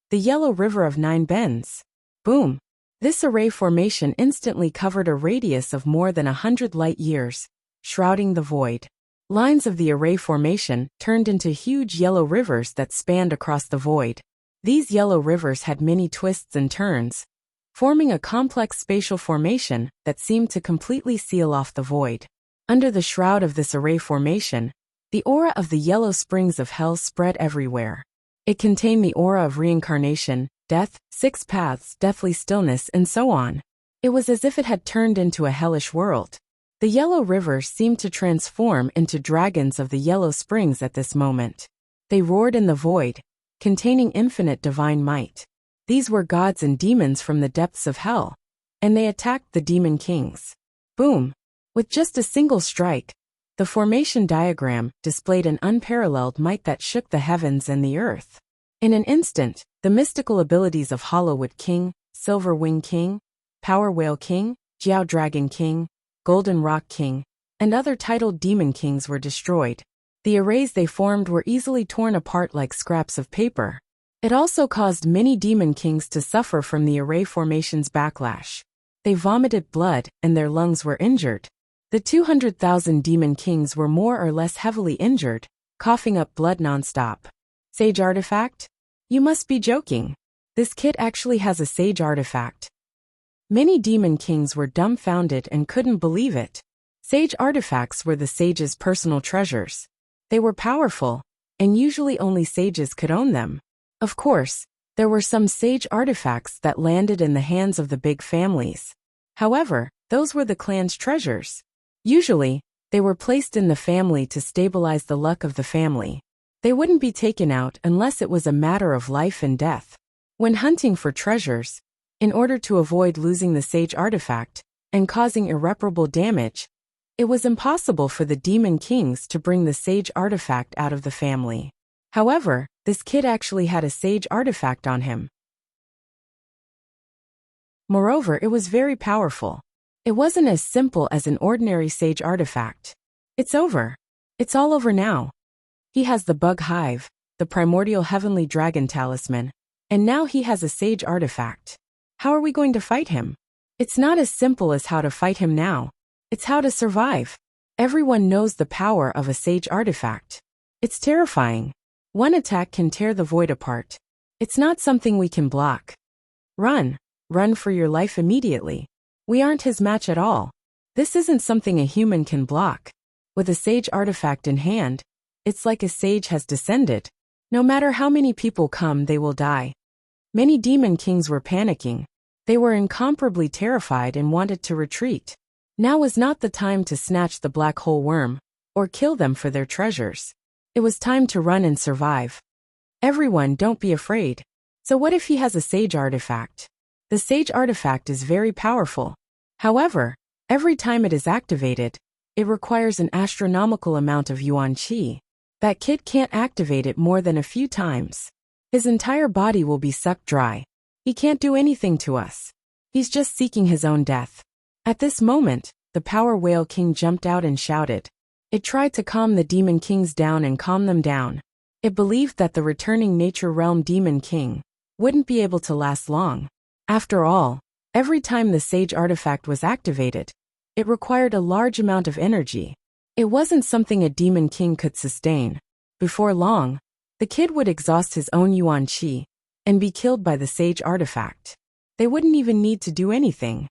Speaker 1: The Yellow River of 9 Bends. Boom! This array formation instantly covered a radius of more than 100 light years, shrouding the void. Lines of the array formation turned into huge yellow rivers that spanned across the void. These yellow rivers had many twists and turns, forming a complex spatial formation that seemed to completely seal off the void. Under the shroud of this array formation, the aura of the yellow springs of hell spread everywhere. It contained the aura of reincarnation, death, 6 paths, deathly stillness, and so on. It was as if it had turned into a hellish world. The yellow rivers seemed to transform into dragons of the yellow springs at this moment. They roared in the void, containing infinite divine might. These were gods and demons from the depths of hell, and they attacked the demon kings. Boom! With just a single strike, the formation diagram displayed an unparalleled might that shook the heavens and the earth. In an instant, the mystical abilities of Hollowwood King, Silver Wing King, Power Whale King, Jiao Dragon King, Golden Rock King, and other titled demon kings were destroyed. The arrays they formed were easily torn apart like scraps of paper. It also caused many demon kings to suffer from the array formation's backlash. They vomited blood, and their lungs were injured. The 200,000 demon kings were more or less heavily injured, coughing up blood nonstop. Sage artifact? You must be joking. This kid actually has a sage artifact. Many demon kings were dumbfounded and couldn't believe it. Sage artifacts were the sage's personal treasures. They were powerful, and usually only sages could own them. Of course, there were some sage artifacts that landed in the hands of the big families. However, those were the clan's treasures. Usually, they were placed in the family to stabilize the luck of the family. They wouldn't be taken out unless it was a matter of life and death. When hunting for treasures, in order to avoid losing the sage artifact and causing irreparable damage, it was impossible for the demon kings to bring the sage artifact out of the family. However, this kid actually had a sage artifact on him. Moreover, it was very powerful. It wasn't as simple as an ordinary sage artifact. It's over. It's all over now. He has the bug hive, the primordial heavenly dragon talisman, and now he has a sage artifact. How are we going to fight him? It's not as simple as how to fight him now. It's how to survive. Everyone knows the power of a sage artifact. It's terrifying. One attack can tear the void apart. It's not something we can block. Run. Run for your life immediately. We aren't his match at all. This isn't something a human can block. with a sage artifact in hand. It's like a sage has descended. No matter how many people come, they will die. Many demon kings were panicking. They were incomparably terrified and wanted to retreat. Now was not the time to snatch the black hole worm, or kill them for their treasures. It was time to run and survive. Everyone, don't be afraid. So what if he has a sage artifact? The sage artifact is very powerful. However, every time it is activated, it requires an astronomical amount of yuan qi. That kid can't activate it more than a few times. His entire body will be sucked dry. He can't do anything to us. He's just seeking his own death. At this moment, the Power Whale King jumped out and shouted. It tried to calm the Demon Kings down and calm them down. It believed that the returning Nature Realm Demon King wouldn't be able to last long. After all, every time the Sage Artifact was activated, it required a large amount of energy. It wasn't something a Demon King could sustain. Before long, the kid would exhaust his own yuan qi and be killed by the Sage Artifact. They wouldn't even need to do anything.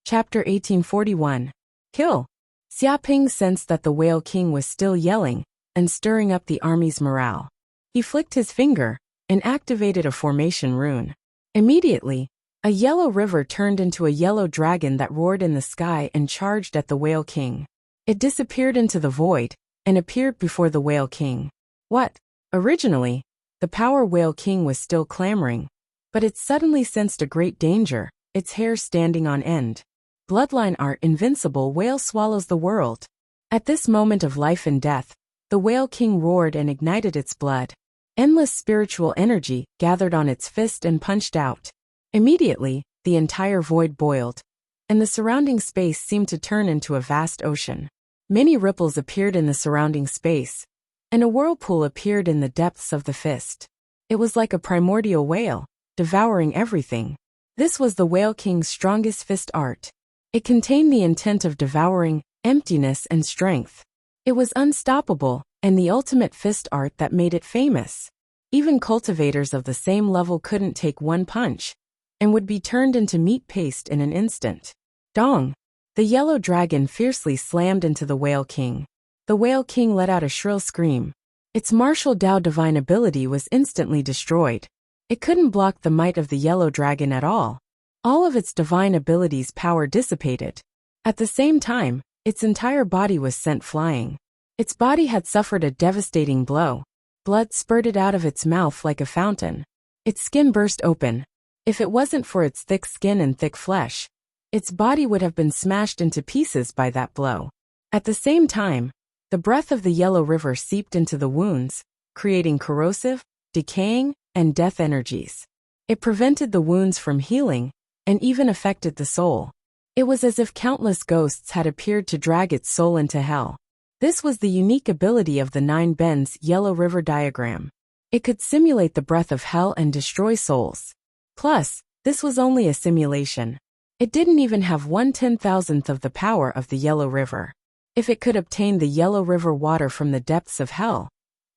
Speaker 1: Chapter 1841. Kill. Xiaping sensed that the Whale King was still yelling and stirring up the army's morale. He flicked his finger and activated a formation rune. Immediately, a yellow river turned into a yellow dragon that roared in the sky and charged at the Whale King. It disappeared into the void and appeared before the Whale King. What? Originally, the Power Whale King was still clamoring, but it suddenly sensed a great danger, its hair standing on end. Bloodline art invincible whale swallows the world. At this moment of life and death, the Whale King roared and ignited its blood. Endless spiritual energy gathered on its fist and punched out. Immediately, the entire void boiled, and the surrounding space seemed to turn into a vast ocean. Many ripples appeared in the surrounding space, and a whirlpool appeared in the depths of the fist. It was like a primordial whale, devouring everything. This was the Whale King's strongest fist art. It contained the intent of devouring, emptiness and strength. It was unstoppable, and the ultimate fist art that made it famous. Even cultivators of the same level couldn't take one punch, and would be turned into meat paste in an instant. Dong! The yellow dragon fiercely slammed into the Whale King. The Whale King let out a shrill scream. Its martial Dao divine ability was instantly destroyed. It couldn't block the might of the yellow dragon at all. All of its divine abilities' power dissipated. At the same time, its entire body was sent flying. Its body had suffered a devastating blow. Blood spurted out of its mouth like a fountain. Its skin burst open. If it wasn't for its thick skin and thick flesh, its body would have been smashed into pieces by that blow. At the same time, the breath of the yellow river seeped into the wounds, creating corrosive, decaying, and death energies. It prevented the wounds from healing, and even affected the soul. It was as if countless ghosts had appeared to drag its soul into hell. This was the unique ability of the 9 bends yellow river diagram. It could simulate the breath of hell and destroy souls. Plus, this was only a simulation. It didn't even have 1/10,000th of the power of the yellow river. If it could obtain the yellow river water from the depths of hell,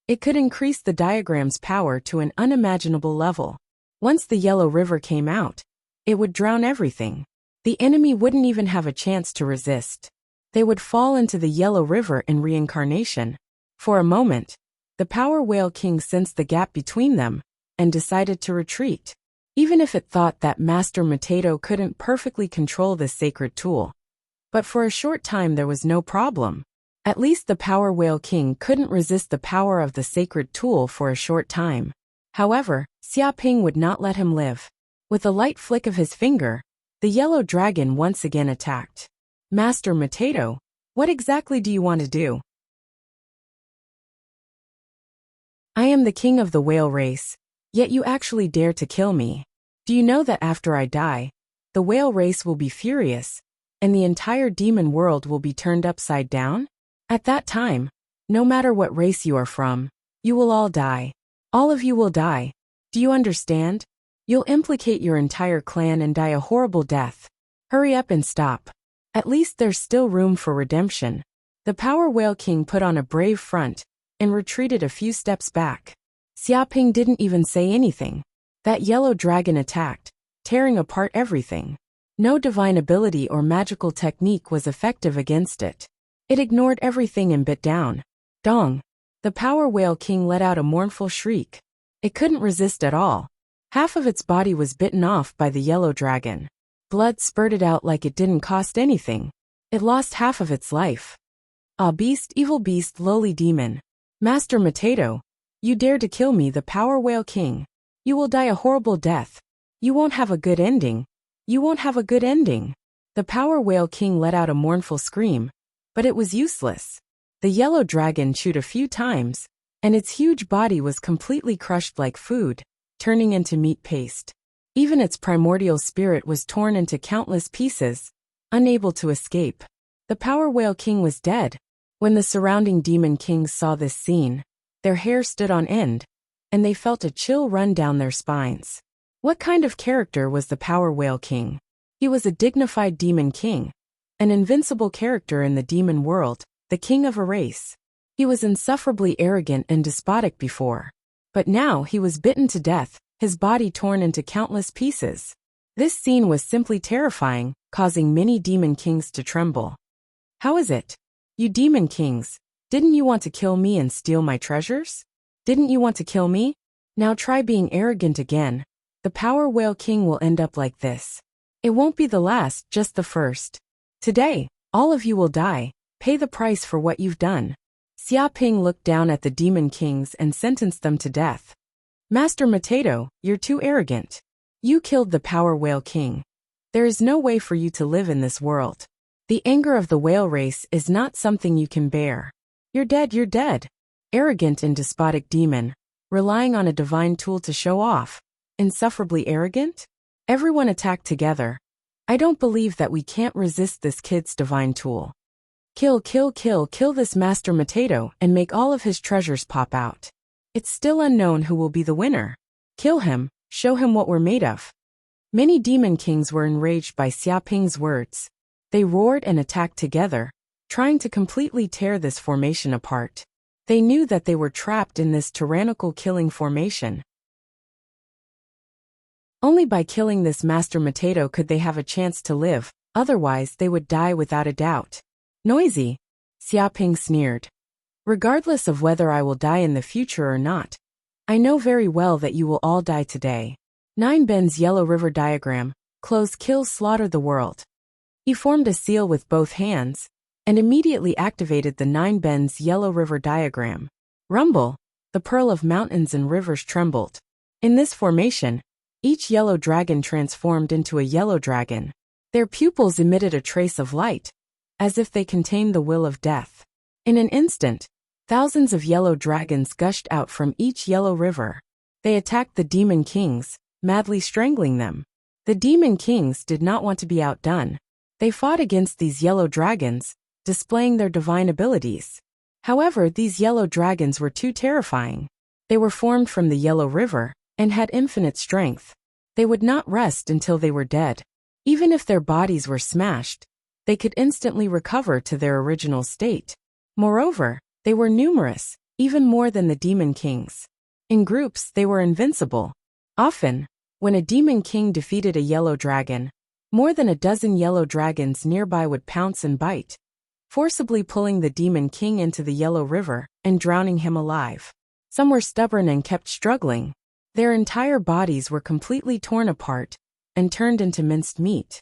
Speaker 1: it could increase the diagram's power to an unimaginable level. Once the yellow river came out, it would drown everything. The enemy wouldn't even have a chance to resist. They would fall into the yellow river in reincarnation. For a moment, the Power Whale King sensed the gap between them, and decided to retreat. Even if it thought that Master Mateto couldn't perfectly control this sacred tool. But for a short time there was no problem. At least the Power Whale King couldn't resist the power of the sacred tool for a short time. However, Xiaping would not let him live. With a light flick of his finger, the yellow dragon once again attacked. Master Mateto, what exactly do you want to do? I am the king of the whale race, yet you actually dare to kill me. Do you know that after I die, the whale race will be furious, and the entire demon world will be turned upside down? At that time, no matter what race you are from, you will all die. All of you will die. Do you understand? You'll implicate your entire clan and die a horrible death. Hurry up and stop. At least there's still room for redemption. The Power Whale King put on a brave front and retreated a few steps back. Xiaping didn't even say anything. That yellow dragon attacked, tearing apart everything. No divine ability or magical technique was effective against it. It ignored everything and bit down. Dong! The power whale king let out a mournful shriek. It couldn't resist at all. Half of its body was bitten off by the yellow dragon. Blood spurted out like it didn't cost anything. It lost half of its life. Ah, beast, evil beast, lowly demon. Master Potato, you dare to kill me, the power whale king. You will die a horrible death. You won't have a good ending. You won't have a good ending. The power whale king let out a mournful scream, but it was useless. The yellow dragon chewed a few times, and its huge body was completely crushed like food, turning into meat paste. Even its primordial spirit was torn into countless pieces, unable to escape. The power whale king was dead. When the surrounding demon kings saw this scene, their hair stood on end, and they felt a chill run down their spines. What kind of character was the power whale king? He was a dignified demon king, an invincible character in the demon world, the king of a race. He was insufferably arrogant and despotic before. But now he was bitten to death, his body torn into countless pieces. This scene was simply terrifying, causing many demon kings to tremble. How is it? You demon kings, didn't you want to kill me and steal my treasures? Didn't you want to kill me? Now try being arrogant again. The power whale king will end up like this. It won't be the last, just the first. Today, all of you will die. Pay the price for what you've done. Xia Ping looked down at the demon kings and sentenced them to death. Master Potato, you're too arrogant. You killed the power whale king. There is no way for you to live in this world. The anger of the whale race is not something you can bear. You're dead, you're dead. Arrogant and despotic demon, relying on a divine tool to show off. Insufferably arrogant? Everyone attacked together. I don't believe that we can't resist this kid's divine tool. Kill, kill, kill, kill this Master Potato and make all of his treasures pop out. It's still unknown who will be the winner. Kill him, show him what we're made of. Many demon kings were enraged by Xia Ping's words. They roared and attacked together, trying to completely tear this formation apart. They knew that they were trapped in this tyrannical killing formation. Only by killing this Master Potato could they have a chance to live, otherwise they would die without a doubt. Noisy, Xia Ping sneered. Regardless of whether I will die in the future or not, I know very well that you will all die today. 9 Ben's Yellow River Diagram, close, kill, slaughter the world. He formed a seal with both hands, and immediately activated the 9 Ben's Yellow River Diagram. Rumble, the pearl of mountains and rivers trembled. In this formation, each yellow dragon transformed into a yellow dragon. Their pupils emitted a trace of light, as if they contained the will of death. In an instant, thousands of yellow dragons gushed out from each yellow river. They attacked the demon kings, madly strangling them. The demon kings did not want to be outdone. They fought against these yellow dragons, displaying their divine abilities. However, these yellow dragons were too terrifying. They were formed from the yellow river, and had infinite strength. They would not rest until they were dead. Even if their bodies were smashed, they could instantly recover to their original state. Moreover, they were numerous, even more than the demon kings. In groups, they were invincible. Often, when a demon king defeated a yellow dragon, more than a dozen yellow dragons nearby would pounce and bite, forcibly pulling the demon king into the yellow river and drowning him alive. Some were stubborn and kept struggling. Their entire bodies were completely torn apart and turned into minced meat.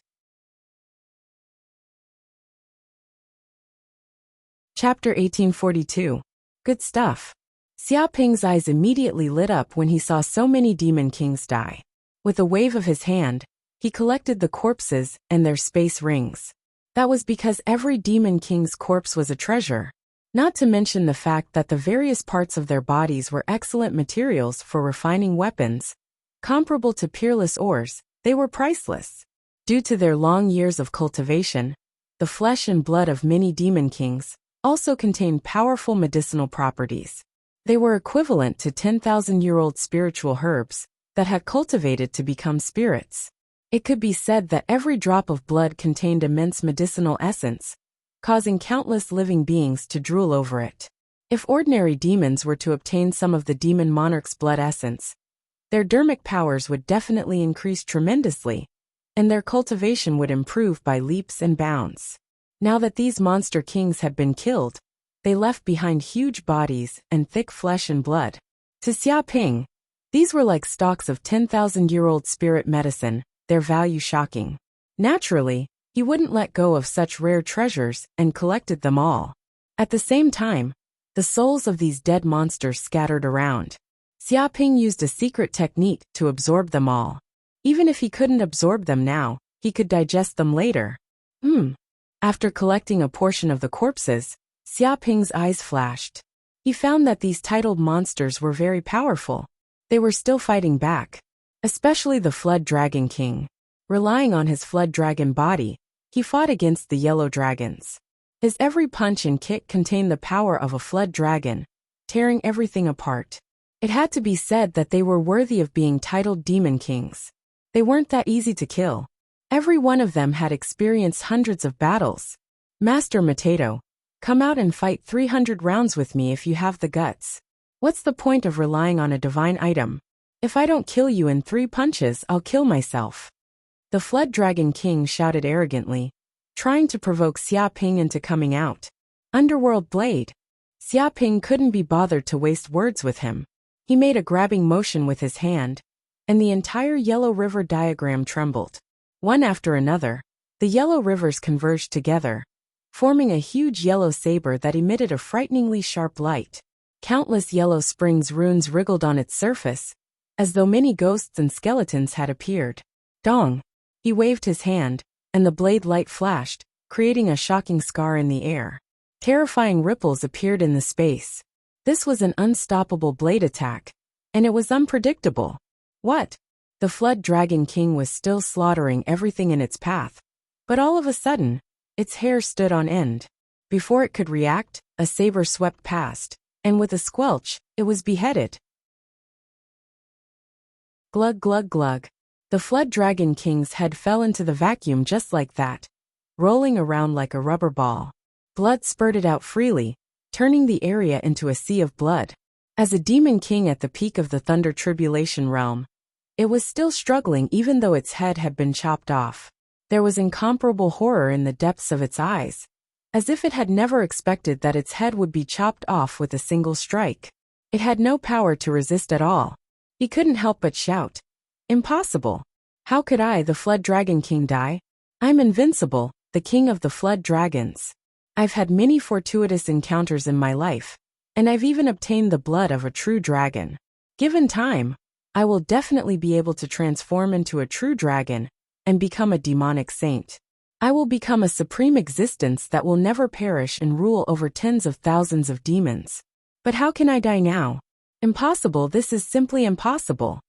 Speaker 1: Chapter 1842. Good stuff. Xia Ping's eyes immediately lit up when he saw so many demon kings die. With a wave of his hand, he collected the corpses and their space rings. That was because every demon king's corpse was a treasure. Not to mention the fact that the various parts of their bodies were excellent materials for refining weapons. Comparable to peerless ores, they were priceless. Due to their long years of cultivation, the flesh and blood of many demon kings also contained powerful medicinal properties. They were equivalent to 10,000-year-old spiritual herbs that had cultivated to become spirits. It could be said that every drop of blood contained immense medicinal essence, causing countless living beings to drool over it. If ordinary demons were to obtain some of the demon monarch's blood essence, their dermic powers would definitely increase tremendously, and their cultivation would improve by leaps and bounds. Now that these monster kings had been killed, they left behind huge bodies and thick flesh and blood. To Xia Ping, these were like stalks of 10,000-year-old spirit medicine, their value shocking. Naturally, he wouldn't let go of such rare treasures and collected them all. At the same time, the souls of these dead monsters scattered around. Xia Ping used a secret technique to absorb them all. Even if he couldn't absorb them now, he could digest them later. After collecting a portion of the corpses, Xia Ping's eyes flashed. He found that these titled monsters were very powerful. They were still fighting back. Especially the Flood Dragon King. Relying on his Flood Dragon body, he fought against the Yellow Dragons. His every punch and kick contained the power of a Flood Dragon, tearing everything apart. It had to be said that they were worthy of being titled Demon Kings. They weren't that easy to kill. Every one of them had experienced hundreds of battles. Master Mateto, come out and fight 300 rounds with me if you have the guts. What's the point of relying on a divine item? If I don't kill you in 3 punches, I'll kill myself. The Flood Dragon King shouted arrogantly, trying to provoke Xia Ping into coming out. Underworld Blade. Xia Ping couldn't be bothered to waste words with him. He made a grabbing motion with his hand, and the entire Yellow River diagram trembled. One after another, the yellow rivers converged together, forming a huge yellow saber that emitted a frighteningly sharp light. Countless yellow springs runes wriggled on its surface, as though many ghosts and skeletons had appeared. Dong! He waved his hand, and the blade light flashed, creating a shocking scar in the air. Terrifying ripples appeared in the space. This was an unstoppable blade attack, and it was unpredictable. What? The Flood Dragon King was still slaughtering everything in its path, but all of a sudden, its hair stood on end. Before it could react, a saber swept past, and with a squelch, it was beheaded. Glug glug glug. The Flood Dragon King's head fell into the vacuum just like that, rolling around like a rubber ball. Blood spurted out freely, turning the area into a sea of blood. As a demon king at the peak of the Thunder Tribulation realm, it was still struggling even though its head had been chopped off. There was incomparable horror in the depths of its eyes, as if it had never expected that its head would be chopped off with a single strike. It had no power to resist at all. He couldn't help but shout, "Impossible! How could I, the Flood Dragon King, die? I'm invincible, the king of the Flood Dragons. I've had many fortuitous encounters in my life, and I've even obtained the blood of a true dragon. Given time, I will definitely be able to transform into a true dragon and become a demonic saint. I will become a supreme existence that will never perish and rule over tens of thousands of demons. But how can I die now? Impossible, this is simply impossible."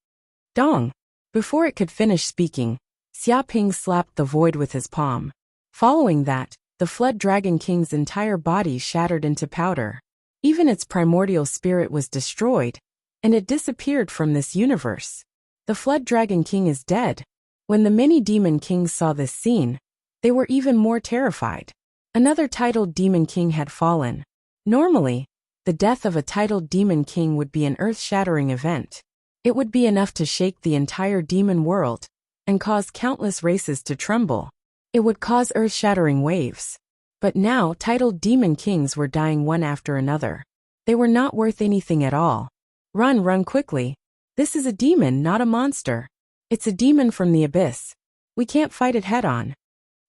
Speaker 1: Dong! Before it could finish speaking, Xia Ping slapped the void with his palm. Following that, the Flood Dragon King's entire body shattered into powder. Even its primordial spirit was destroyed, and it disappeared from this universe. The Flood Dragon King is dead. When the many demon kings saw this scene, they were even more terrified. Another titled demon king had fallen. Normally, the death of a titled demon king would be an earth-shattering event. It would be enough to shake the entire demon world and cause countless races to tremble. It would cause earth-shattering waves. But now titled demon kings were dying one after another. They were not worth anything at all. Run quickly. This is a demon, not a monster. It's a demon from the abyss. We can't fight it head-on.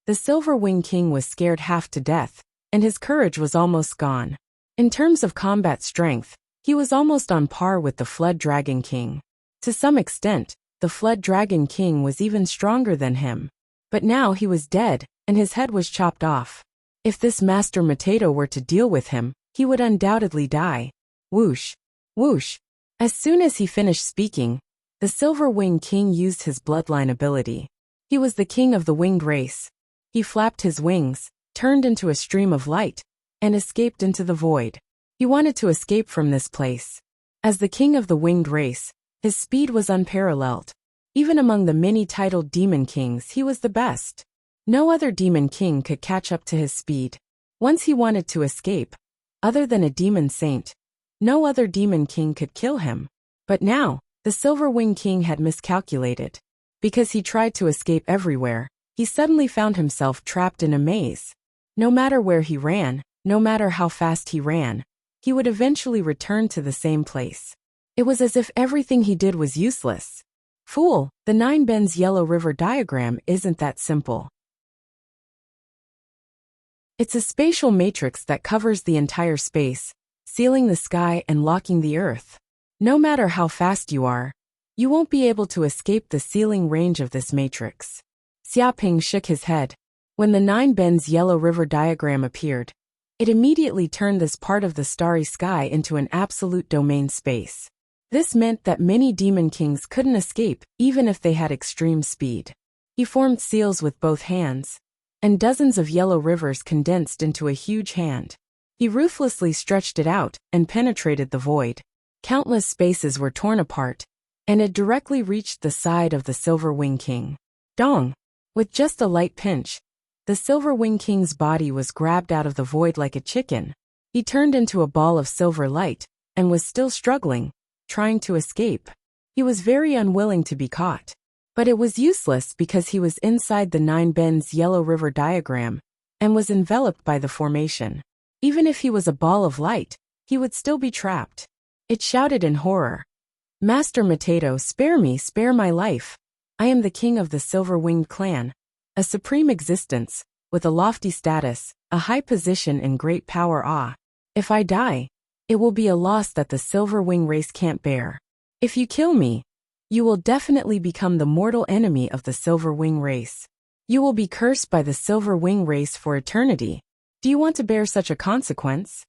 Speaker 1: The Silver Wing King was scared half to death, and his courage was almost gone. In terms of combat strength, he was almost on par with the Flood Dragon King. To some extent, the Flood Dragon King was even stronger than him. But now he was dead, and his head was chopped off. If this Master Mateto were to deal with him, he would undoubtedly die. Whoosh! Whoosh! As soon as he finished speaking, the Silver Wing King used his bloodline ability. He was the king of the winged race. He flapped his wings, turned into a stream of light, and escaped into the void. He wanted to escape from this place. As the king of the winged race, his speed was unparalleled. Even among the many titled demon kings, he was the best. No other demon king could catch up to his speed. Once he wanted to escape, other than a demon saint, no other demon king could kill him. But now, the Silver Wing King had miscalculated. Because he tried to escape everywhere, he suddenly found himself trapped in a maze. No matter where he ran, no matter how fast he ran, he would eventually return to the same place. It was as if everything he did was useless. Fool, the 9 bends yellow river diagram isn't that simple. It's a spatial matrix that covers the entire space, sealing the sky and locking the earth. No matter how fast you are, you won't be able to escape the sealing range of this matrix. Xiaoping shook his head. When the 9 bends yellow river diagram appeared, it immediately turned this part of the starry sky into an absolute domain space. This meant that many demon kings couldn't escape, even if they had extreme speed. He formed seals with both hands, and dozens of yellow rivers condensed into a huge hand. He ruthlessly stretched it out and penetrated the void. Countless spaces were torn apart, and it directly reached the side of the Silver Wing King. Dong! With just a light pinch, the Silver Wing King's body was grabbed out of the void like a chicken. He turned into a ball of silver light, and was still struggling, trying to escape. He was very unwilling to be caught. But it was useless because he was inside the 9 bends yellow river diagram, and was enveloped by the formation. Even if he was a ball of light, he would still be trapped. It shouted in horror. Master Mateto, spare me, spare my life. I am the king of the Silver-Winged clan, a supreme existence, with a lofty status, a high position and great power. If I die, it will be a loss that the Silver Wing race can't bear. If you kill me, you will definitely become the mortal enemy of the Silver Wing race. You will be cursed by the Silver Wing race for eternity. Do you want to bear such a consequence?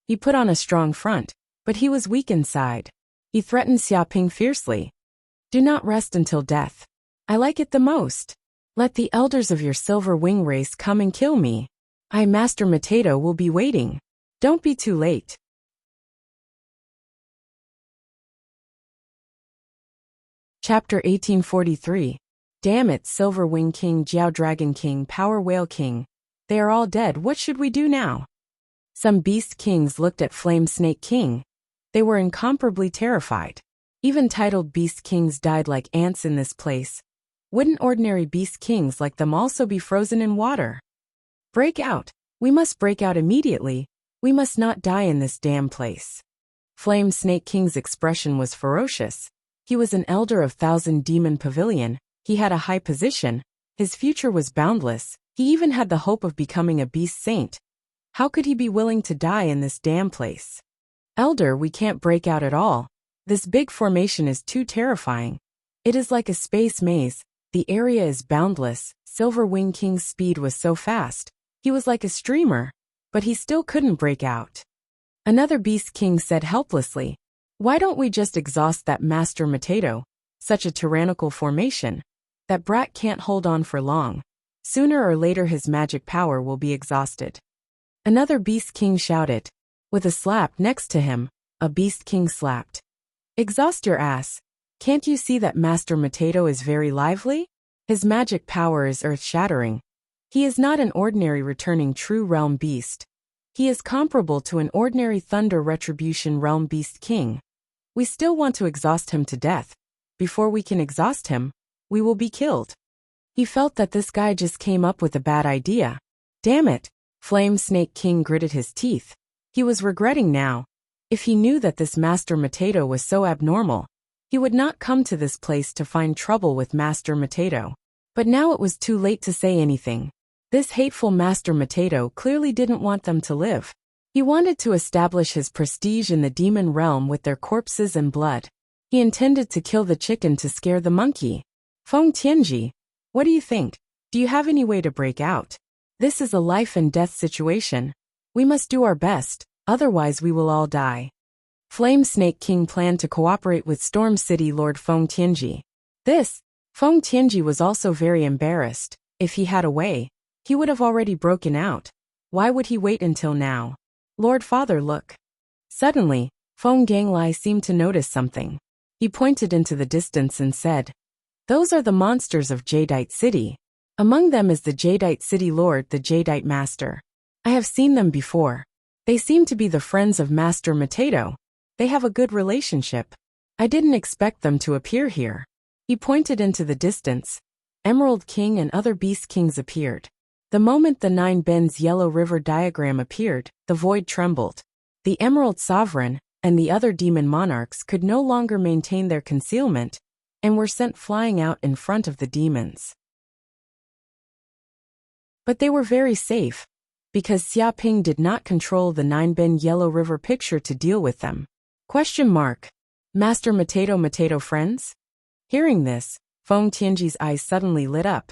Speaker 1: He put on a strong front, but he was weak inside. He threatened Xiaoping fiercely. Do not rest until death. I like it the most. Let the elders of your Silver Wing race come and kill me. I, Master Mateto, will be waiting. Don't be too late. Chapter 1843. Damn it, Silver Wing King, Jiao Dragon King, Power Whale King. They are all dead, what should we do now? Some beast kings looked at Flame Snake King. They were incomparably terrified. Even titled beast kings died like ants in this place. Wouldn't ordinary beast kings like them also be frozen in water? Break out. We must break out immediately. We must not die in this damn place. Flame Snake King's expression was ferocious. He was an elder of Thousand Demon Pavilion, he had a high position, his future was boundless, he even had the hope of becoming a beast saint. How could he be willing to die in this damn place? Elder, we can't break out at all. This big formation is too terrifying. It is like a space maze, the area is boundless. Silver Wing King's speed was so fast, he was like a streamer, but he still couldn't break out. Another beast king said helplessly, why don't we just exhaust that Master Mateto? Such a tyrannical formation. That brat can't hold on for long. Sooner or later his magic power will be exhausted. Another beast king shouted. With a slap next to him, a beast king slapped. Exhaust your ass. Can't you see that Master Mateto is very lively? His magic power is earth-shattering. He is not an ordinary returning true realm beast. He is comparable to an ordinary Thunder Retribution realm beast king. We still want to exhaust him to death. Before we can exhaust him, we will be killed. He felt that this guy just came up with a bad idea. Damn it! Flame Snake King gritted his teeth. He was regretting now. If he knew that this Master Mateto was so abnormal, he would not come to this place to find trouble with Master Mateto. But now it was too late to say anything. This hateful Master Mateto clearly didn't want them to live. He wanted to establish his prestige in the demon realm with their corpses and blood. He intended to kill the chicken to scare the monkey. Feng Tianji, what do you think? Do you have any way to break out? This is a life and death situation. We must do our best, otherwise we will all die. Flame Snake King planned to cooperate with Storm City Lord Feng Tianji. Feng Tianji was also very embarrassed. If he had a way, he would have already broken out. Why would he wait until now? Lord Father, look. Suddenly, Feng Ganglai seemed to notice something. He pointed into the distance and said, those are the monsters of Jadeite City. Among them is the Jadeite City Lord, the Jadeite Master. I have seen them before. They seem to be the friends of Master Mateto. They have a good relationship. I didn't expect them to appear here. He pointed into the distance. Emerald King and other Beast Kings appeared. The moment the 9 bends yellow river diagram appeared, the void trembled. The Emerald Sovereign and the other demon monarchs could no longer maintain their concealment and were sent flying out in front of the demons. But they were very safe, because Xiaoping did not control the 9 bend yellow river picture to deal with them. Question mark. Master Mateto friends? Hearing this, Feng Tianji's eyes suddenly lit up.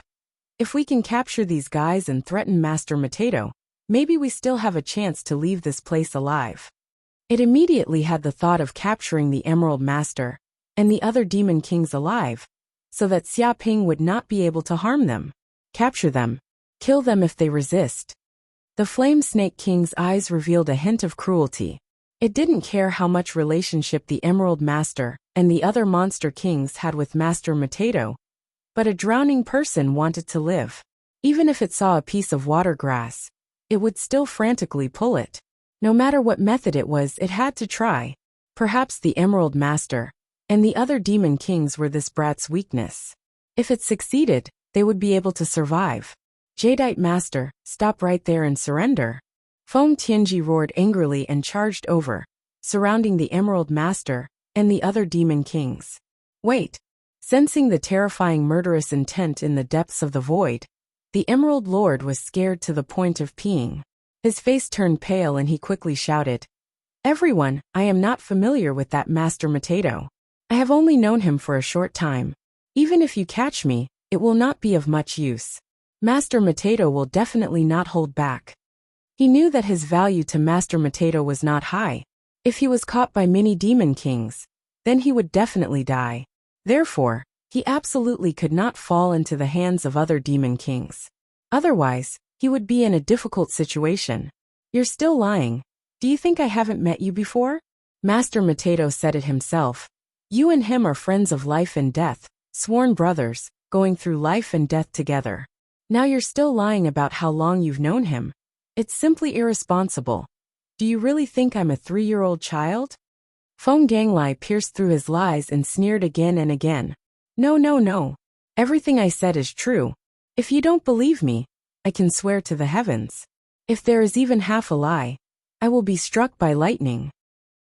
Speaker 1: If we can capture these guys and threaten Master Mateto, maybe we still have a chance to leave this place alive. It immediately had the thought of capturing the Emerald Master and the other demon kings alive, so that Xiaoping would not be able to harm them. Capture them. Kill them if they resist. The Flame Snake King's eyes revealed a hint of cruelty. It didn't care how much relationship the Emerald Master and the other monster kings had with Master Mateto, but a drowning person wanted to live. Even if it saw a piece of water grass, it would still frantically pull it. No matter what method it was, it had to try. Perhaps the Emerald Master and the other demon kings were this brat's weakness. If it succeeded, they would be able to survive. Jadeite Master, stop right there and surrender. Feng Tianji roared angrily and charged over, surrounding the Emerald Master and the other demon kings. Wait. Sensing the terrifying murderous intent in the depths of the void, the Emerald Lord was scared to the point of peeing. His face turned pale and he quickly shouted, "Everyone, I am not familiar with that Master Mateto. I have only known him for a short time. Even if you catch me, it will not be of much use. Master Mateto will definitely not hold back." He knew that his value to Master Mateto was not high. If he was caught by many demon kings, then he would definitely die. Therefore, he absolutely could not fall into the hands of other demon kings. Otherwise, he would be in a difficult situation. "You're still lying. Do you think I haven't met you before?" Master Mateto said it himself. "You and him are friends of life and death, sworn brothers, going through life and death together. Now you're still lying about how long you've known him. It's simply irresponsible. Do you really think I'm a 3-year-old child?" Feng Ganglai pierced through his lies and sneered again and again. No. Everything I said is true. If you don't believe me, I can swear to the heavens. If there is even half a lie, I will be struck by lightning.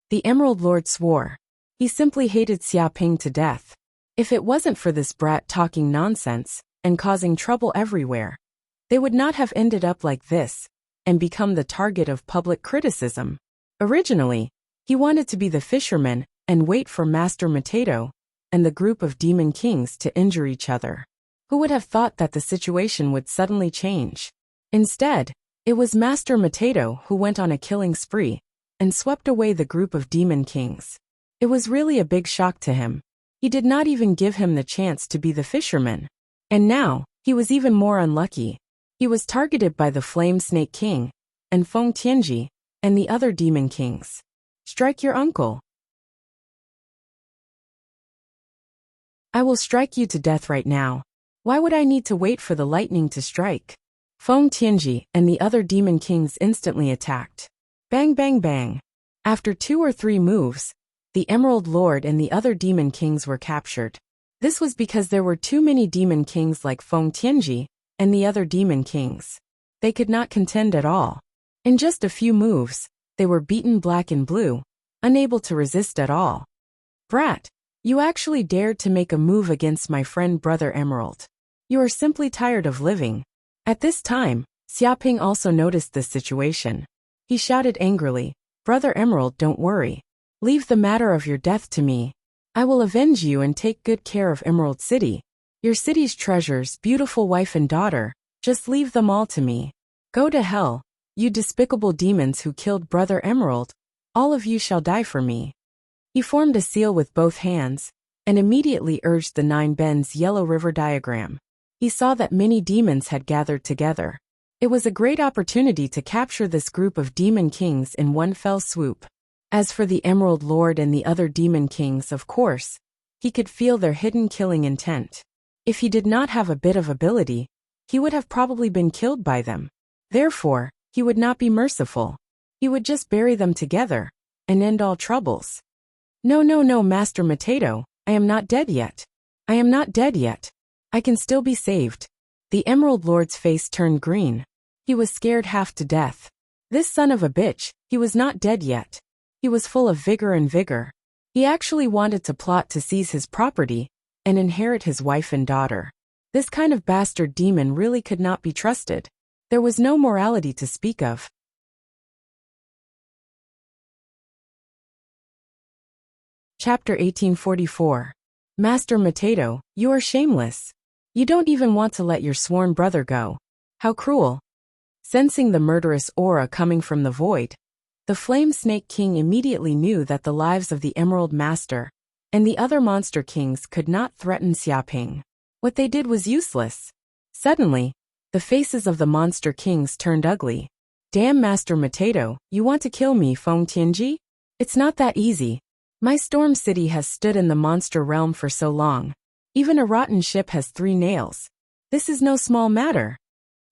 Speaker 1: The Emerald Lord swore. He simply hated Xiaoping to death. If it wasn't for this brat talking nonsense and causing trouble everywhere, they would not have ended up like this and become the target of public criticism. Originally, he wanted to be the fisherman and wait for Master Mateto and the group of demon kings to injure each other. Who would have thought that the situation would suddenly change? Instead, it was Master Mateto who went on a killing spree and swept away the group of demon kings. It was really a big shock to him. He did not even give him the chance to be the fisherman. And now, he was even more unlucky. He was targeted by the Flame Snake King and Feng Tianji and the other demon kings. "Strike your uncle. I will strike you to death right now. Why would I need to wait for the lightning to strike?" Feng Tianji and the other demon kings instantly attacked. Bang bang bang. After 2 or 3 moves, the Emerald Lord and the other demon kings were captured. This was because there were too many demon kings like Feng Tianji and the other demon kings. They could not contend at all. In just a few moves, they were beaten black and blue, unable to resist at all. "Brat, you actually dared to make a move against my friend Brother Emerald. You are simply tired of living." At this time, Xiaoping also noticed this situation. He shouted angrily, "Brother Emerald, don't worry. Leave the matter of your death to me. I will avenge you and take good care of Emerald City. Your city's treasures, beautiful wife and daughter, just leave them all to me. Go to hell, you despicable demons who killed Brother Emerald. All of you shall die for me." He formed a seal with both hands and immediately urged the 9 bends yellow river diagram. He saw that many demons had gathered together. It was a great opportunity to capture this group of demon kings in one fell swoop. As for the Emerald Lord and the other demon kings, of course, he could feel their hidden killing intent. If he did not have a bit of ability, he would have probably been killed by them. Therefore, he would not be merciful. He would just bury them together and end all troubles. No, Master Mateto, I am not dead yet. I am not dead yet. I can still be saved. The Emerald Lord's face turned green. He was scared half to death. This son of a bitch, he was not dead yet. He was full of vigor. He actually wanted to plot to seize his property and inherit his wife and daughter. This kind of bastard demon really could not be trusted. There was no morality to speak of. Chapter 1844. Master Mateto, you are shameless. You don't even want to let your sworn brother go. How cruel. Sensing the murderous aura coming from the void, the Flame Snake King immediately knew that the lives of the Emerald Master and the other monster kings could not threaten Xiaoping. What they did was useless. Suddenly, the faces of the monster kings turned ugly. Damn, Master Mateto, you want to kill me, Feng Tianji? It's not that easy. My storm city has stood in the monster realm for so long. Even a rotten ship has 3 nails. This is no small matter.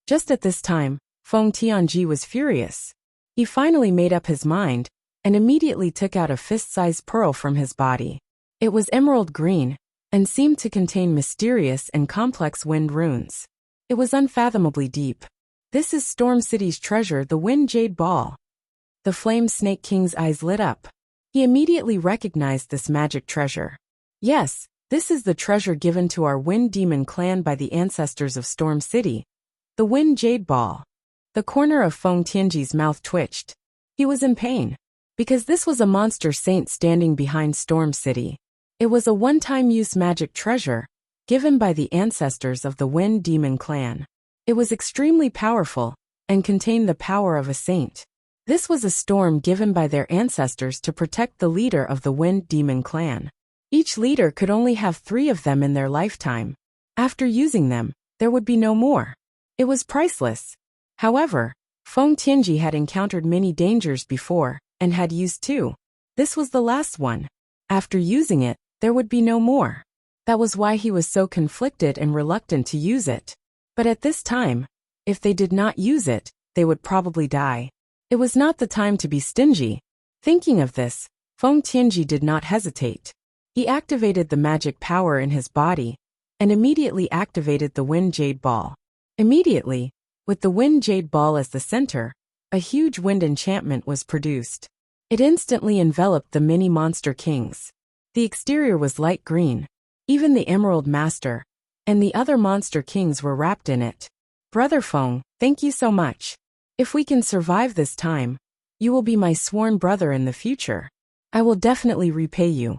Speaker 1: Just at this time, Feng Tianji was furious. He finally made up his mind and immediately took out a fist-sized pearl from his body. It was emerald green and seemed to contain mysterious and complex wind runes. It was unfathomably deep. This is Storm City's treasure, the Wind Jade Ball. The Flame Snake King's eyes lit up. He immediately recognized this magic treasure. Yes, this is the treasure given to our Wind Demon clan by the ancestors of Storm City, the Wind Jade Ball. The corner of Feng Tianji's mouth twitched. He was in pain, because this was a monster saint standing behind Storm City. It was a one-time use magic treasure, given by the ancestors of the Wind Demon clan. It was extremely powerful, and contained the power of a saint. This was a storm given by their ancestors to protect the leader of the Wind Demon clan. Each leader could only have 3 of them in their lifetime. After using them, there would be no more. It was priceless. However, Feng Tianji had encountered many dangers before, and had used 2. This was the last one. After using it, there would be no more. That was why he was so conflicted and reluctant to use it. But at this time, if they did not use it, they would probably die. It was not the time to be stingy. Thinking of this, Feng Tianji did not hesitate. He activated the magic power in his body, and immediately activated the Wind Jade Ball. Immediately, with the Wind Jade Ball as the center, a huge wind enchantment was produced. It instantly enveloped the mini monster kings. The exterior was light green. Even the Emerald Master and the other monster kings were wrapped in it. Brother Feng, thank you so much. If we can survive this time, you will be my sworn brother in the future. I will definitely repay you.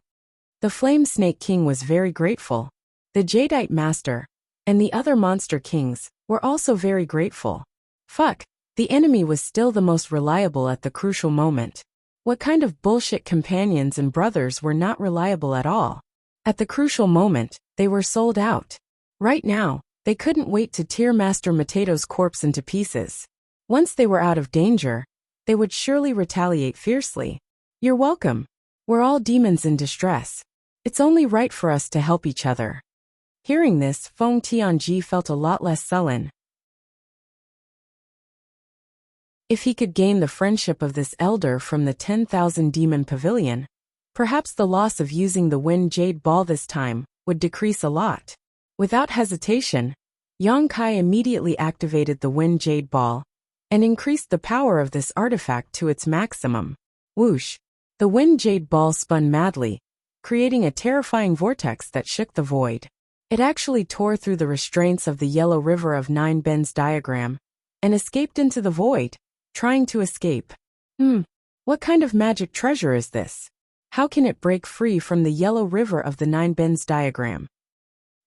Speaker 1: The Flame Snake King was very grateful. The Jadeite Master and the other monster kings were also very grateful. Fuck, the enemy was still the most reliable at the crucial moment. What kind of bullshit companions and brothers were not reliable at all? At the crucial moment, they were sold out. Right now, they couldn't wait to tear Master Matato's corpse into pieces. Once they were out of danger, they would surely retaliate fiercely. You're welcome. We're all demons in distress. It's only right for us to help each other. Hearing this, Feng Tianji felt a lot less sullen. If he could gain the friendship of this elder from the 10,000 Demon Pavilion, perhaps the loss of using the Wind Jade Ball this time would decrease a lot. Without hesitation, Yang Kai immediately activated the Wind Jade Ball and increased the power of this artifact to its maximum. Whoosh! The Wind Jade Ball spun madly, creating a terrifying vortex that shook the void. It actually tore through the restraints of the Yellow River of Nine Bends diagram and escaped into the void, trying to escape. What kind of magic treasure is this? How can it break free from the Yellow River of the Nine Bends diagram?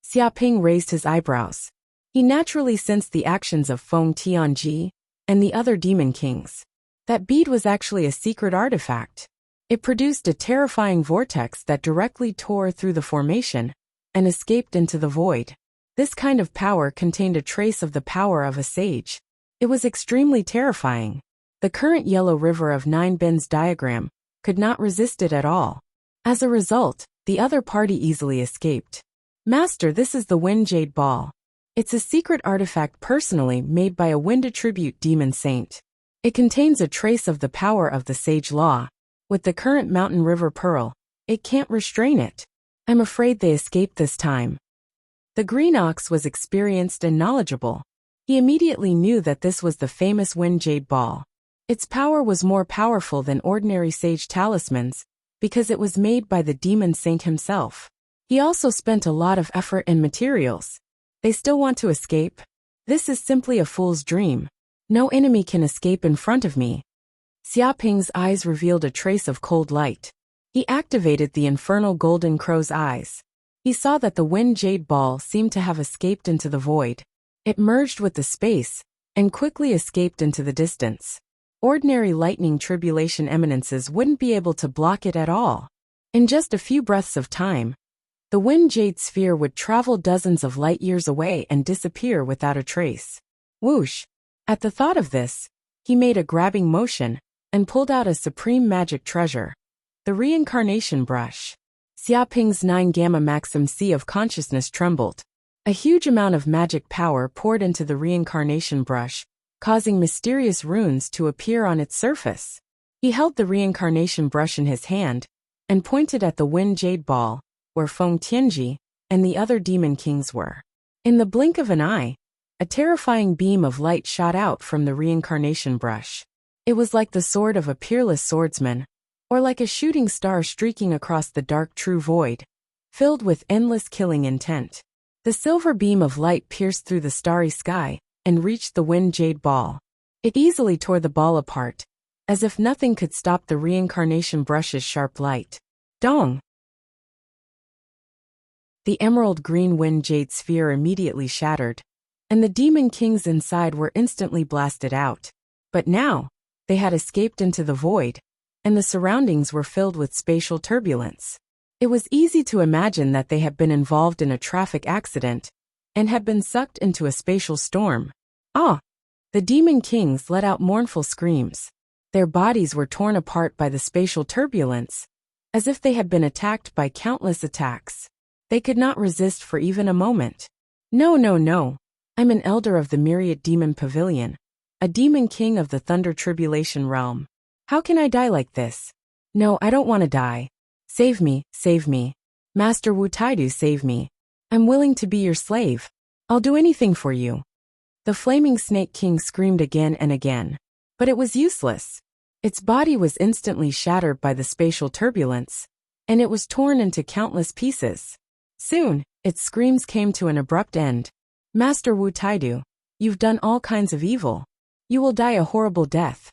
Speaker 1: Xiaoping raised his eyebrows. He naturally sensed the actions of Feng Tianji and the other demon kings. That bead was actually a secret artifact. It produced a terrifying vortex that directly tore through the formation and escaped into the void. This kind of power contained a trace of the power of a sage. It was extremely terrifying. The current Yellow River of Nine Bends diagram could not resist it at all. As a result, the other party easily escaped. Master, this is the Wind Jade Ball. It's a secret artifact personally made by a Wind Attribute Demon Saint. It contains a trace of the power of the Sage Law. With the current Mountain River Pearl, it can't restrain it. I'm afraid they escaped this time. The green ox was experienced and knowledgeable. He immediately knew that this was the famous wind jade ball. Its power was more powerful than ordinary sage talismans, because it was made by the demon saint himself. He also spent a lot of effort and materials. They still want to escape? This is simply a fool's dream. No enemy can escape in front of me. Xiaoping's eyes revealed a trace of cold light. He activated the infernal golden crow's eyes. He saw that the wind jade ball seemed to have escaped into the void. It merged with the space, and quickly escaped into the distance. Ordinary lightning tribulation eminences wouldn't be able to block it at all. In just a few breaths of time, the wind jade sphere would travel dozens of light years away and disappear without a trace. Whoosh! At the thought of this, he made a grabbing motion, and pulled out a supreme magic treasure. The reincarnation brush. Xiaoping's 9 Gamma Maxim Sea of consciousness trembled. A huge amount of magic power poured into the reincarnation brush, causing mysterious runes to appear on its surface. He held the reincarnation brush in his hand, and pointed at the wind jade ball, where Feng Tianji and the other demon kings were. In the blink of an eye, a terrifying beam of light shot out from the reincarnation brush. It was like the sword of a peerless swordsman, or like a shooting star streaking across the dark true void, filled with endless killing intent. The silver beam of light pierced through the starry sky, and reached the wind jade ball. It easily tore the ball apart, as if nothing could stop the reincarnation brush's sharp light. Dong! The emerald green wind jade sphere immediately shattered, and the demon kings inside were instantly blasted out. But now, they had escaped into the void, and the surroundings were filled with spatial turbulence. It was easy to imagine that they had been involved in a traffic accident, and had been sucked into a spatial storm. Ah! The demon kings let out mournful screams. Their bodies were torn apart by the spatial turbulence, as if they had been attacked by countless attacks. They could not resist for even a moment. No, no, no. I'm an elder of the myriad demon pavilion, a demon king of the thunder tribulation realm. How can I die like this? No, I don't want to die. Save me, save me. Master Wu Taidu, save me. I'm willing to be your slave. I'll do anything for you. The flaming snake king screamed again and again. But it was useless. Its body was instantly shattered by the spatial turbulence, and it was torn into countless pieces. Soon, its screams came to an abrupt end. Master Wu Taidu, you've done all kinds of evil. You will die a horrible death.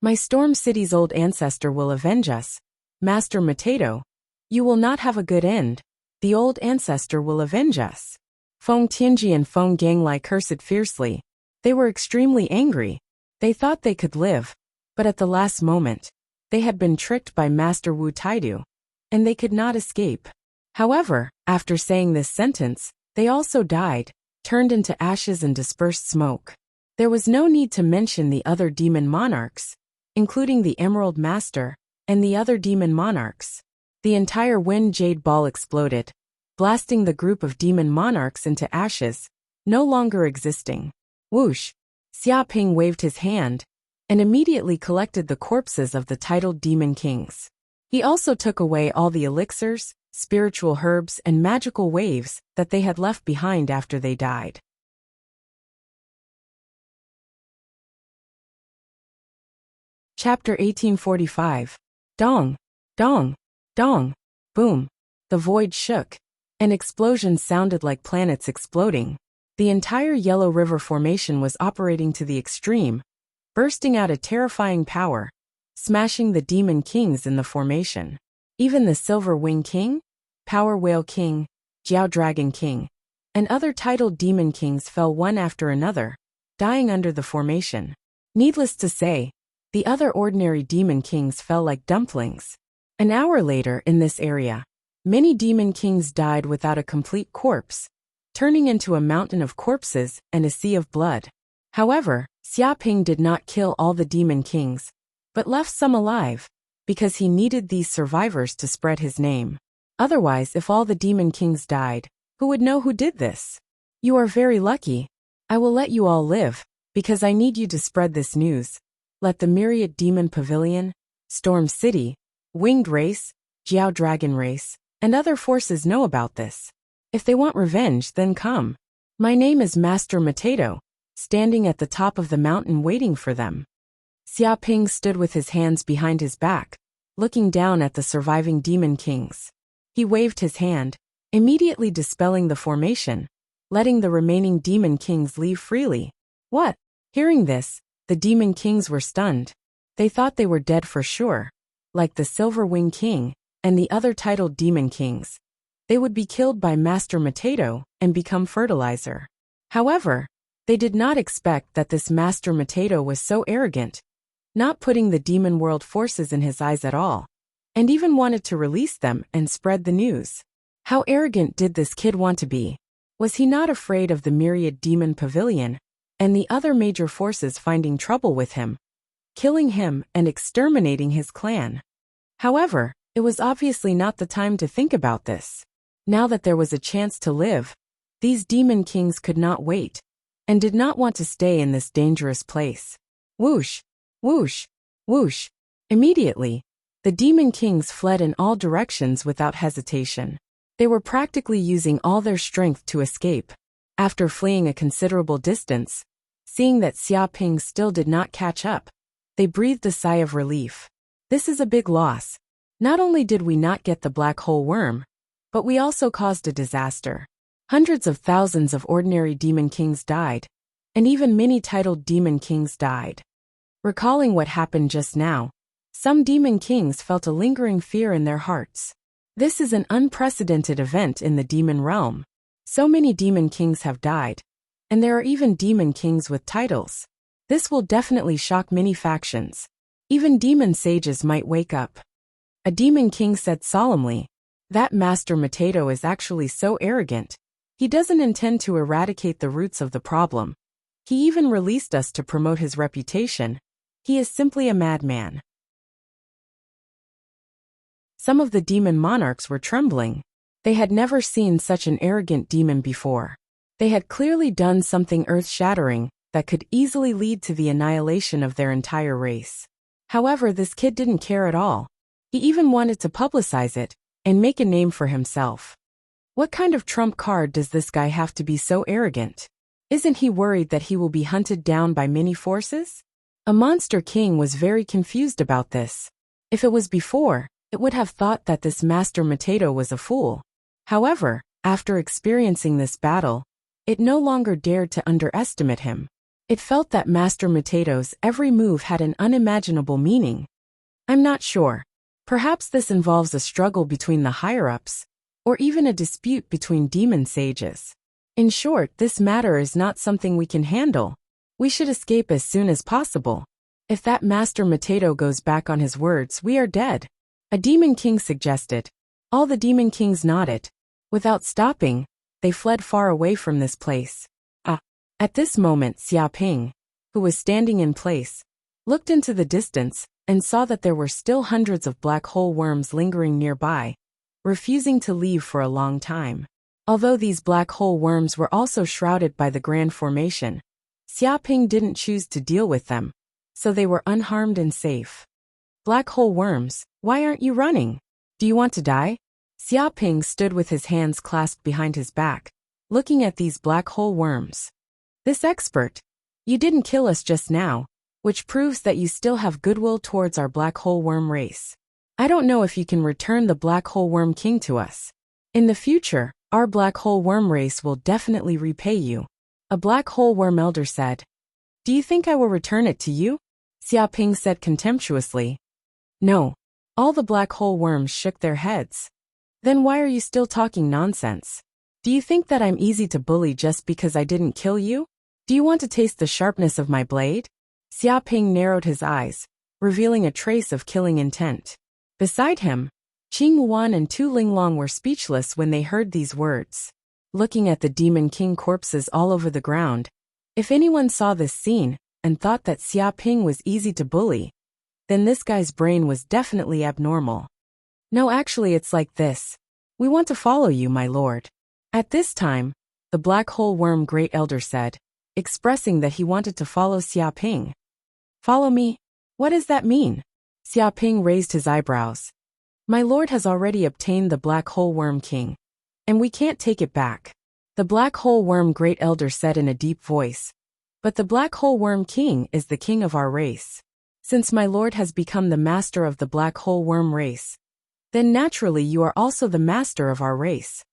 Speaker 1: My Storm City's old ancestor will avenge us. Master Mateto, you will not have a good end. The old ancestor will avenge us. Feng Tianji and Feng Ganglai cursed fiercely. They were extremely angry. They thought they could live, but at the last moment, they had been tricked by Master Wu Taidu, and they could not escape. However, after saying this sentence, they also died, turned into ashes and dispersed smoke. There was no need to mention the other demon monarchs, including the Emerald Master, and the other demon monarchs. The entire wind jade ball exploded, blasting the group of demon monarchs into ashes, no longer existing. Whoosh! Xiaoping waved his hand, and immediately collected the corpses of the titled demon kings. He also took away all the elixirs, spiritual herbs, and magical waves that they had left behind after they died. Chapter 1845. Dong! Dong! Dong! Boom! The void shook. An explosion sounded like planets exploding. The entire Yellow River Formation was operating to the extreme, bursting out a terrifying power, smashing the demon kings in the formation. Even the Silver Wing King, Power Whale King, Jiao Dragon King, and other titled demon kings fell one after another, dying under the formation. Needless to say, the other ordinary demon kings fell like dumplings. An hour later in this area, many demon kings died without a complete corpse, turning into a mountain of corpses and a sea of blood. However, Xiaoping did not kill all the demon kings, but left some alive, because he needed these survivors to spread his name. Otherwise, if all the demon kings died, who would know who did this? You are very lucky. I will let you all live, because I need you to spread this news. Let the myriad demon pavilion, Storm City, Winged Race, Jiao Dragon Race, and other forces know about this. If they want revenge, then come. My name is Master Mateto, standing at the top of the mountain waiting for them. Xiaoping stood with his hands behind his back, looking down at the surviving demon kings. He waved his hand, immediately dispelling the formation, letting the remaining demon kings leave freely. What? Hearing this, the demon kings were stunned. They thought they were dead for sure. Like the Silver Wing King and the other titled demon kings, they would be killed by Master Mateto and become fertilizer. However, they did not expect that this Master Mateto was so arrogant, not putting the demon world forces in his eyes at all, and even wanted to release them and spread the news. How arrogant did this kid want to be? Was he not afraid of the myriad demon pavilion and the other major forces finding trouble with him, killing him and exterminating his clan? However, it was obviously not the time to think about this. Now that there was a chance to live, these demon kings could not wait and did not want to stay in this dangerous place. Whoosh! Whoosh! Whoosh! Immediately, the demon kings fled in all directions without hesitation. They were practically using all their strength to escape. After fleeing a considerable distance, seeing that Xiaoping still did not catch up, they breathed a sigh of relief. This is a big loss. Not only did we not get the black hole worm, but we also caused a disaster. Hundreds of thousands of ordinary demon kings died, and even many titled demon kings died. Recalling what happened just now, some demon kings felt a lingering fear in their hearts. This is an unprecedented event in the demon realm. So many demon kings have died, and there are even demon kings with titles. This will definitely shock many factions. Even demon sages might wake up. A demon king said solemnly, "That Master Mateto is actually so arrogant. He doesn't intend to eradicate the roots of the problem. He even released us to promote his reputation. He is simply a madman." Some of the demon monarchs were trembling. They had never seen such an arrogant demon before. They had clearly done something earth-shattering that could easily lead to the annihilation of their entire race. However, this kid didn't care at all. He even wanted to publicize it and make a name for himself. What kind of trump card does this guy have to be so arrogant? Isn't he worried that he will be hunted down by many forces? A monster king was very confused about this. If it was before, it would have thought that this Master Mateto was a fool. However, after experiencing this battle, it no longer dared to underestimate him. It felt that Master Mateto's every move had an unimaginable meaning. I'm not sure. Perhaps this involves a struggle between the higher-ups, or even a dispute between demon sages. In short, this matter is not something we can handle. We should escape as soon as possible. If that Master Mateto goes back on his words, we are dead. A demon king suggested. All the demon kings nodded. Without stopping, they fled far away from this place. At this moment, Xiaoping, who was standing in place, looked into the distance and saw that there were still hundreds of black hole worms lingering nearby, refusing to leave for a long time. Although these black hole worms were also shrouded by the Grand Formation, Xiaoping didn't choose to deal with them, so they were unharmed and safe. Black hole worms, why aren't you running? Do you want to die? Xiaoping stood with his hands clasped behind his back, looking at these black hole worms. This expert, you didn't kill us just now, which proves that you still have goodwill towards our black hole worm race. I don't know if you can return the black hole worm king to us. In the future, our black hole worm race will definitely repay you. A black hole worm elder said. Do you think I will return it to you? Xiaoping said contemptuously. No. All the black hole worms shook their heads. Then why are you still talking nonsense? Do you think that I'm easy to bully just because I didn't kill you? Do you want to taste the sharpness of my blade? Xiaoping narrowed his eyes, revealing a trace of killing intent. Beside him, Qing Wan and Tu Linglong were speechless when they heard these words. Looking at the demon king corpses all over the ground, if anyone saw this scene and thought that Xiaoping was easy to bully, then this guy's brain was definitely abnormal. No, actually it's like this. We want to follow you, my lord. At this time, the black hole worm great elder said, expressing that he wanted to follow Xiaoping. Follow me? What does that mean? Xiaoping raised his eyebrows. My lord has already obtained the black hole worm king. and we can't take it back. The black hole worm great elder said in a deep voice. But the black hole worm king is the king of our race. Since my lord has become the master of the black hole worm race, then naturally you are also the master of our race.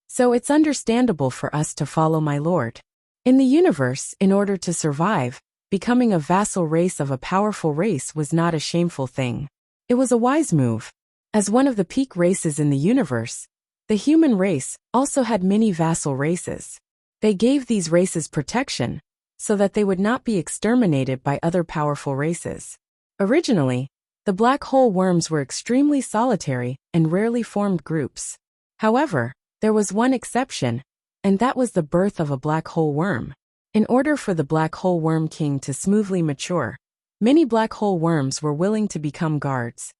Speaker 1: So it's understandable for us to follow my lord. In the universe, in order to survive, becoming a vassal race of a powerful race was not a shameful thing. It was a wise move. As one of the peak races in the universe, the human race also had many vassal races. They gave these races protection, so that they would not be exterminated by other powerful races. Originally, the black hole worms were extremely solitary and rarely formed groups. However, there was one exception, and that was the birth of a black hole worm. In order for the black hole worm king to smoothly mature, many black hole worms were willing to become guards,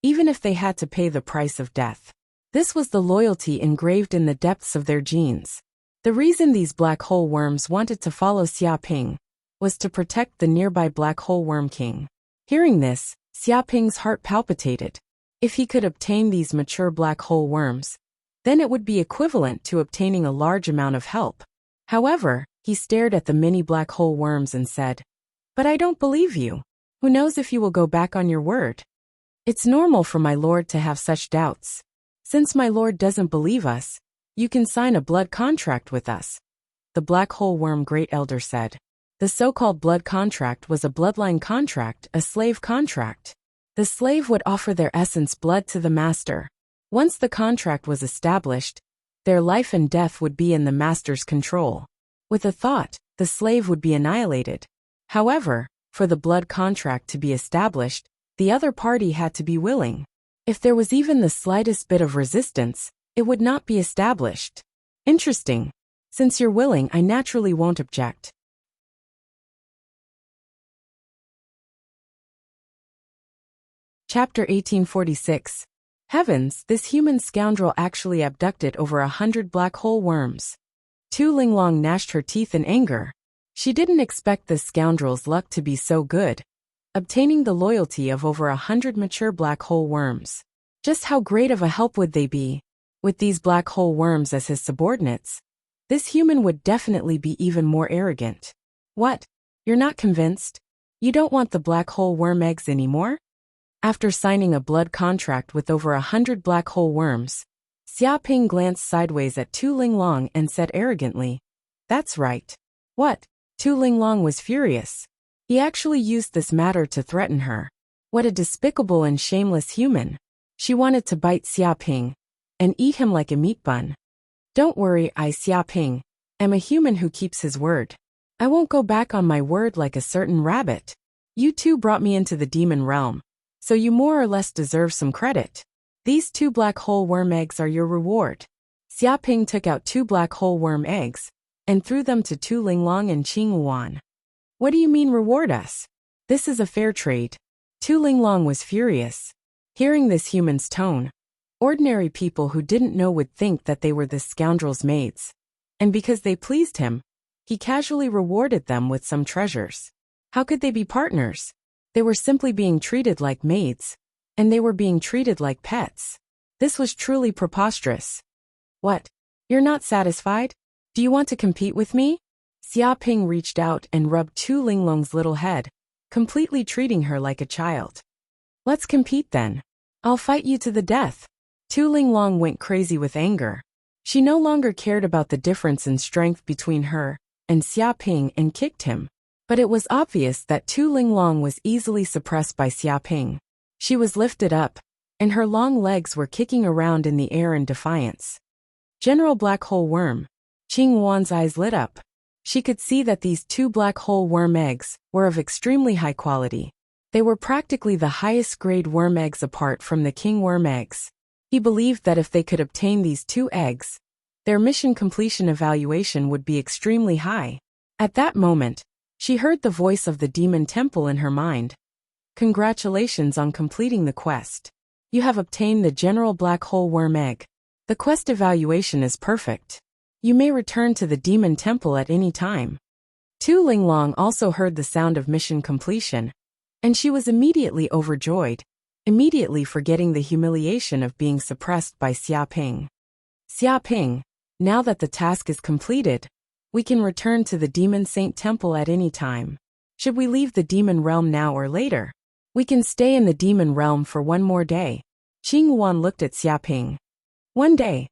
Speaker 1: even if they had to pay the price of death. This was the loyalty engraved in the depths of their genes. The reason these black hole worms wanted to follow Xia Ping was to protect the nearby black hole worm king. Hearing this, Xia Ping's heart palpitated. If he could obtain these mature black hole worms, then it would be equivalent to obtaining a large amount of help. However, he stared at the many black hole worms and said, "But I don't believe you. Who knows if you will go back on your word? It's normal for my lord to have such doubts. Since my lord doesn't believe us, you can sign a blood contract with us," the black hole worm great elder said. The so-called blood contract was a bloodline contract, a slave contract. The slave would offer their essence blood to the master. Once the contract was established, their life and death would be in the master's control. With a thought, the slave would be annihilated. However, for the blood contract to be established, the other party had to be willing. If there was even the slightest bit of resistance, it would not be established. Interesting. Since you're willing, I naturally won't object. Chapter 1846. Heavens, this human scoundrel actually abducted over 100 black hole worms. Tu Linglong gnashed her teeth in anger. She didn't expect this scoundrel's luck to be so good, obtaining the loyalty of over 100 mature black hole worms. Just how great of a help would they be? With these black hole worms as his subordinates, this human would definitely be even more arrogant. What? You're not convinced? You don't want the black hole worm eggs anymore? After signing a blood contract with over 100 black hole worms, Xia Ping glanced sideways at Tu Linglong and said arrogantly, "That's right." What? Tu Linglong was furious. He actually used this matter to threaten her. What a despicable and shameless human. She wanted to bite Xia Ping and eat him like a meat bun. Don't worry, I, Xia Ping, am a human who keeps his word. I won't go back on my word like a certain rabbit. You two brought me into the demon realm, so you more or less deserve some credit. These 2 black hole worm eggs are your reward. Xia Ping took out 2 black hole worm eggs and threw them to Tu Linglong and Qing Wuan. What do you mean reward us? This is a fair trade. Tu Linglong was furious. Hearing this human's tone, ordinary people who didn't know would think that they were this scoundrel's maids. And because they pleased him, he casually rewarded them with some treasures. How could they be partners? They were simply being treated like maids, and they were being treated like pets. This was truly preposterous. What? You're not satisfied? Do you want to compete with me? Xia Ping reached out and rubbed Tu Linglong's little head, completely treating her like a child. Let's compete then. I'll fight you to the death. Tu Linglong went crazy with anger. She no longer cared about the difference in strength between her and Xia Ping and kicked him. But it was obvious that Tu Linglong was easily suppressed by Xia Ping. She was lifted up, and her long legs were kicking around in the air in defiance. General Black Hole Worm. Qing Wuan's eyes lit up. She could see that these 2 black hole worm eggs were of extremely high quality. They were practically the highest grade worm eggs apart from the king worm eggs. He believed that if they could obtain these 2 eggs, their mission completion evaluation would be extremely high. At that moment, she heard the voice of the demon temple in her mind. Congratulations on completing the quest. You have obtained the general black hole worm egg. The quest evaluation is perfect. You may return to the demon temple at any time. Tu Linglong also heard the sound of mission completion, and she was immediately overjoyed. immediately forgetting the humiliation of being suppressed by Xia Ping. Xia Ping, now that the task is completed, we can return to the Demon Saint Temple at any time. Should we leave the Demon Realm now or later? We can stay in the Demon Realm for one more day. Qing Wan looked at Xia Ping. One day.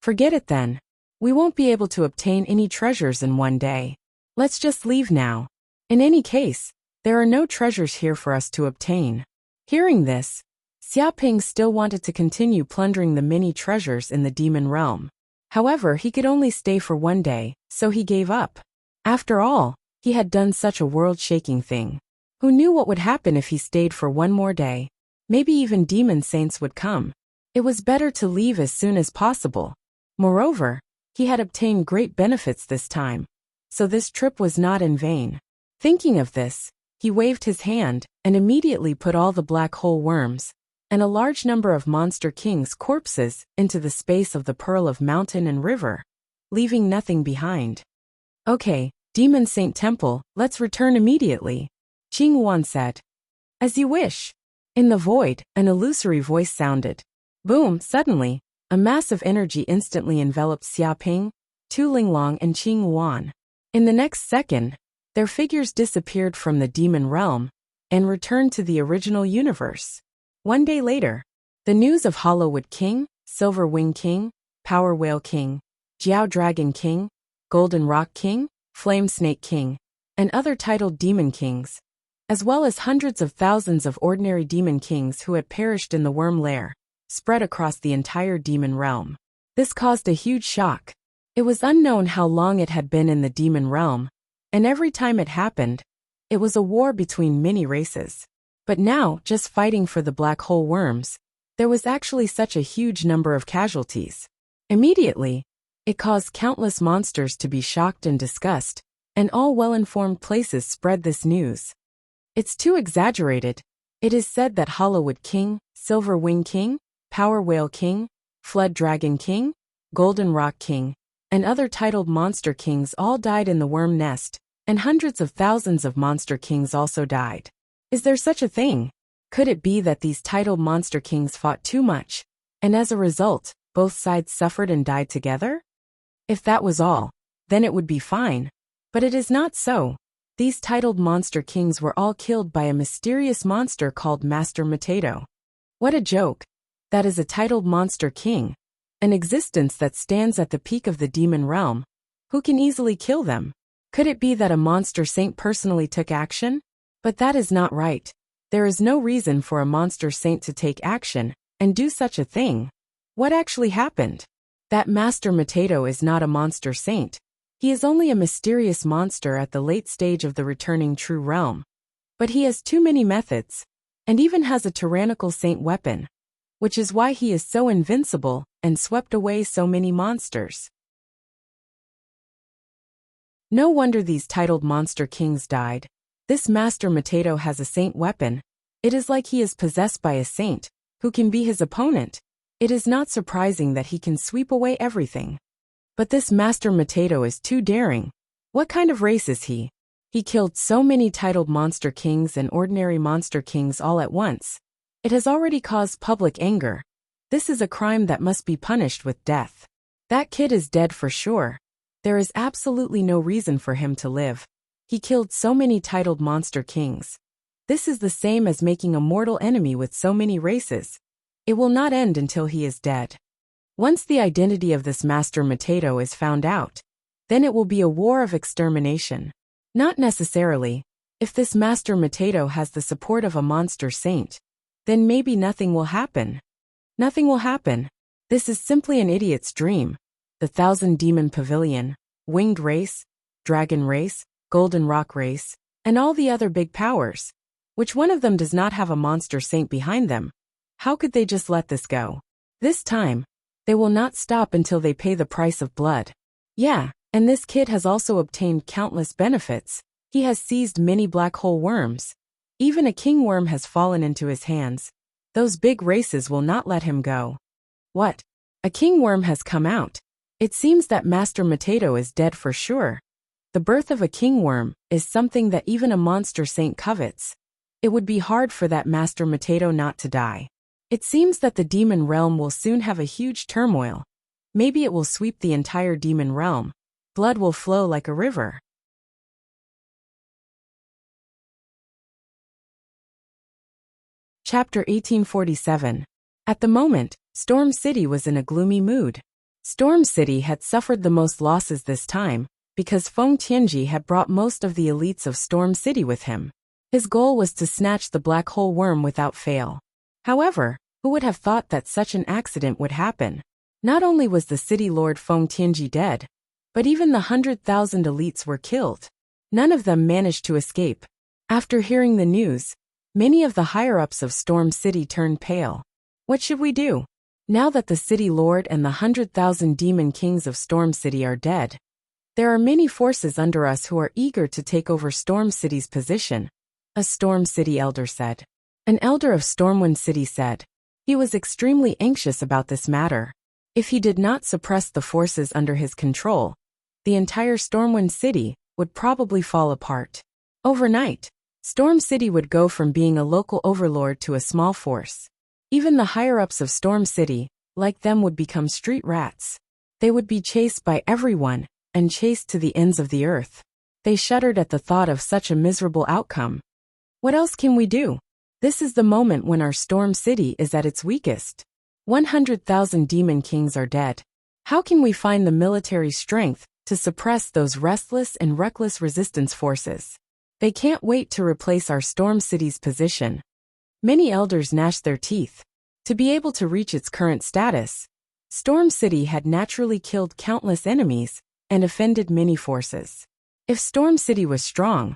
Speaker 1: Forget it then. We won't be able to obtain any treasures in one day. Let's just leave now. In any case, there are no treasures here for us to obtain. Hearing this, Xia Ping still wanted to continue plundering the many treasures in the Demon Realm. However, he could only stay for one day, so he gave up. After all, he had done such a world-shaking thing. Who knew what would happen if he stayed for one more day? Maybe even demon saints would come. It was better to leave as soon as possible. Moreover, he had obtained great benefits this time, so this trip was not in vain. Thinking of this, he waved his hand and immediately put all the black hole worms and a large number of Monster King's corpses into the space of the Pearl of Mountain and River, leaving nothing behind. Okay, Demon Saint Temple, let's return immediately, Qing Wan said. As you wish. In the void, an illusory voice sounded. Boom, suddenly, a mass of energy instantly enveloped Xia Ping, Tu Linglong and Qing Wan. In the next second, their figures disappeared from the demon realm and returned to the original universe. One day later, the news of Hollowwood King, Silver Wing King, Power Whale King, Jiao Dragon King, Golden Rock King, Flame Snake King, and other titled demon kings, as well as hundreds of thousands of ordinary demon kings who had perished in the worm lair, spread across the entire demon realm. This caused a huge shock. It was unknown how long it had been in the demon realm, and every time it happened, it was a war between many races. But now, just fighting for the black hole worms, there was actually such a huge number of casualties. Immediately, it caused countless monsters to be shocked and disgusted, and all well-informed places spread this news. It's too exaggerated. It is said that Hollowwood King, Silver Wing King, Power Whale King, Flood Dragon King, Golden Rock King, and other titled monster kings all died in the worm nest, and hundreds of thousands of monster kings also died. Is there such a thing? Could it be that these titled monster kings fought too much, and as a result, both sides suffered and died together? If that was all, then it would be fine. But it is not so. These titled monster kings were all killed by a mysterious monster called Master Potato. What a joke. That is a titled monster king, an existence that stands at the peak of the demon realm. Who can easily kill them? Could it be that a monster saint personally took action? But that is not right. There is no reason for a monster saint to take action and do such a thing. What actually happened? That Master Potato is not a monster saint. He is only a mysterious monster at the late stage of the returning true realm. But he has too many methods, and even has a tyrannical saint weapon, which is why he is so invincible and swept away so many monsters. No wonder these titled monster kings died. This Master Potato has a saint weapon. It is like he is possessed by a saint, who can be his opponent. It is not surprising that he can sweep away everything. But this Master Potato is too daring. What kind of race is he? He killed so many titled monster kings and ordinary monster kings all at once. It has already caused public anger. This is a crime that must be punished with death. That kid is dead for sure. There is absolutely no reason for him to live. He killed so many titled monster kings. This is the same as making a mortal enemy with so many races. It will not end until he is dead. Once the identity of this Master Potato is found out, then it will be a war of extermination. Not necessarily. If this Master Potato has the support of a monster saint, then maybe nothing will happen. Nothing will happen. This is simply an idiot's dream. The Thousand Demon Pavilion, Winged Race, Dragon Race, Golden Rock Race, and all the other big powers. Which one of them does not have a monster saint behind them? How could they just let this go? This time, they will not stop until they pay the price of blood. Yeah, and this kid has also obtained countless benefits. He has seized many black hole worms. Even a king worm has fallen into his hands. Those big races will not let him go. What? A king worm has come out. It seems that Master Potato is dead for sure. The birth of a king worm is something that even a monster saint covets. It would be hard for that Master Mateo not to die. It seems that the demon realm will soon have a huge turmoil. Maybe it will sweep the entire demon realm. Blood will flow like a river. Chapter 1847. At the moment, Storm City was in a gloomy mood. Storm City had suffered the most losses this time, because Feng Tianji had brought most of the elites of Storm City with him. His goal was to snatch the black hole worm without fail. However, who would have thought that such an accident would happen? Not only was the city lord Feng Tianji dead, but even the 100,000 elites were killed. None of them managed to escape. After hearing the news, many of the higher-ups of Storm City turned pale. What should we do? Now that the city lord and the 100,000 demon kings of Storm City are dead, there are many forces under us who are eager to take over Storm City's position, a Storm City elder said. An elder of Stormwind City said. He was extremely anxious about this matter. If he did not suppress the forces under his control, the entire Stormwind City would probably fall apart. Overnight, Storm City would go from being a local overlord to a small force. Even the higher-ups of Storm City, like them, would become street rats. They would be chased by everyone, and chased to the ends of the earth. They shuddered at the thought of such a miserable outcome. What else can we do? This is the moment when our Storm City is at its weakest. 100,000 demon kings are dead. How can we find the military strength to suppress those restless and reckless resistance forces? They can't wait to replace our Storm City's position. Many elders gnashed their teeth. To be able to reach its current status, Storm City had naturally killed countless enemies and offended many forces. If Storm City was strong,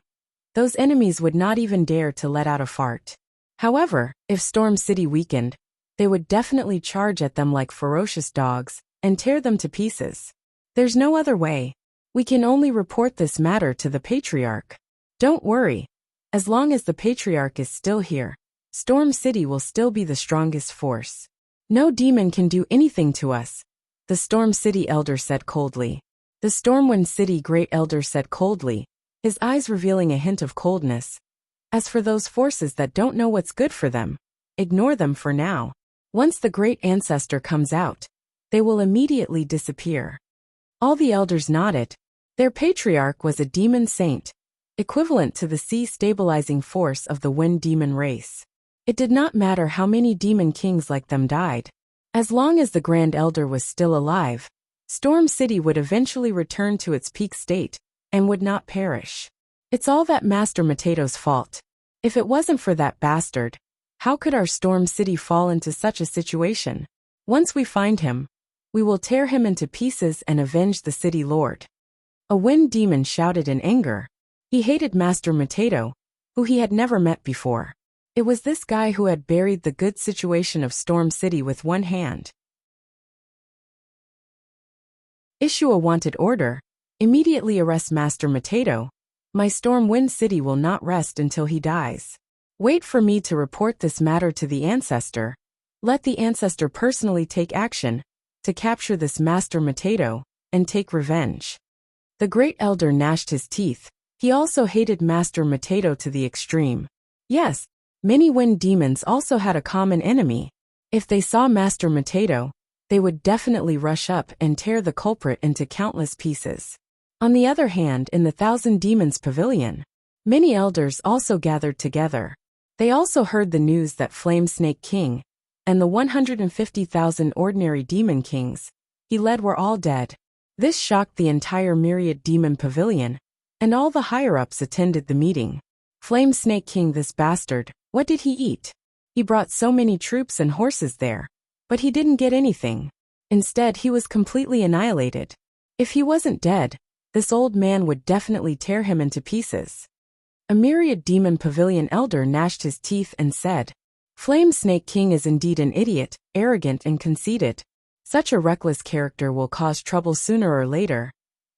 Speaker 1: those enemies would not even dare to let out a fart. However, if Storm City weakened, they would definitely charge at them like ferocious dogs and tear them to pieces. There's no other way. We can only report this matter to the Patriarch. Don't worry. As long as the Patriarch is still here, Storm City will still be the strongest force. No demon can do anything to us, the Storm City elder said coldly. The Stormwind City great elder said coldly, his eyes revealing a hint of coldness. As for those forces that don't know what's good for them, ignore them for now. Once the great ancestor comes out, they will immediately disappear. All the elders nodded. Their patriarch was a demon saint, equivalent to the sea-stabilizing force of the wind demon race. It did not matter how many demon kings like them died. As long as the Grand Elder was still alive, Storm City would eventually return to its peak state, and would not perish. It's all that Master Mateo's fault. If it wasn't for that bastard, how could our Storm City fall into such a situation? Once we find him, we will tear him into pieces and avenge the city lord. A wind demon shouted in anger. He hated Master Mateo, who he had never met before. It was this guy who had buried the good situation of Storm City with one hand. Issue a wanted order. Immediately arrest Master Mateo. My Stormwind City will not rest until he dies. Wait for me to report this matter to the ancestor. Let the ancestor personally take action to capture this Master Mateo and take revenge. The great elder gnashed his teeth. He also hated Master Mateo to the extreme. Yes, many wind demons also had a common enemy. If they saw Master Mateo, they would definitely rush up and tear the culprit into countless pieces. On the other hand, in the Thousand Demons Pavilion, many elders also gathered together. They also heard the news that Flame Snake King and the 150,000 ordinary demon kings he led were all dead. This shocked the entire Myriad Demon Pavilion, and all the higher-ups attended the meeting. Flame Snake King, this bastard, what did he eat? He brought so many troops and horses there, but he didn't get anything. Instead, he was completely annihilated. If he wasn't dead, this old man would definitely tear him into pieces. A Myriad Demon Pavilion elder gnashed his teeth and said, Flame Snake King is indeed an idiot, arrogant and conceited. Such a reckless character will cause trouble sooner or later.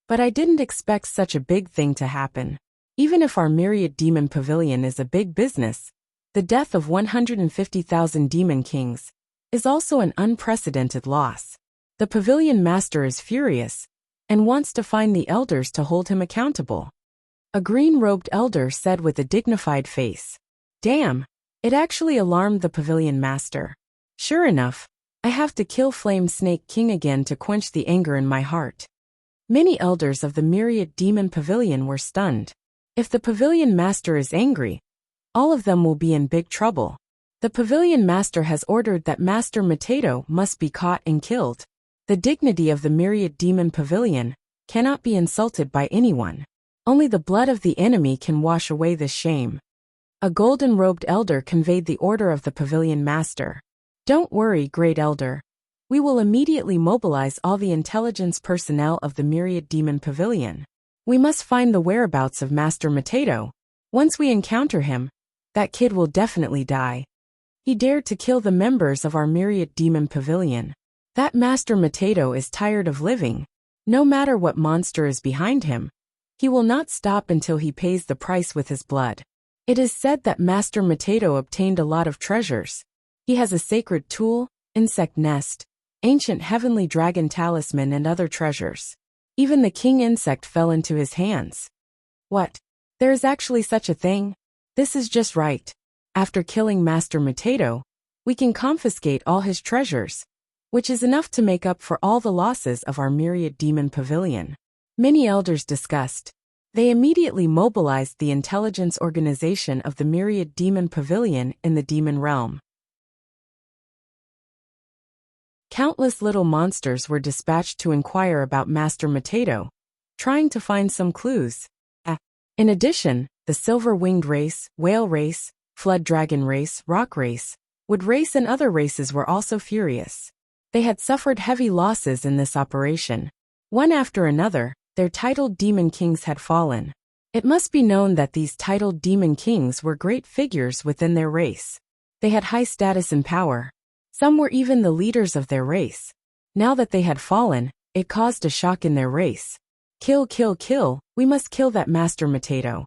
Speaker 1: But I didn't expect such a big thing to happen. Even if our Myriad Demon Pavilion is a big business, the death of 150,000 demon kings is also an unprecedented loss. The pavilion master is furious and wants to find the elders to hold him accountable. A green-robed elder said with a dignified face. Damn! It actually alarmed the pavilion master. Sure enough, I have to kill Flame Snake King again to quench the anger in my heart. Many elders of the myriad demon pavilion were stunned. If the pavilion master is angry, all of them will be in big trouble. The pavilion master has ordered that Master Potato must be caught and killed. The dignity of the myriad demon pavilion cannot be insulted by anyone. Only the blood of the enemy can wash away this shame. A golden-robed elder conveyed the order of the pavilion master. Don't worry, great elder. We will immediately mobilize all the intelligence personnel of the myriad demon pavilion. We must find the whereabouts of Master Potato. Once we encounter him, that kid will definitely die. He dared to kill the members of our myriad demon pavilion. That Master Potato is tired of living. No matter what monster is behind him, he will not stop until he pays the price with his blood. It is said that Master Potato obtained a lot of treasures. He has a sacred tool, insect nest, ancient heavenly dragon talisman and other treasures. Even the king insect fell into his hands. What? There is actually such a thing? This is just right. After killing Master Potato, we can confiscate all his treasures, which is enough to make up for all the losses of our myriad demon pavilion. Many elders discussed. They immediately mobilized the intelligence organization of the myriad demon pavilion in the demon realm. Countless little monsters were dispatched to inquire about Master Potato, trying to find some clues. In addition, the silver-winged race, whale race, flood dragon race, rock race, wood race and other races were also furious. They had suffered heavy losses in this operation. One after another, their titled demon kings had fallen. It must be known that these titled demon kings were great figures within their race. They had high status and power. Some were even the leaders of their race. Now that they had fallen, it caused a shock in their race. Kill, kill, kill, we must kill that Master Potato.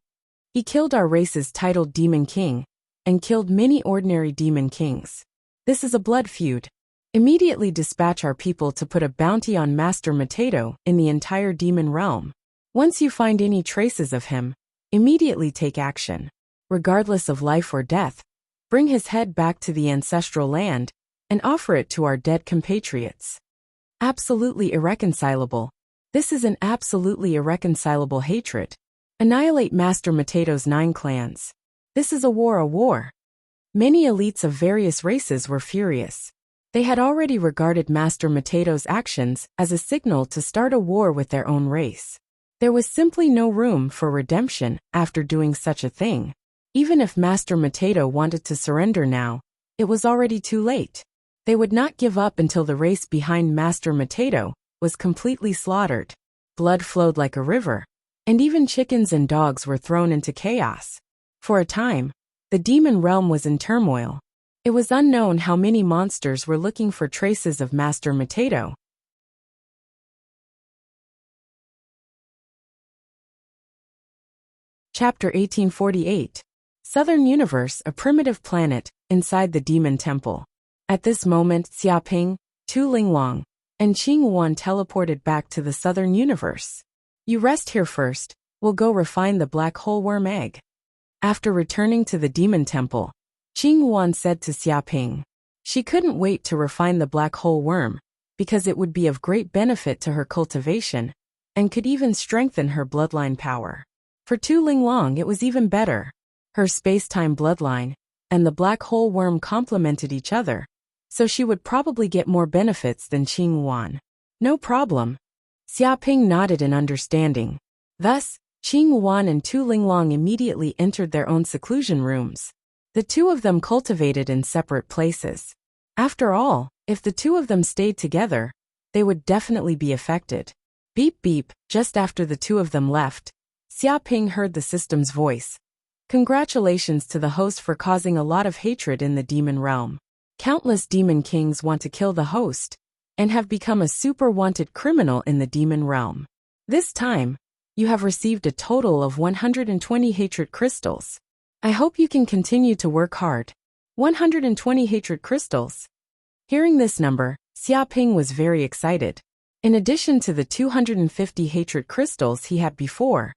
Speaker 1: He killed our race's titled demon king, and killed many ordinary demon kings. This is a blood feud. Immediately dispatch our people to put a bounty on Master Potato in the entire demon realm. Once you find any traces of him, immediately take action. Regardless of life or death, bring his head back to the ancestral land and offer it to our dead compatriots. Absolutely irreconcilable. This is an absolutely irreconcilable hatred. Annihilate Master Potato's 9 clans. This is a war. Many elites of various races were furious. They had already regarded Master Potato's actions as a signal to start a war with their own race. There was simply no room for redemption after doing such a thing. Even if Master Potato wanted to surrender now, it was already too late. They would not give up until the race behind Master Potato was completely slaughtered. Blood flowed like a river, and even chickens and dogs were thrown into chaos. For a time, the demon realm was in turmoil. It was unknown how many monsters were looking for traces of Master Potato. Chapter 1848. Southern Universe, a primitive planet, inside the Demon Temple. At this moment, Xiaoping, Tu Linglong, and Qing Yuan teleported back to the Southern Universe. You rest here first, we'll go refine the black hole worm egg. After returning to the Demon Temple, Qing Yuan said to Xiaoping. She couldn't wait to refine the black hole worm, because it would be of great benefit to her cultivation, and could even strengthen her bloodline power. For Tu Linglong it was even better. Her space-time bloodline and the black hole worm complemented each other, so she would probably get more benefits than Qing Yuan. No problem. Xiaoping nodded in understanding. Thus, Qing Yuan and Tu Linglong immediately entered their own seclusion rooms. The two of them cultivated in separate places. After all, if the two of them stayed together, they would definitely be affected. Beep beep, just after the two of them left, Xiaoping heard the system's voice. Congratulations to the host for causing a lot of hatred in the demon realm. Countless demon kings want to kill the host, and have become a super wanted criminal in the demon realm. This time, you have received a total of 120 hatred crystals. I hope you can continue to work hard. 120 hatred crystals. Hearing this number, Xiaoping was very excited. In addition to the 250 hatred crystals he had before,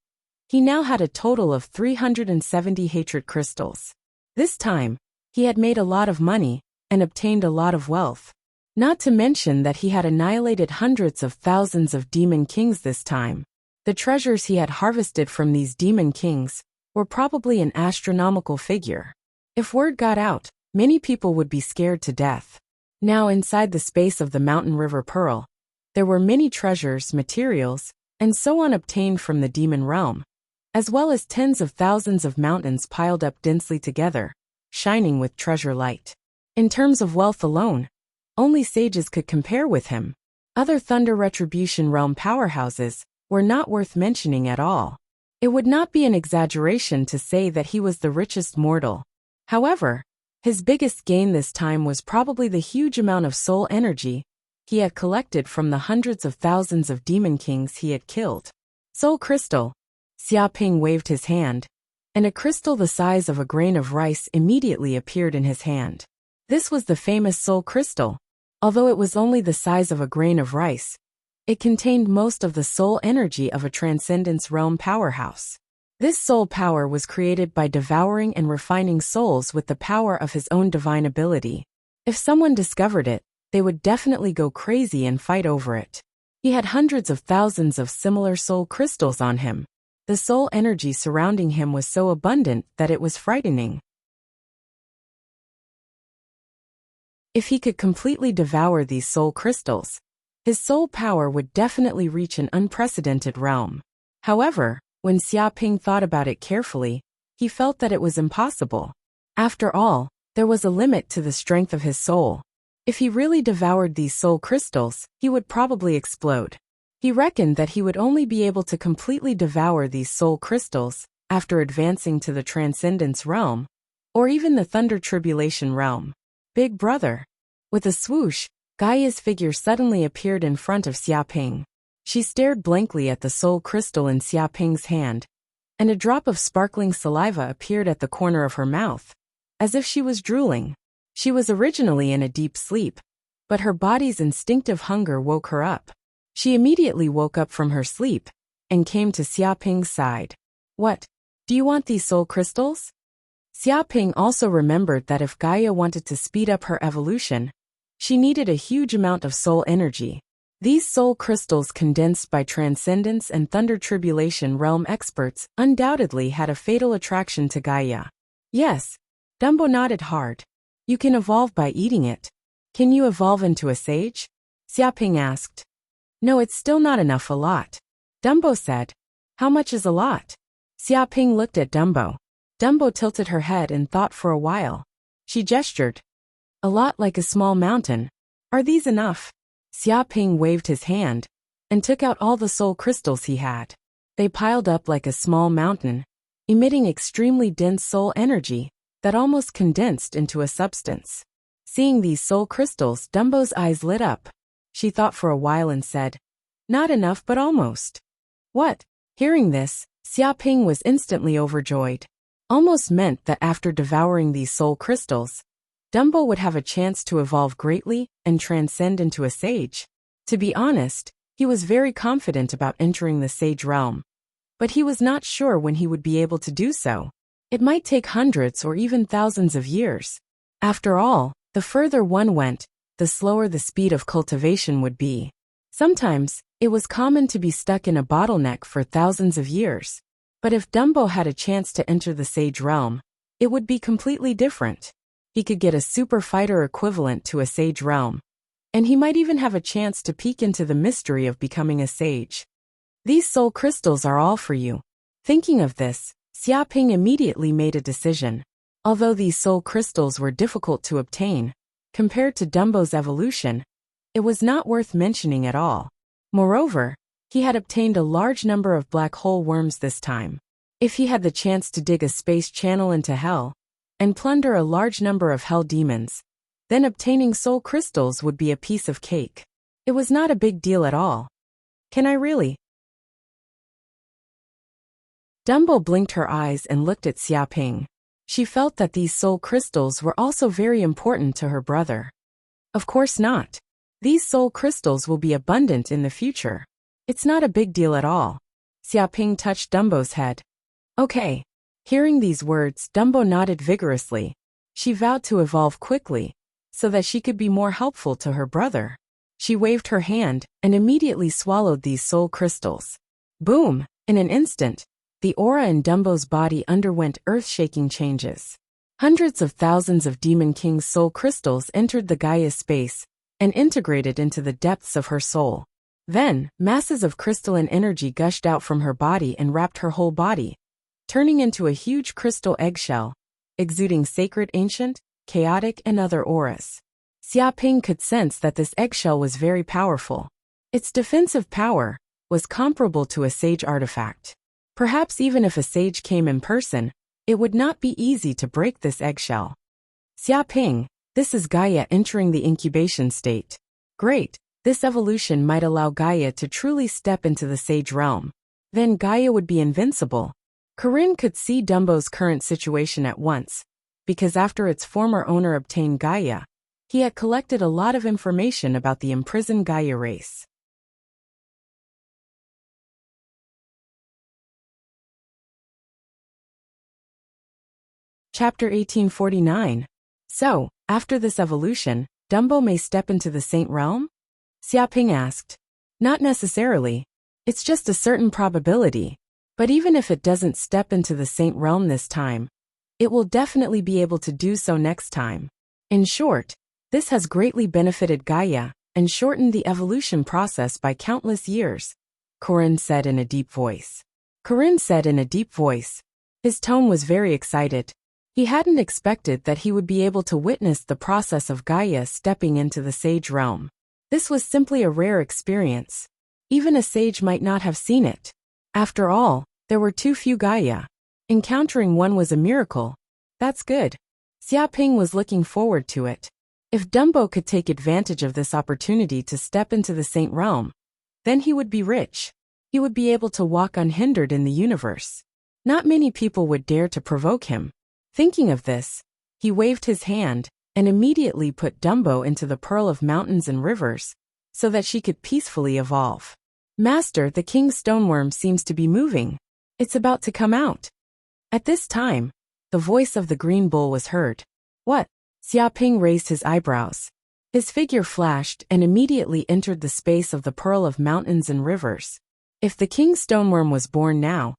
Speaker 1: he now had a total of 370 hatred crystals. This time, he had made a lot of money and obtained a lot of wealth. Not to mention that he had annihilated hundreds of thousands of demon kings this time. The treasures he had harvested from these demon kings were probably an astronomical figure. If word got out, many people would be scared to death. Now inside the space of the mountain river Pearl, there were many treasures, materials, and so on obtained from the demon realm, as well as tens of thousands of mountains piled up densely together, shining with treasure light. In terms of wealth alone, only sages could compare with him. Other Thunder Retribution Realm powerhouses were not worth mentioning at all. It would not be an exaggeration to say that he was the richest mortal. However, his biggest gain this time was probably the huge amount of soul energy he had collected from the hundreds of thousands of demon kings he had killed. Soul Crystal. Xiaoping waved his hand, and a crystal the size of a grain of rice immediately appeared in his hand. This was the famous Soul Crystal. Although it was only the size of a grain of rice, it contained most of the soul energy of a Transcendence Realm powerhouse. This soul power was created by devouring and refining souls with the power of his own divine ability. If someone discovered it, they would definitely go crazy and fight over it. He had hundreds of thousands of similar soul crystals on him. The soul energy surrounding him was so abundant that it was frightening. If he could completely devour these soul crystals, his soul power would definitely reach an unprecedented realm. However, when Xiaoping thought about it carefully, he felt that it was impossible. After all, there was a limit to the strength of his soul. If he really devoured these soul crystals, he would probably explode. He reckoned that he would only be able to completely devour these soul crystals after advancing to the Transcendence Realm, or even the Thunder Tribulation Realm. Big brother. With a swoosh, Gaia's figure suddenly appeared in front of Xiaoping. She stared blankly at the soul crystal in Xiaoping's hand, and a drop of sparkling saliva appeared at the corner of her mouth, as if she was drooling. She was originally in a deep sleep, but her body's instinctive hunger woke her up. She immediately woke up from her sleep and came to Xiaoping's side. What? Do you want these soul crystals? Xiaoping also remembered that if Gaia wanted to speed up her evolution, she needed a huge amount of soul energy. These soul crystals condensed by Transcendence and Thunder Tribulation Realm experts undoubtedly had a fatal attraction to Gaia. Yes. Dumbo nodded hard. You can evolve by eating it. Can you evolve into a sage? Xiaoping asked. No, it's still not enough. A lot. Dumbo said. How much is a lot? Xiaoping looked at Dumbo. Dumbo tilted her head and thought for a while. She gestured. A lot, like a small mountain. Are these enough? Xiaoping waved his hand and took out all the soul crystals he had. They piled up like a small mountain, emitting extremely dense soul energy that almost condensed into a substance. Seeing these soul crystals, Dumbo's eyes lit up. She thought for a while and said, Not enough, but almost. What? Hearing this, Xiaoping was instantly overjoyed. Almost meant that after devouring these soul crystals, Dumbo would have a chance to evolve greatly and transcend into a sage. To be honest, he was very confident about entering the sage realm. But he was not sure when he would be able to do so. It might take hundreds or even thousands of years. After all, the further one went, the slower the speed of cultivation would be. Sometimes, it was common to be stuck in a bottleneck for thousands of years. But if Dumbo had a chance to enter the sage realm, it would be completely different. He could get a super fighter equivalent to a sage realm. And he might even have a chance to peek into the mystery of becoming a sage. These soul crystals are all for you. Thinking of this, Xiaoping immediately made a decision. Although these soul crystals were difficult to obtain, compared to Dumbo's evolution, it was not worth mentioning at all. Moreover, he had obtained a large number of black hole worms this time. If he had the chance to dig a space channel into hell, and plunder a large number of hell demons, then obtaining soul crystals would be a piece of cake. It was not a big deal at all. Can I really? Dumbo blinked her eyes and looked at Xiaoping. She felt that these soul crystals were also very important to her brother. Of course not. These soul crystals will be abundant in the future. It's not a big deal at all. Xiaoping touched Dumbo's head. Okay. Hearing these words, Dumbo nodded vigorously. She vowed to evolve quickly, so that she could be more helpful to her brother. She waved her hand and immediately swallowed these soul crystals. Boom! In an instant, the aura in Dumbo's body underwent earth-shaking changes. Hundreds of thousands of Demon King's soul crystals entered the Gaia space and integrated into the depths of her soul. Then, masses of crystalline energy gushed out from her body and wrapped her whole body, turning into a huge crystal eggshell, exuding sacred, ancient, chaotic, and other auras. Xia Ping could sense that this eggshell was very powerful. Its defensive power was comparable to a sage artifact. Perhaps even if a sage came in person, it would not be easy to break this eggshell. Xia Ping, this is Gaia entering the incubation state. Great, this evolution might allow Gaia to truly step into the sage realm. Then Gaia would be invincible. Corinne could see Dumbo's current situation at once, because after its former owner obtained Gaia, he had collected a lot of information about the imprisoned Gaia race. Chapter 1849. So, after this evolution, Dumbo may step into the Saint Realm? Xia Ping asked. Not necessarily. It's just a certain probability. But even if it doesn't step into the Saint Realm this time, it will definitely be able to do so next time. In short, this has greatly benefited Gaia and shortened the evolution process by countless years, Corinne said in a deep voice. His tone was very excited. He hadn't expected that he would be able to witness the process of Gaia stepping into the sage realm. This was simply a rare experience. Even a sage might not have seen it. After all, there were too few Gaia. Encountering one was a miracle. That's good. Xia Ping was looking forward to it. If Dumbo could take advantage of this opportunity to step into the Saint Realm, then he would be rich. He would be able to walk unhindered in the universe. Not many people would dare to provoke him. Thinking of this, he waved his hand and immediately put Dumbo into the Pearl of Mountains and Rivers, so that she could peacefully evolve. Master, the King's stoneworm seems to be moving. It's about to come out. At this time, the voice of the green bull was heard. What? Xia Ping raised his eyebrows. His figure flashed and immediately entered the space of the Pearl of Mountains and Rivers. If the King's stoneworm was born now,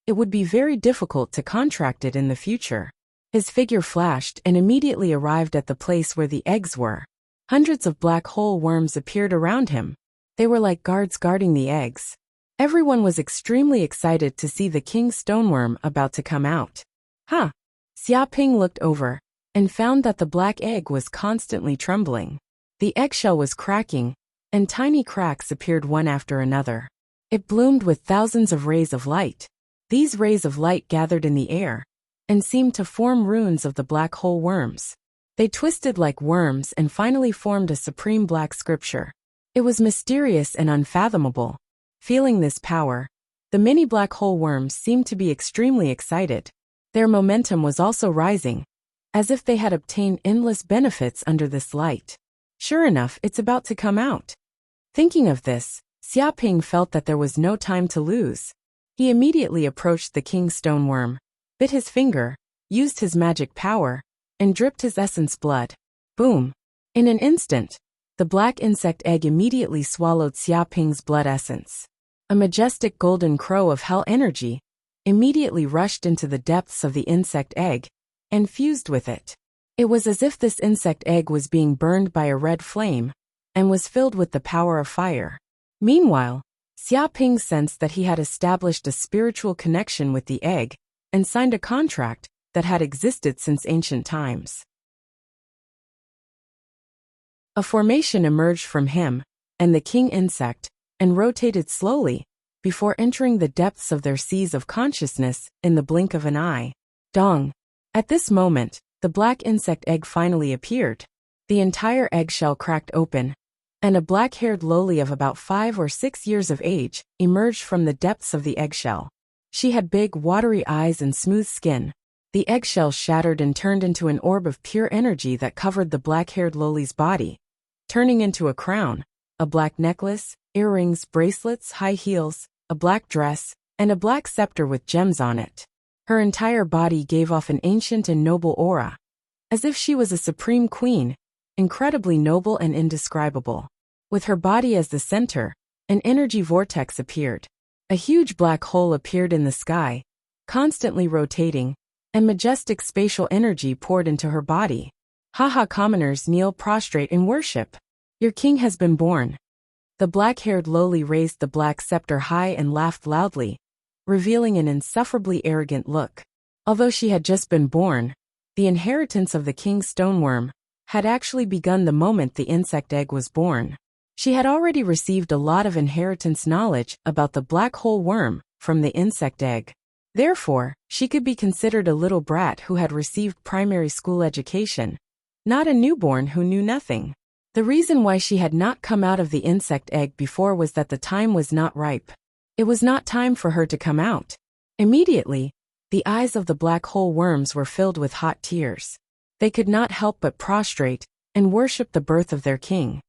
Speaker 1: it would be very difficult to contract it in the future. His figure flashed and immediately arrived at the place where the eggs were. Hundreds of black hole worms appeared around him. They were like guards guarding the eggs. Everyone was extremely excited to see the King's stoneworm about to come out. Huh! Xia Ping looked over and found that the black egg was constantly trembling. The eggshell was cracking, and tiny cracks appeared one after another. It bloomed with thousands of rays of light. These rays of light gathered in the air and seemed to form runes of the black hole worms. They twisted like worms and finally formed a supreme black scripture. It was mysterious and unfathomable. Feeling this power, the many black hole worms seemed to be extremely excited. Their momentum was also rising, as if they had obtained endless benefits under this light. Sure enough, it's about to come out. Thinking of this, Xia Ping felt that there was no time to lose. He immediately approached the King's stoneworm, bit his finger, used his magic power, and dripped his essence blood. Boom! In an instant, the black insect egg immediately swallowed Xia Ping's blood essence. A majestic golden crow of hell energy immediately rushed into the depths of the insect egg and fused with it. It was as if this insect egg was being burned by a red flame and was filled with the power of fire. Meanwhile, Xia Ping sensed that he had established a spiritual connection with the egg and signed a contract that had existed since ancient times. A formation emerged from him and the king insect and rotated slowly before entering the depths of their seas of consciousness in the blink of an eye. Dong! At this moment, the black insect egg finally appeared. The entire eggshell cracked open, and a black-haired loli of about 5 or 6 years of age emerged from the depths of the eggshell. She had big, watery eyes and smooth skin. The eggshell shattered and turned into an orb of pure energy that covered the black-haired loli's body, turning into a crown, a black necklace, earrings, bracelets, high heels, a black dress, and a black scepter with gems on it. Her entire body gave off an ancient and noble aura, as if she was a supreme queen, incredibly noble and indescribable. With her body as the center, an energy vortex appeared. A huge black hole appeared in the sky, constantly rotating, and majestic spatial energy poured into her body. Haha, commoners kneel prostrate in worship. Your king has been born. The black-haired lowly raised the black scepter high and laughed loudly, revealing an insufferably arrogant look. Although she had just been born, the inheritance of the king's stoneworm had actually begun the moment the insect egg was born. She had already received a lot of inheritance knowledge about the black hole worm from the insect egg. Therefore, she could be considered a little brat who had received primary school education, not a newborn who knew nothing. The reason why she had not come out of the insect egg before was that the time was not ripe. It was not time for her to come out. Immediately, the eyes of the black hole worms were filled with hot tears. They could not help but prostrate and worship the birth of their king.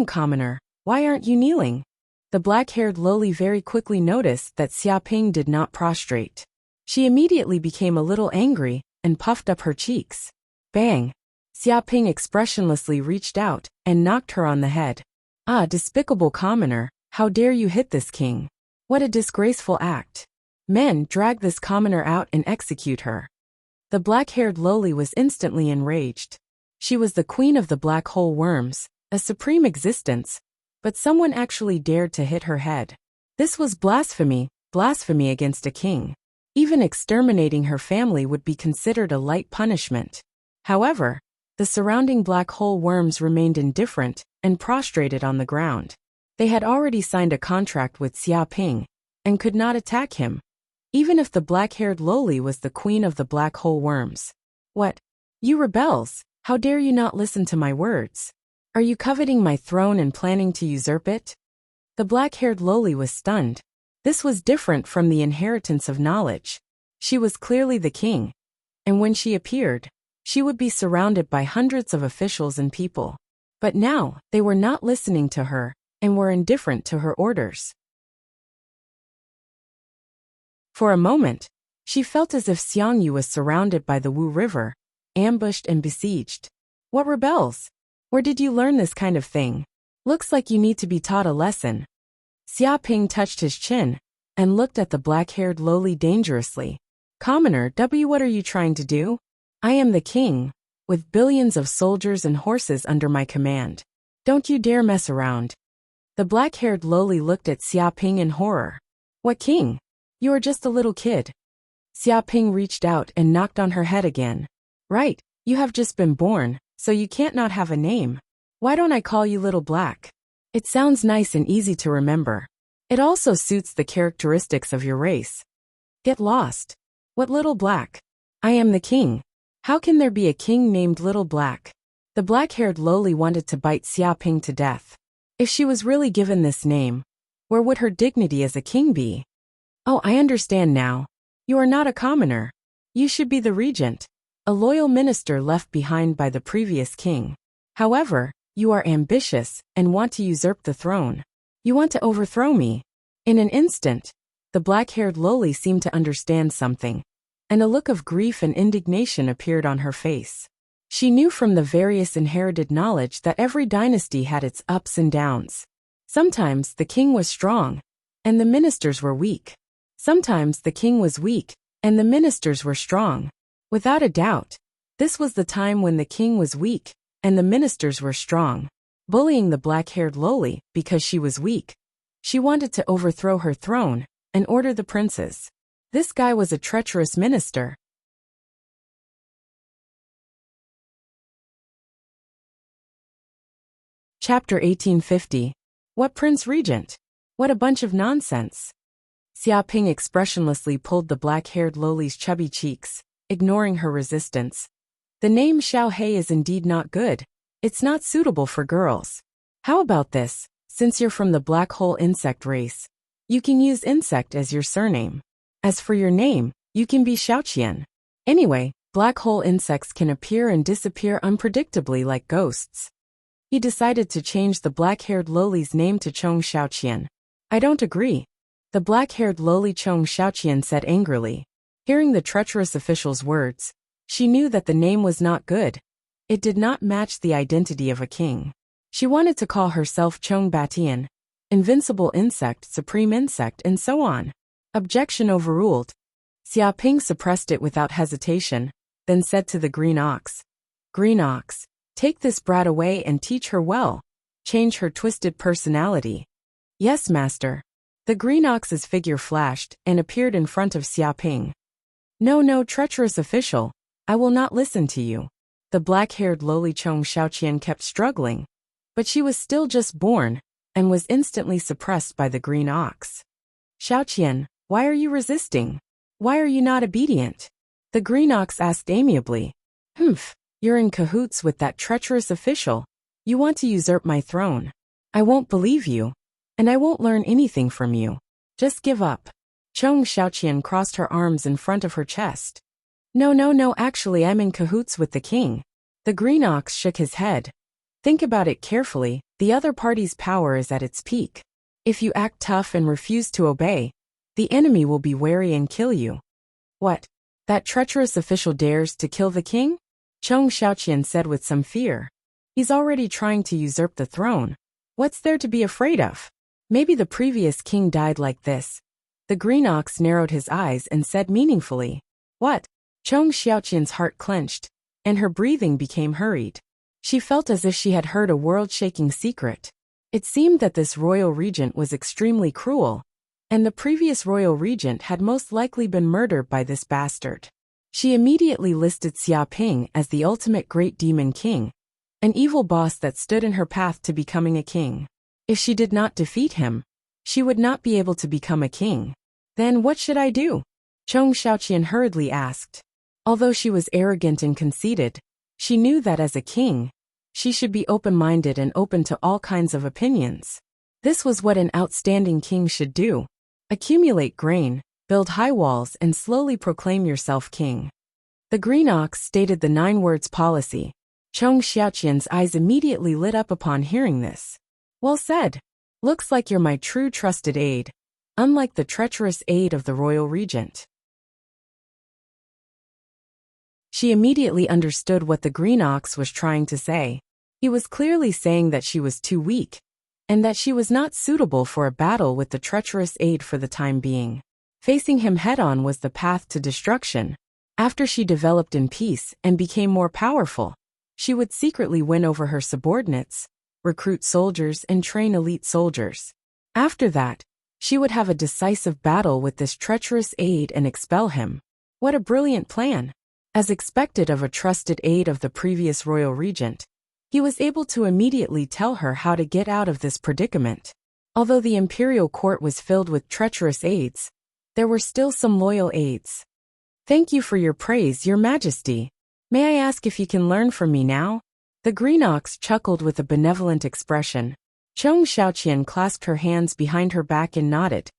Speaker 1: Commoner, why aren't you kneeling? The black-haired lowly very quickly noticed that Xiaoping did not prostrate. She immediately became a little angry and puffed up her cheeks. Bang! Xiaoping expressionlessly reached out and knocked her on the head. Ah, despicable commoner, how dare you hit this king? What a disgraceful act. Men, drag this commoner out and execute her. The black-haired lowly was instantly enraged. She was the queen of the black hole worms, a supreme existence, but someone actually dared to hit her head. This was blasphemy, blasphemy against a king. Even exterminating her family would be considered a light punishment. However, the surrounding black hole worms remained indifferent and prostrated on the ground. They had already signed a contract with Xiaoping and could not attack him, even if the black-haired lowly was the queen of the black hole worms. What? You rebels! How dare you not listen to my words? Are you coveting my throne and planning to usurp it? The black-haired lowly was stunned. This was different from the inheritance of knowledge. She was clearly the king, and when she appeared, she would be surrounded by hundreds of officials and people. But now, they were not listening to her and were indifferent to her orders. For a moment, she felt as if Xiangyu was surrounded by the Wu River, ambushed and besieged. What rebels? Where did you learn this kind of thing? Looks like you need to be taught a lesson. Xiaoping touched his chin and looked at the black-haired lowly dangerously. Commoner, what are you trying to do? I am the king, with billions of soldiers and horses under my command. Don't you dare mess around. The black-haired lowly looked at Xiaoping in horror. What king? You are just a little kid. Xiaoping reached out and knocked on her head again. Right, you have just been born, so you can't not have a name. Why don't I call you Little Black? It sounds nice and easy to remember. It also suits the characteristics of your race. Get lost. What Little Black? I am the king. How can there be a king named Little Black? The black-haired lowly wanted to bite Xiaoping to death. If she was really given this name, where would her dignity as a king be? Oh, I understand now. You are not a commoner. You should be the regent, a loyal minister left behind by the previous king. However, you are ambitious and want to usurp the throne. You want to overthrow me. In an instant, the black-haired lowly seemed to understand something, and a look of grief and indignation appeared on her face. She knew from the various inherited knowledge that every dynasty had its ups and downs. Sometimes the king was strong, and the ministers were weak. Sometimes the king was weak, and the ministers were strong. Without a doubt, this was the time when the king was weak, and the ministers were strong. Bullying the black-haired lowly because she was weak. She wanted to overthrow her throne and order the princes. This guy was a treacherous minister. Chapter 1850. What Prince Regent? What a bunch of nonsense. Xiaoping expressionlessly pulled the black-haired lowly's chubby cheeks, ignoring her resistance. The name Xiao Hei is indeed not good. It's not suitable for girls. How about this? Since you're from the black hole insect race, you can use insect as your surname. As for your name, you can be Xiaoqian. Anyway, black hole insects can appear and disappear unpredictably like ghosts. He decided to change the black-haired lowly's name to Chong Xiaoqian. I don't agree. The black-haired lowly Chong Xiaoqian said angrily. Hearing the treacherous official's words, she knew that the name was not good. It did not match the identity of a king. She wanted to call herself Chong Batian, invincible insect, supreme insect, and so on. Objection overruled. Xia Ping suppressed it without hesitation, then said to the green ox, "Green ox, take this brat away and teach her well. Change her twisted personality." "Yes, master." The green ox's figure flashed and appeared in front of Xia Ping. No, treacherous official, I will not listen to you." The black-haired lowly Chong Xiaoqian kept struggling, but she was still just born and was instantly suppressed by the green ox. "Xiaoqian, why are you resisting? Why are you not obedient?" The green ox asked amiably. "Humph, you're in cahoots with that treacherous official. You want to usurp my throne. I won't believe you, and I won't learn anything from you. Just give up." Chong Xiaoqian crossed her arms in front of her chest. No, actually I'm in cahoots with the king." The green ox shook his head. "Think about it carefully, the other party's power is at its peak. If you act tough and refuse to obey, the enemy will be wary and kill you." "What? That treacherous official dares to kill the king?" Chong Xiaoqian said with some fear. "He's already trying to usurp the throne. What's there to be afraid of? Maybe the previous king died like this." The green ox narrowed his eyes and said meaningfully, "What?" Chong Xiaoqian's heart clenched, and her breathing became hurried. She felt as if she had heard a world-shaking secret. It seemed that this royal regent was extremely cruel, and the previous royal regent had most likely been murdered by this bastard. She immediately listed Xia Ping as the ultimate great demon king, an evil boss that stood in her path to becoming a king. If she did not defeat him, she would not be able to become a king. "Then what should I do?" Chong Xiaoqian hurriedly asked. Although she was arrogant and conceited, she knew that as a king, she should be open-minded and open to all kinds of opinions. This was what an outstanding king should do. Accumulate grain, build high walls, and slowly proclaim yourself king. The green ox stated the 9 words policy. Chong Xiaoqian's eyes immediately lit up upon hearing this. "Well said. Looks like you're my true trusted aide, unlike the treacherous aide of the royal regent." She immediately understood what the green ox was trying to say. He was clearly saying that she was too weak, and that she was not suitable for a battle with the treacherous aide for the time being. Facing him head-on was the path to destruction. After she developed in peace and became more powerful, she would secretly win over her subordinates, recruit soldiers, and train elite soldiers. After that, she would have a decisive battle with this treacherous aide and expel him. What a brilliant plan! As expected of a trusted aide of the previous royal regent, he was able to immediately tell her how to get out of this predicament. Although the imperial court was filled with treacherous aides, there were still some loyal aides. "Thank you for your praise, Your Majesty. May I ask if you can learn from me now?" The green ox chuckled with a benevolent expression. Chong Xiaoqian clasped her hands behind her back and nodded.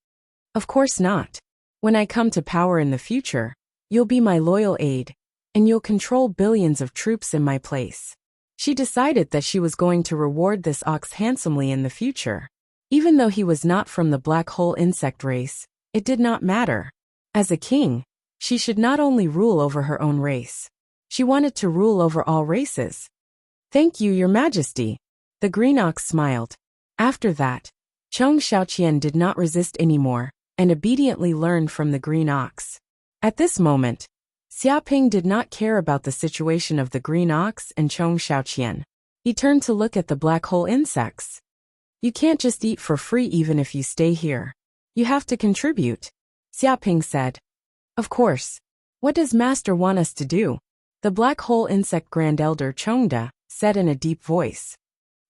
Speaker 1: "Of course not. When I come to power in the future, you'll be my loyal aide, and you'll control billions of troops in my place." She decided that she was going to reward this ox handsomely in the future. Even though he was not from the black hole insect race, it did not matter. As a king, she should not only rule over her own race. She wanted to rule over all races. "Thank you, Your Majesty." The green ox smiled. After that, Chong Xiaoqian did not resist anymore, and obediently learned from the green ox. At this moment, Xia Ping did not care about the situation of the green ox and Chong Xiaoqian. He turned to look at the black hole insects. "You can't just eat for free even if you stay here. You have to contribute," Xia Ping said. "Of course. What does Master want us to do?" The black hole insect Grand Elder Chongda said in a deep voice.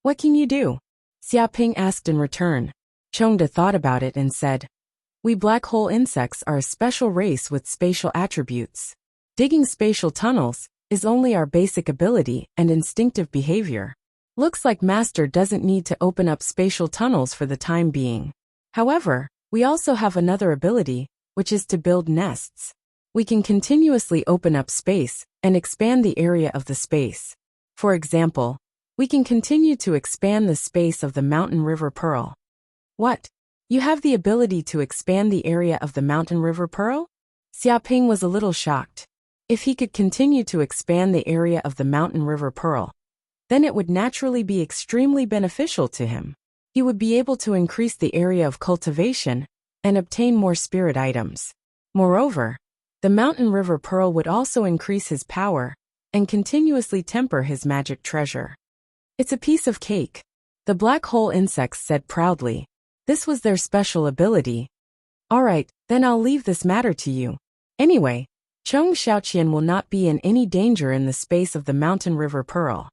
Speaker 1: "What can you do?" Xia Ping asked in return. Chongda thought about it and said, "We black hole insects are a special race with spatial attributes. Digging spatial tunnels is only our basic ability and instinctive behavior. Looks like Master doesn't need to open up spatial tunnels for the time being. However, we also have another ability, which is to build nests. We can continuously open up space and expand the area of the space. For example, we can continue to expand the space of the mountain river Pearl." "What? You have the ability to expand the area of the mountain river Pearl?" Xiaoping was a little shocked. If he could continue to expand the area of the mountain river pearl, then it would naturally be extremely beneficial to him. He would be able to increase the area of cultivation and obtain more spirit items. Moreover, the mountain river pearl would also increase his power and continuously temper his magic treasure. It's a piece of cake, the black hole insects said proudly. This was their special ability. All right, then I'll leave this matter to you. Anyway, Cheng Xiaoqian will not be in any danger in the space of the mountain river pearl.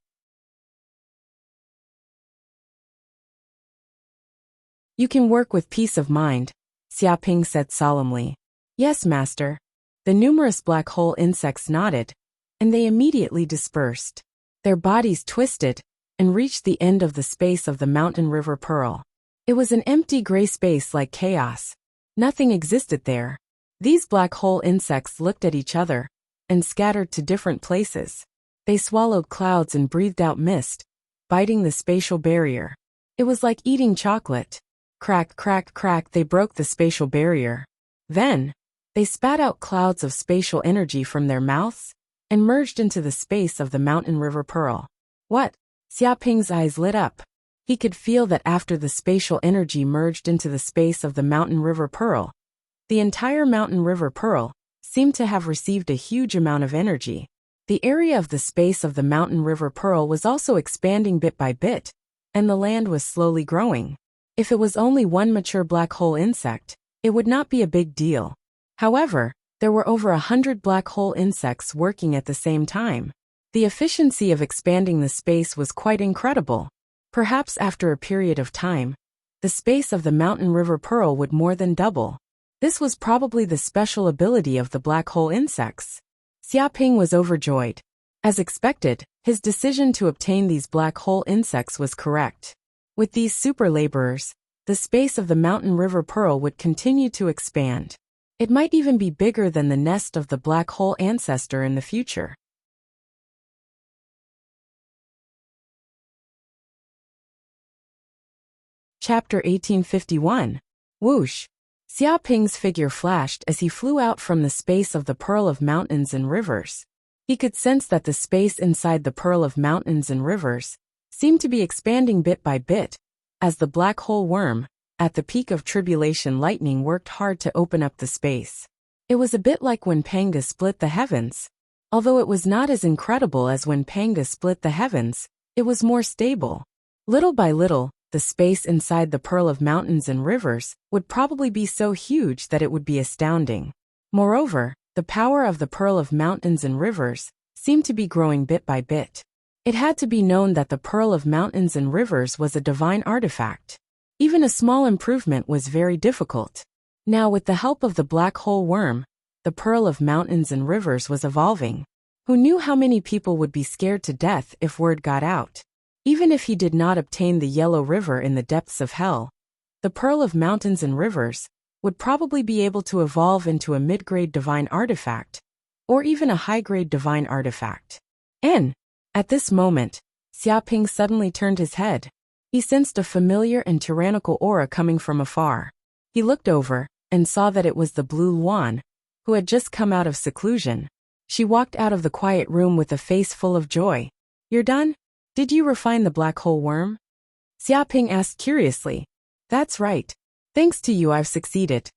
Speaker 1: You can work with peace of mind, Xiaoping said solemnly. Yes, master. The numerous black hole insects nodded, and they immediately dispersed. Their bodies twisted and reached the end of the space of the mountain river pearl. It was an empty gray space like chaos. Nothing existed there. These black hole insects looked at each other and scattered to different places. They swallowed clouds and breathed out mist, biting the spatial barrier. It was like eating chocolate. Crack, crack, crack, they broke the spatial barrier. Then, they spat out clouds of spatial energy from their mouths and merged into the space of the mountain river pearl. What? Xiaoping's eyes lit up. He could feel that after the spatial energy merged into the space of the mountain river pearl, the entire mountain river pearl seemed to have received a huge amount of energy. The area of the space of the mountain river pearl was also expanding bit by bit, and the land was slowly growing. If it was only one mature black hole insect, it would not be a big deal. However, there were over 100 black hole insects working at the same time. The efficiency of expanding the space was quite incredible. Perhaps after a period of time, the space of the mountain river pearl would more than double. This was probably the special ability of the black hole insects. Xiaoping was overjoyed. As expected, his decision to obtain these black hole insects was correct. With these super laborers, the space of the mountain river pearl would continue to expand. It might even be bigger than the nest of the black hole ancestor in the future. Chapter 1851. Whoosh! Xiaoping's figure flashed as he flew out from the space of the pearl of mountains and rivers. He could sense that the space inside the pearl of mountains and rivers seemed to be expanding bit by bit, as the black hole worm, at the peak of tribulation lightning, worked hard to open up the space. It was a bit like when Panga split the heavens. Although it was not as incredible as when Panga split the heavens, it was more stable. Little by little, the space inside the pearl of mountains and rivers would probably be so huge that it would be astounding. Moreover, the power of the pearl of mountains and rivers seemed to be growing bit by bit. It had to be known that the pearl of mountains and rivers was a divine artifact. Even a small improvement was very difficult. Now, with the help of the black hole worm, the pearl of mountains and rivers was evolving. Who knew how many people would be scared to death if word got out? Even if he did not obtain the yellow river in the depths of hell, the pearl of mountains and rivers would probably be able to evolve into a mid-grade divine artifact, or even a high-grade divine artifact. At this moment, Xiaoping suddenly turned his head. He sensed a familiar and tyrannical aura coming from afar. He looked over and saw that it was the Blue Luan, who had just come out of seclusion. She walked out of the quiet room with a face full of joy. "You're done? Did you refine the black hole worm?" Xiaoping asked curiously. "That's right. Thanks to you, I've succeeded."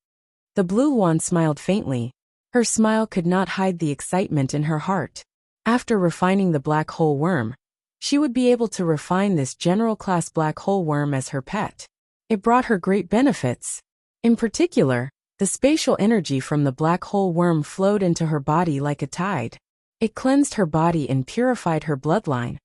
Speaker 1: The Blue Luan smiled faintly. Her smile could not hide the excitement in her heart. After refining the black hole worm, she would be able to refine this general-class black hole worm as her pet. It brought her great benefits. In particular, the spatial energy from the black hole worm flowed into her body like a tide. It cleansed her body and purified her bloodline,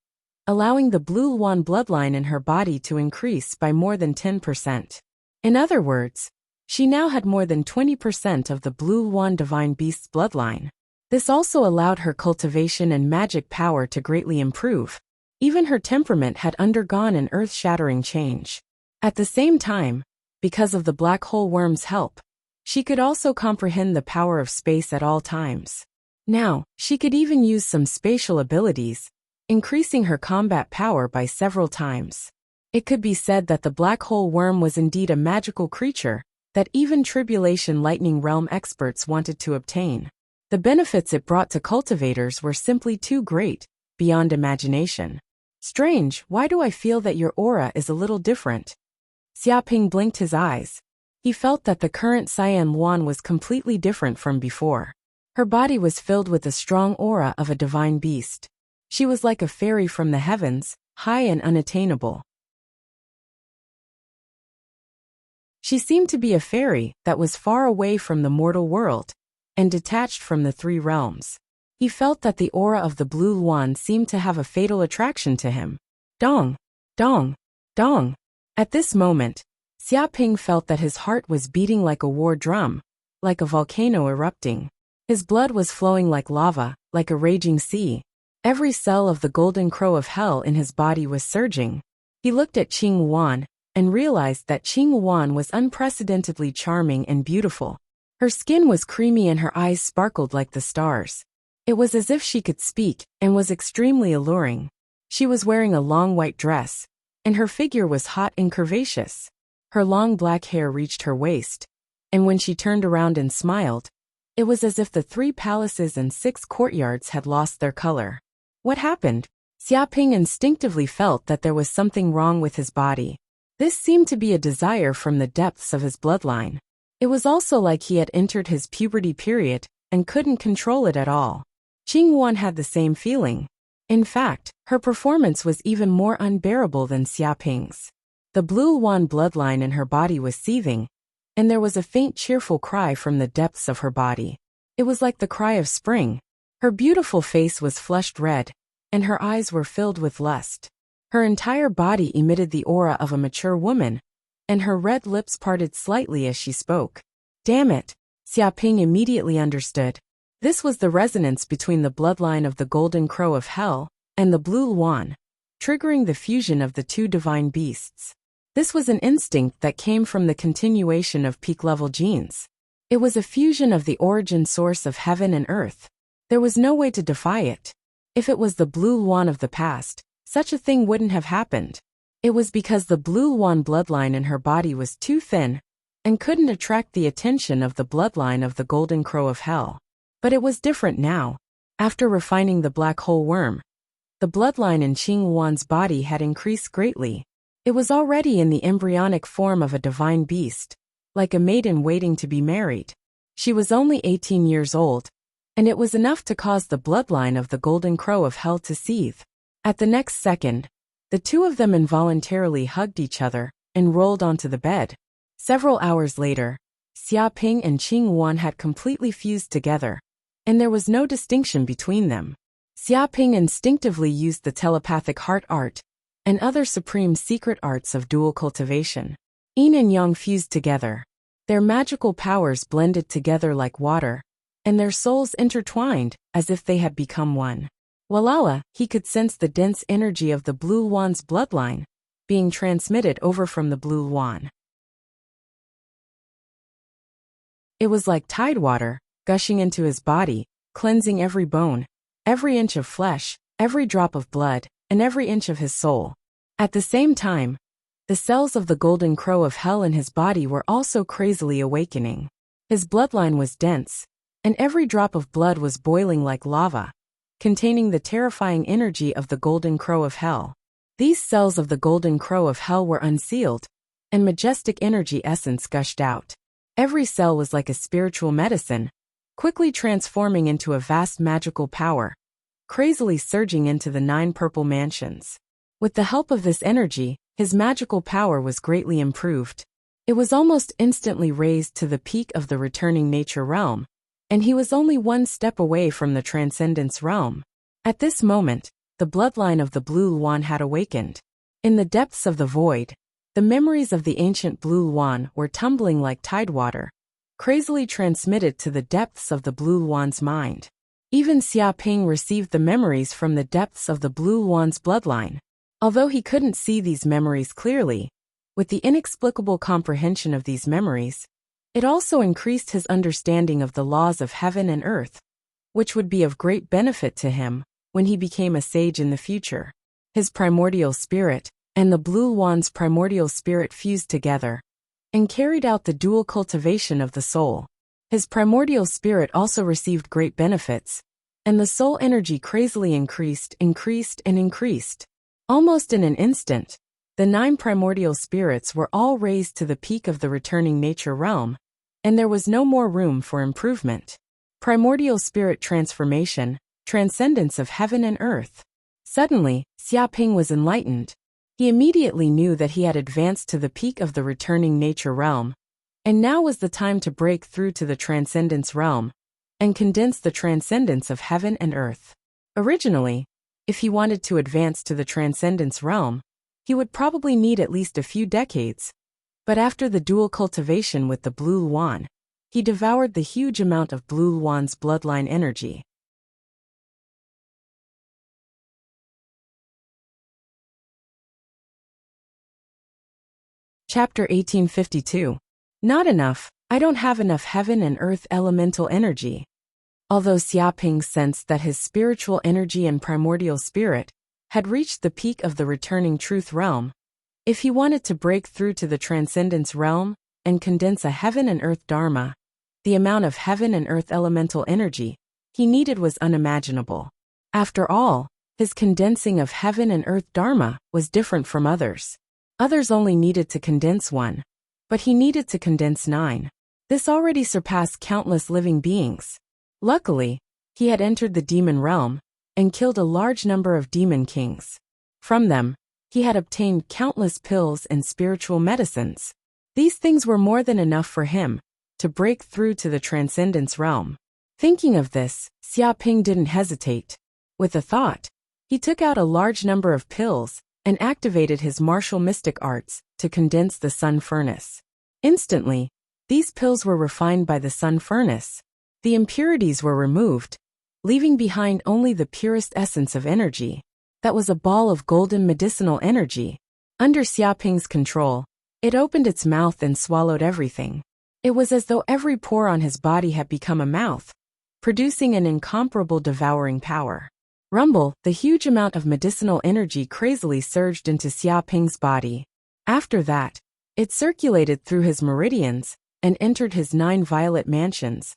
Speaker 1: allowing the Blue Luan bloodline in her body to increase by more than 10%. In other words, she now had more than 20% of the Blue Luan divine beast's bloodline. This also allowed her cultivation and magic power to greatly improve. Even her temperament had undergone an earth-shattering change. At the same time, because of the black hole worm's help, she could also comprehend the power of space at all times. Now, she could even use some spatial abilities, increasing her combat power by several times. It could be said that the black hole worm was indeed a magical creature that even Tribulation Lightning Realm experts wanted to obtain. The benefits it brought to cultivators were simply too great, beyond imagination. Strange, why do I feel that your aura is a little different? Xiaoping blinked his eyes. He felt that the current Cyan Luan was completely different from before. Her body was filled with the strong aura of a divine beast. She was like a fairy from the heavens, high and unattainable. She seemed to be a fairy that was far away from the mortal world and detached from the three realms. He felt that the aura of the blue Luan seemed to have a fatal attraction to him. Dong! Dong! Dong! At this moment, Xiaoping felt that his heart was beating like a war drum, like a volcano erupting. His blood was flowing like lava, like a raging sea. Every cell of the golden crow of hell in his body was surging. He looked at Qing Yuan and realized that Qing Yuan was unprecedentedly charming and beautiful. Her skin was creamy and her eyes sparkled like the stars. It was as if she could speak and was extremely alluring. She was wearing a long white dress, and her figure was hot and curvaceous. Her long black hair reached her waist, and when she turned around and smiled, it was as if the 3 palaces and 6 courtyards had lost their color. What happened? Xiaoping instinctively felt that there was something wrong with his body. This seemed to be a desire from the depths of his bloodline. It was also like he had entered his puberty period and couldn't control it at all. Qing Yuan had the same feeling. In fact, her performance was even more unbearable than Xiaoping's. The blue Luan bloodline in her body was seething, and there was a faint cheerful cry from the depths of her body. It was like the cry of spring. Her beautiful face was flushed red, and her eyes were filled with lust. Her entire body emitted the aura of a mature woman, and her red lips parted slightly as she spoke. Damn it! Xiaoping immediately understood. This was the resonance between the bloodline of the golden crow of hell and the blue Luan, triggering the fusion of the 2 divine beasts. This was an instinct that came from the continuation of peak-level genes. It was a fusion of the origin source of heaven and earth. There was no way to defy it. If it was the blue Luan of the past, such a thing wouldn't have happened. It was because the blue Luan bloodline in her body was too thin and couldn't attract the attention of the bloodline of the golden crow of hell. But it was different now. After refining the black hole worm, the bloodline in Qing Yuan's body had increased greatly. It was already in the embryonic form of a divine beast, like a maiden waiting to be married. She was only 18 years old, and it was enough to cause the bloodline of the golden crow of hell to seethe. At the next second, the 2 of them involuntarily hugged each other and rolled onto the bed. Several hours later, Xiaoping and Qing Yuan had completely fused together, and there was no distinction between them. Xiaoping instinctively used the telepathic heart art and other supreme secret arts of dual cultivation. Yin and Yang fused together. Their magical powers blended together like water, and their souls intertwined as if they had become one. Walala, he could sense the dense energy of the blue Luan's bloodline being transmitted over from the blue Luan. It was like tidewater, gushing into his body, cleansing every bone, every inch of flesh, every drop of blood, and every inch of his soul. At the same time, the cells of the golden crow of hell in his body were also crazily awakening. His bloodline was dense, and every drop of blood was boiling like lava, containing the terrifying energy of the golden crow of hell. These cells of the golden crow of hell were unsealed, and majestic energy essence gushed out. Every cell was like a spiritual medicine, quickly transforming into a vast magical power, crazily surging into the 9 purple mansions. With the help of this energy, his magical power was greatly improved. It was almost instantly raised to the peak of the returning nature realm, and he was only 1 step away from the transcendence realm. At this moment, the bloodline of the blue Luan had awakened. In the depths of the void, the memories of the ancient blue Luan were tumbling like tidewater, crazily transmitted to the depths of the blue Luan's mind. Even Xiaoping received the memories from the depths of the blue Luan's bloodline. Although he couldn't see these memories clearly, with the inexplicable comprehension of these memories, it also increased his understanding of the laws of heaven and earth, which would be of great benefit to him when he became a sage in the future. His primordial spirit and the blue Luan's primordial spirit fused together, and carried out the dual cultivation of the soul. His primordial spirit also received great benefits, and the soul energy crazily increased. Almost in an instant, the 9 primordial spirits were all raised to the peak of the returning nature realm, and there was no more room for improvement. Primordial spirit transformation, transcendence of heaven and earth. Suddenly, Xiaoping was enlightened. He immediately knew that he had advanced to the peak of the returning nature realm, and now was the time to break through to the transcendence realm and condense the transcendence of heaven and earth. Originally, if he wanted to advance to the transcendence realm, he would probably need at least a few decades, but after the dual cultivation with the Blue Luan, he devoured the huge amount of Blue Luan's bloodline energy. Chapter 1852. Not enough. I don't have enough heaven and earth elemental energy. Although Xiaoping sensed that his spiritual energy and primordial spirit had reached the peak of the returning truth realm, if he wanted to break through to the transcendence realm and condense a heaven and earth dharma, the amount of heaven and earth elemental energy he needed was unimaginable. After all, his condensing of heaven and earth dharma was different from others. Others only needed to condense 1, but he needed to condense 9. This already surpassed countless living beings. Luckily, he had entered the demon realm and killed a large number of demon kings. From them, he had obtained countless pills and spiritual medicines. These things were more than enough for him to break through to the transcendence realm. Thinking of this, Xiaoping didn't hesitate. With a thought, he took out a large number of pills and activated his martial mystic arts to condense the sun furnace. Instantly, these pills were refined by the sun furnace. The impurities were removed, leaving behind only the purest essence of energy. That was a ball of golden medicinal energy. Under Xiaoping's control, it opened its mouth and swallowed everything. It was as though every pore on his body had become a mouth, producing an incomparable devouring power. Rumble, the huge amount of medicinal energy crazily surged into Xiaoping's body. After that, it circulated through his meridians and entered his 9 violet mansions,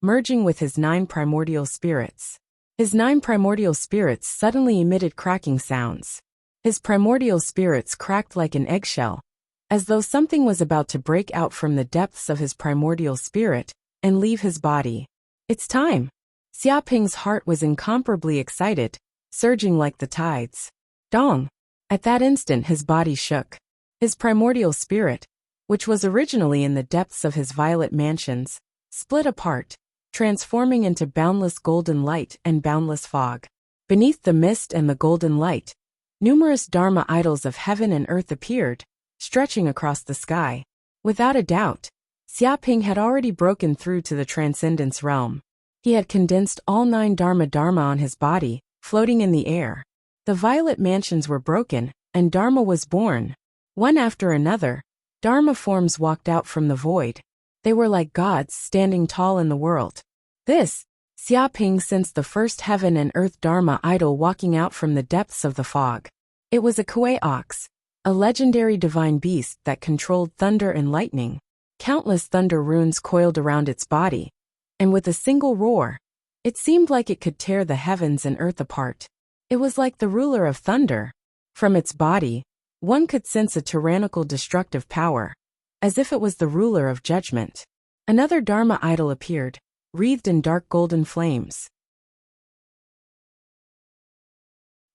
Speaker 1: merging with his 9 primordial spirits. His 9 primordial spirits suddenly emitted cracking sounds. His primordial spirits cracked like an eggshell, as though something was about to break out from the depths of his primordial spirit and leave his body. It's time! Xiaoping's heart was incomparably excited, surging like the tides. Dong! At that instant his body shook. His primordial spirit, which was originally in the depths of his violet mansions, split apart, transforming into boundless golden light and boundless fog. Beneath the mist and the golden light, numerous Dharma idols of heaven and earth appeared, stretching across the sky. Without a doubt, Xiaoping had already broken through to the transcendence realm. He had condensed all 9 Dharma on his body, floating in the air. The violet mansions were broken, and Dharma was born. One after another, Dharma forms walked out from the void. They were like gods standing tall in the world. This, Xiaoping sensed the first heaven and earth Dharma idol walking out from the depths of the fog. It was a Kuei ox, a legendary divine beast that controlled thunder and lightning. Countless thunder runes coiled around its body, and with a single roar, it seemed like it could tear the heavens and earth apart. It was like the ruler of thunder. From its body, one could sense a tyrannical destructive power, as if it was the ruler of judgment. Another Dharma idol appeared, wreathed in dark golden flames.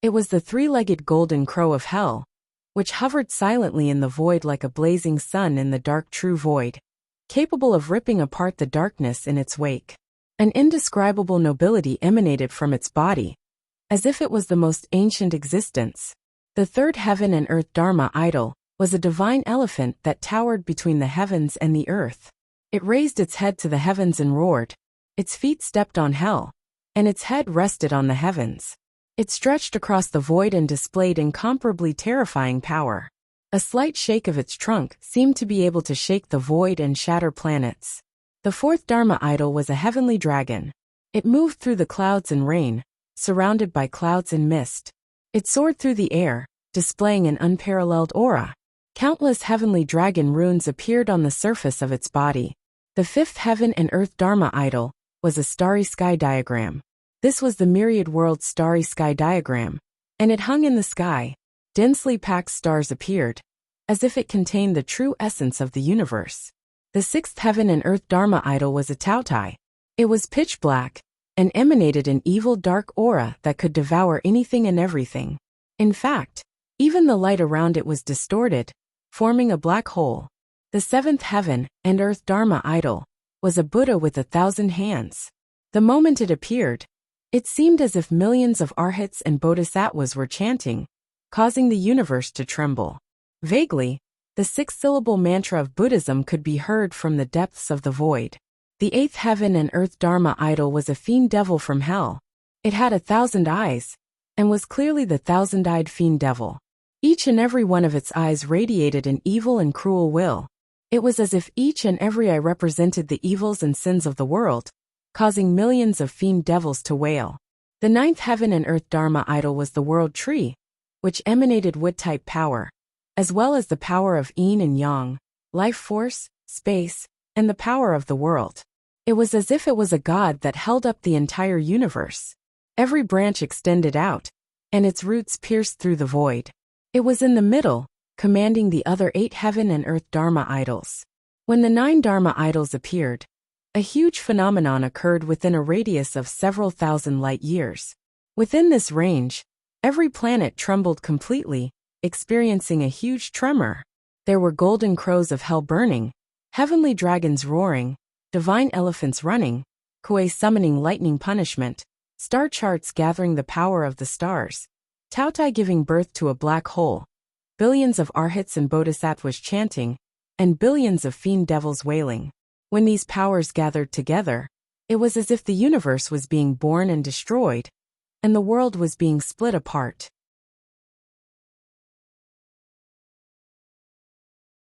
Speaker 1: It was the 3-legged golden crow of hell, which hovered silently in the void like a blazing sun in the dark true void, capable of ripping apart the darkness in its wake. An indescribable nobility emanated from its body, as if it was the most ancient existence. The third heaven and earth Dharma idol was a divine elephant that towered between the heavens and the earth. It raised its head to the heavens and roared. Its feet stepped on hell, and its head rested on the heavens. It stretched across the void and displayed incomparably terrifying power. A slight shake of its trunk seemed to be able to shake the void and shatter planets. The fourth Dharma idol was a heavenly dragon. It moved through the clouds and rain, surrounded by clouds and mist. It soared through the air, displaying an unparalleled aura. Countless heavenly dragon runes appeared on the surface of its body. The fifth heaven and earth Dharma idol was a starry sky diagram. This was the myriad world starry sky diagram, and it hung in the sky. Densely packed stars appeared, as if it contained the true essence of the universe. The sixth heaven and earth Dharma idol was a Tautai. It was pitch black, and emanated an evil dark aura that could devour anything and everything. In fact, even the light around it was distorted, forming a black hole. The seventh heaven and earth Dharma idol was a Buddha with 1,000 hands. The moment it appeared, it seemed as if millions of arhats and bodhisattvas were chanting, causing the universe to tremble. Vaguely, the six-syllable mantra of Buddhism could be heard from the depths of the void. The eighth heaven and earth Dharma idol was a fiend devil from hell. It had 1,000 eyes, and was clearly the 1,000-eyed fiend devil. Each and every one of its eyes radiated an evil and cruel will. It was as if each and every eye represented the evils and sins of the world, causing millions of fiend devils to wail. The ninth heaven and earth Dharma idol was the world tree, which emanated wood-type power, as well as the power of yin and yang, life force, space, and the power of the world. It was as if it was a god that held up the entire universe. Every branch extended out, and its roots pierced through the void. It was in the middle, commanding the other 8 heaven and earth Dharma idols. When the 9 Dharma idols appeared, a huge phenomenon occurred within a radius of several thousand light years. Within this range, every planet trembled completely, experiencing a huge tremor. There were golden crows of hell burning, heavenly dragons roaring, divine elephants running, Kuei summoning lightning punishment, star charts gathering the power of the stars, Tautai giving birth to a black hole, billions of arhats and bodhisattvas chanting, and billions of fiend devils wailing. When these powers gathered together, it was as if the universe was being born and destroyed, and the world was being split apart.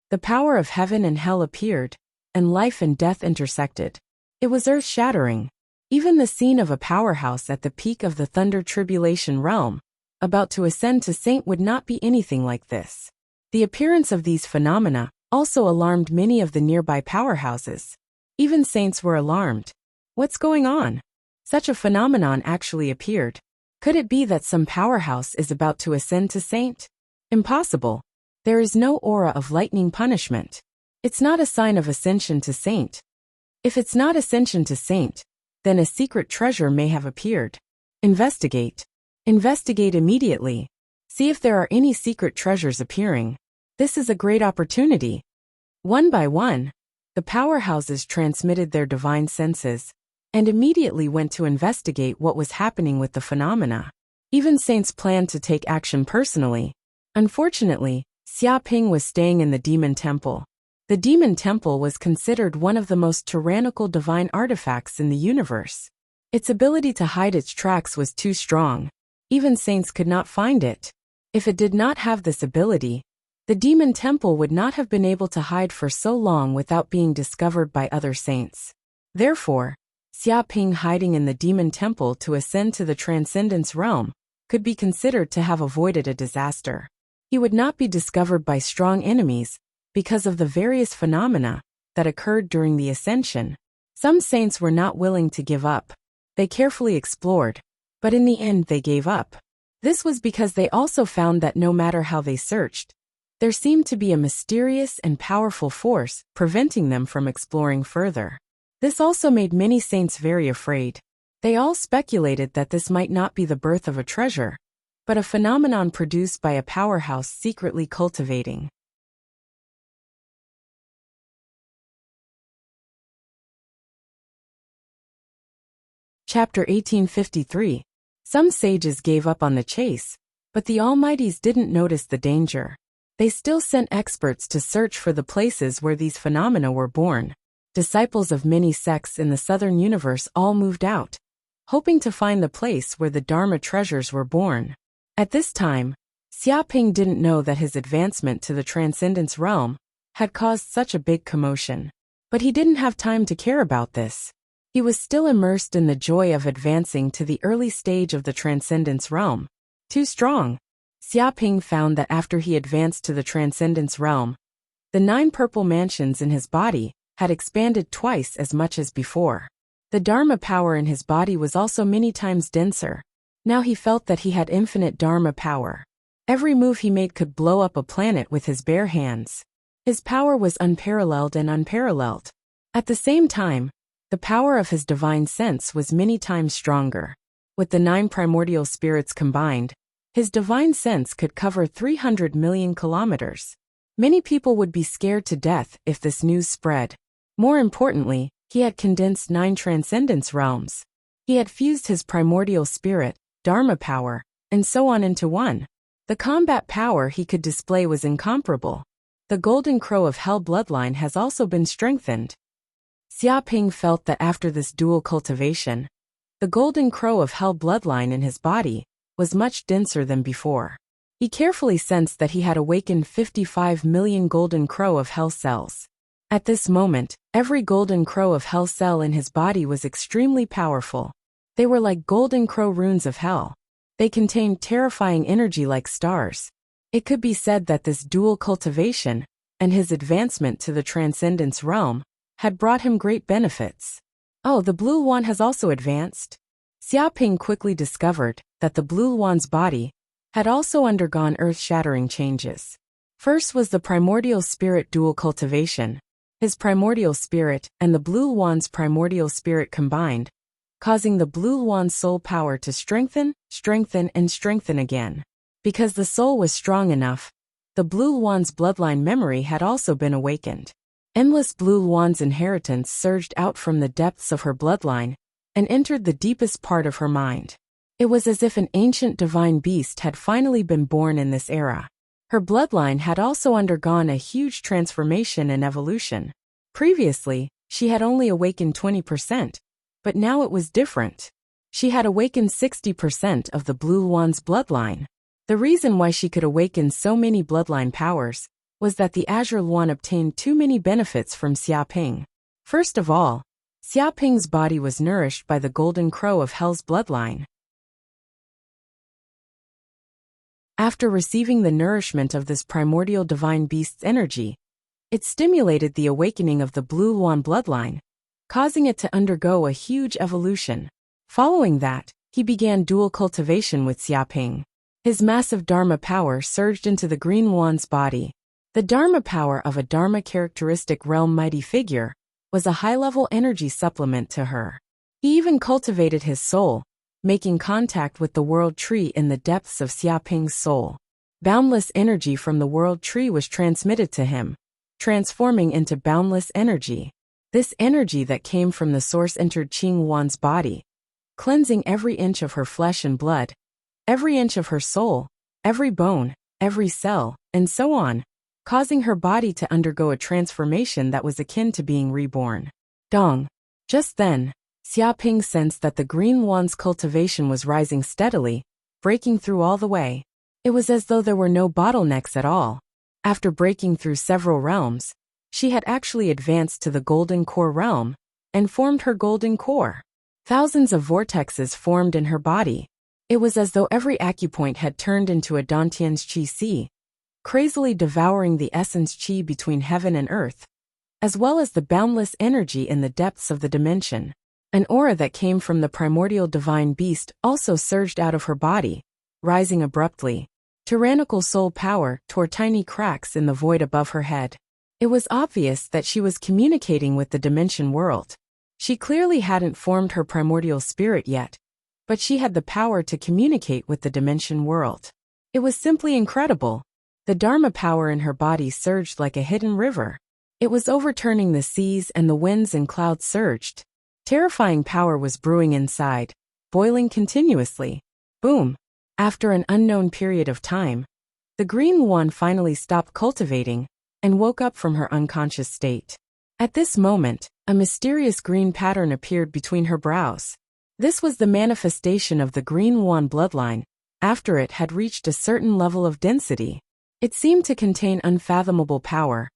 Speaker 1: The power of heaven and hell appeared, and life and death intersected. It was earth-shattering. Even the scene of a powerhouse at the peak of the thunder tribulation realm, about to ascend to saint, would not be anything like this. The appearance of these phenomena also alarmed many of the nearby powerhouses. Even saints were alarmed. What's going on? Such a phenomenon actually appeared. Could it be that some powerhouse is about to ascend to saint? Impossible. There is no aura of lightning punishment. It's not a sign of ascension to saint. If it's not ascension to saint, then a secret treasure may have appeared. Investigate. Investigate immediately. See if there are any secret treasures appearing. This is a great opportunity. One by one, the powerhouses transmitted their divine senses, and immediately went to investigate what was happening with the phenomena. Even saints planned to take action personally. Unfortunately, Xia Ping was staying in the Demon Temple. The Demon Temple was considered one of the most tyrannical divine artifacts in the universe. Its ability to hide its tracks was too strong. Even saints could not find it. If it did not have this ability, the Demon Temple would not have been able to hide for so long without being discovered by other saints. Therefore, Xia Ping hiding in the Demon Temple to ascend to the Transcendence realm could be considered to have avoided a disaster. He would not be discovered by strong enemies because of the various phenomena that occurred during the ascension. Some saints were not willing to give up. They carefully explored, but in the end they gave up. This was because they also found that no matter how they searched, there seemed to be a mysterious and powerful force preventing them from exploring further. This also made many saints very afraid. They all speculated that this might not be the birth of a treasure, but a phenomenon produced by a powerhouse secretly cultivating. Chapter 1853. Some sages gave up on the chase, but the Almighties didn't notice the danger. They still sent experts to search for the places where these phenomena were born. Disciples of many sects in the southern universe all moved out, hoping to find the place where the Dharma treasures were born. At this time, Xia Ping didn't know that his advancement to the Transcendence realm had caused such a big commotion. But he didn't have time to care about this. He was still immersed in the joy of advancing to the early stage of the Transcendence realm. Too strong. Xiaoping found that after he advanced to the Transcendence realm, the 9 purple mansions in his body had expanded twice as much as before. The Dharma power in his body was also many times denser. Now he felt that he had infinite Dharma power. Every move he made could blow up a planet with his bare hands. His power was unparalleled and unparalleled. At the same time, the power of his divine sense was many times stronger. With the 9 primordial spirits combined, his divine sense could cover 300 million kilometers. Many people would be scared to death if this news spread. More importantly, he had condensed 9 transcendence realms. He had fused his primordial spirit, Dharma power, and so on into one. The combat power he could display was incomparable. The Golden Crow of Hell bloodline has also been strengthened. Xiaoping felt that after this dual cultivation, the Golden Crow of Hell bloodline in his body was much denser than before. He carefully sensed that he had awakened 55 million Golden Crow of Hell cells. At this moment, every Golden Crow of Hell cell in his body was extremely powerful. They were like Golden Crow runes of Hell. They contained terrifying energy like stars. It could be said that this dual cultivation, and his advancement to the Transcendence realm, had brought him great benefits. Oh, the Blue One has also advanced. Xiaoping quickly discovered that the Blue One's body had also undergone earth-shattering changes. First was the primordial spirit dual cultivation. His primordial spirit and the Blue One's primordial spirit combined, causing the Blue One's soul power to strengthen, and strengthen again. Because the soul was strong enough, the Blue One's bloodline memory had also been awakened. Endless Blue One's inheritance surged out from the depths of her bloodline and entered the deepest part of her mind. It was as if an ancient divine beast had finally been born in this era. Her bloodline had also undergone a huge transformation and evolution. Previously, she had only awakened 20%, but now it was different. She had awakened 60% of the Blue One's bloodline. The reason why she could awaken so many bloodline powers was that the Azure One obtained too many benefits from Xiaoping. First of all, Xiaoping's body was nourished by the Golden Crow of Hell's bloodline. After receiving the nourishment of this primordial divine beast's energy, it stimulated the awakening of the Blue One bloodline, causing it to undergo a huge evolution. Following that, he began dual cultivation with Xiaoping. His massive Dharma power surged into the Green One's body. The Dharma power of a Dharma characteristic realm mighty figure was a high-level energy supplement to her. He even cultivated his soul, making contact with the world tree in the depths of Xiaoping's soul. Boundless energy from the world tree was transmitted to him, transforming into boundless energy. This energy that came from the source entered Qing Wan's body, cleansing every inch of her flesh and blood, every inch of her soul, every bone, every cell, and so on, causing her body to undergo a transformation that was akin to being reborn. Dong. Just then, Xiaoping sensed that the Green One's cultivation was rising steadily, breaking through all the way. It was as though there were no bottlenecks at all. After breaking through several realms, she had actually advanced to the Golden Core realm and formed her Golden Core. Thousands of vortexes formed in her body. It was as though every acupoint had turned into a Dantian's Qi Sea, crazily devouring the essence Qi between heaven and earth, as well as the boundless energy in the depths of the dimension. An aura that came from the primordial divine beast also surged out of her body, rising abruptly. Tyrannical soul power tore tiny cracks in the void above her head. It was obvious that she was communicating with the dimension world. She clearly hadn't formed her primordial spirit yet, but she had the power to communicate with the dimension world. It was simply incredible. The Dharma power in her body surged like a hidden river. It was overturning the seas and the winds and clouds surged. Terrifying power was brewing inside, boiling continuously. Boom! After an unknown period of time, the Green One finally stopped cultivating and woke up from her unconscious state. At this moment, a mysterious green pattern appeared between her brows. This was the manifestation of the Green One bloodline, after it had reached a certain level of density. It seemed to contain unfathomable power,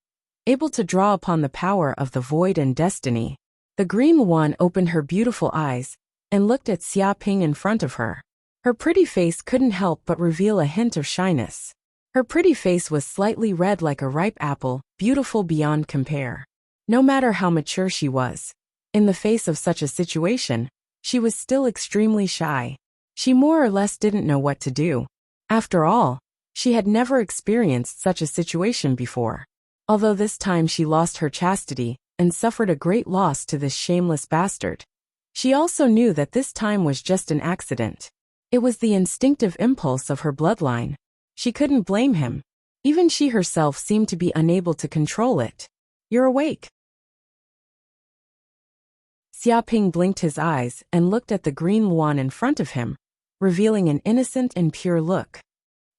Speaker 1: able to draw upon the power of the void and destiny. The Green One opened her beautiful eyes and looked at Xiaoping in front of her. Her pretty face couldn't help but reveal a hint of shyness. Her pretty face was slightly red like a ripe apple, beautiful beyond compare. No matter how mature she was, in the face of such a situation, she was still extremely shy. She more or less didn't know what to do. After all, she had never experienced such a situation before. Although this time she lost her chastity and suffered a great loss to this shameless bastard, she also knew that this time was just an accident. It was the instinctive impulse of her bloodline. She couldn't blame him. Even she herself seemed to be unable to control it. "You're awake." Xiaoping blinked his eyes and looked at the green luan in front of him, revealing an innocent and pure look.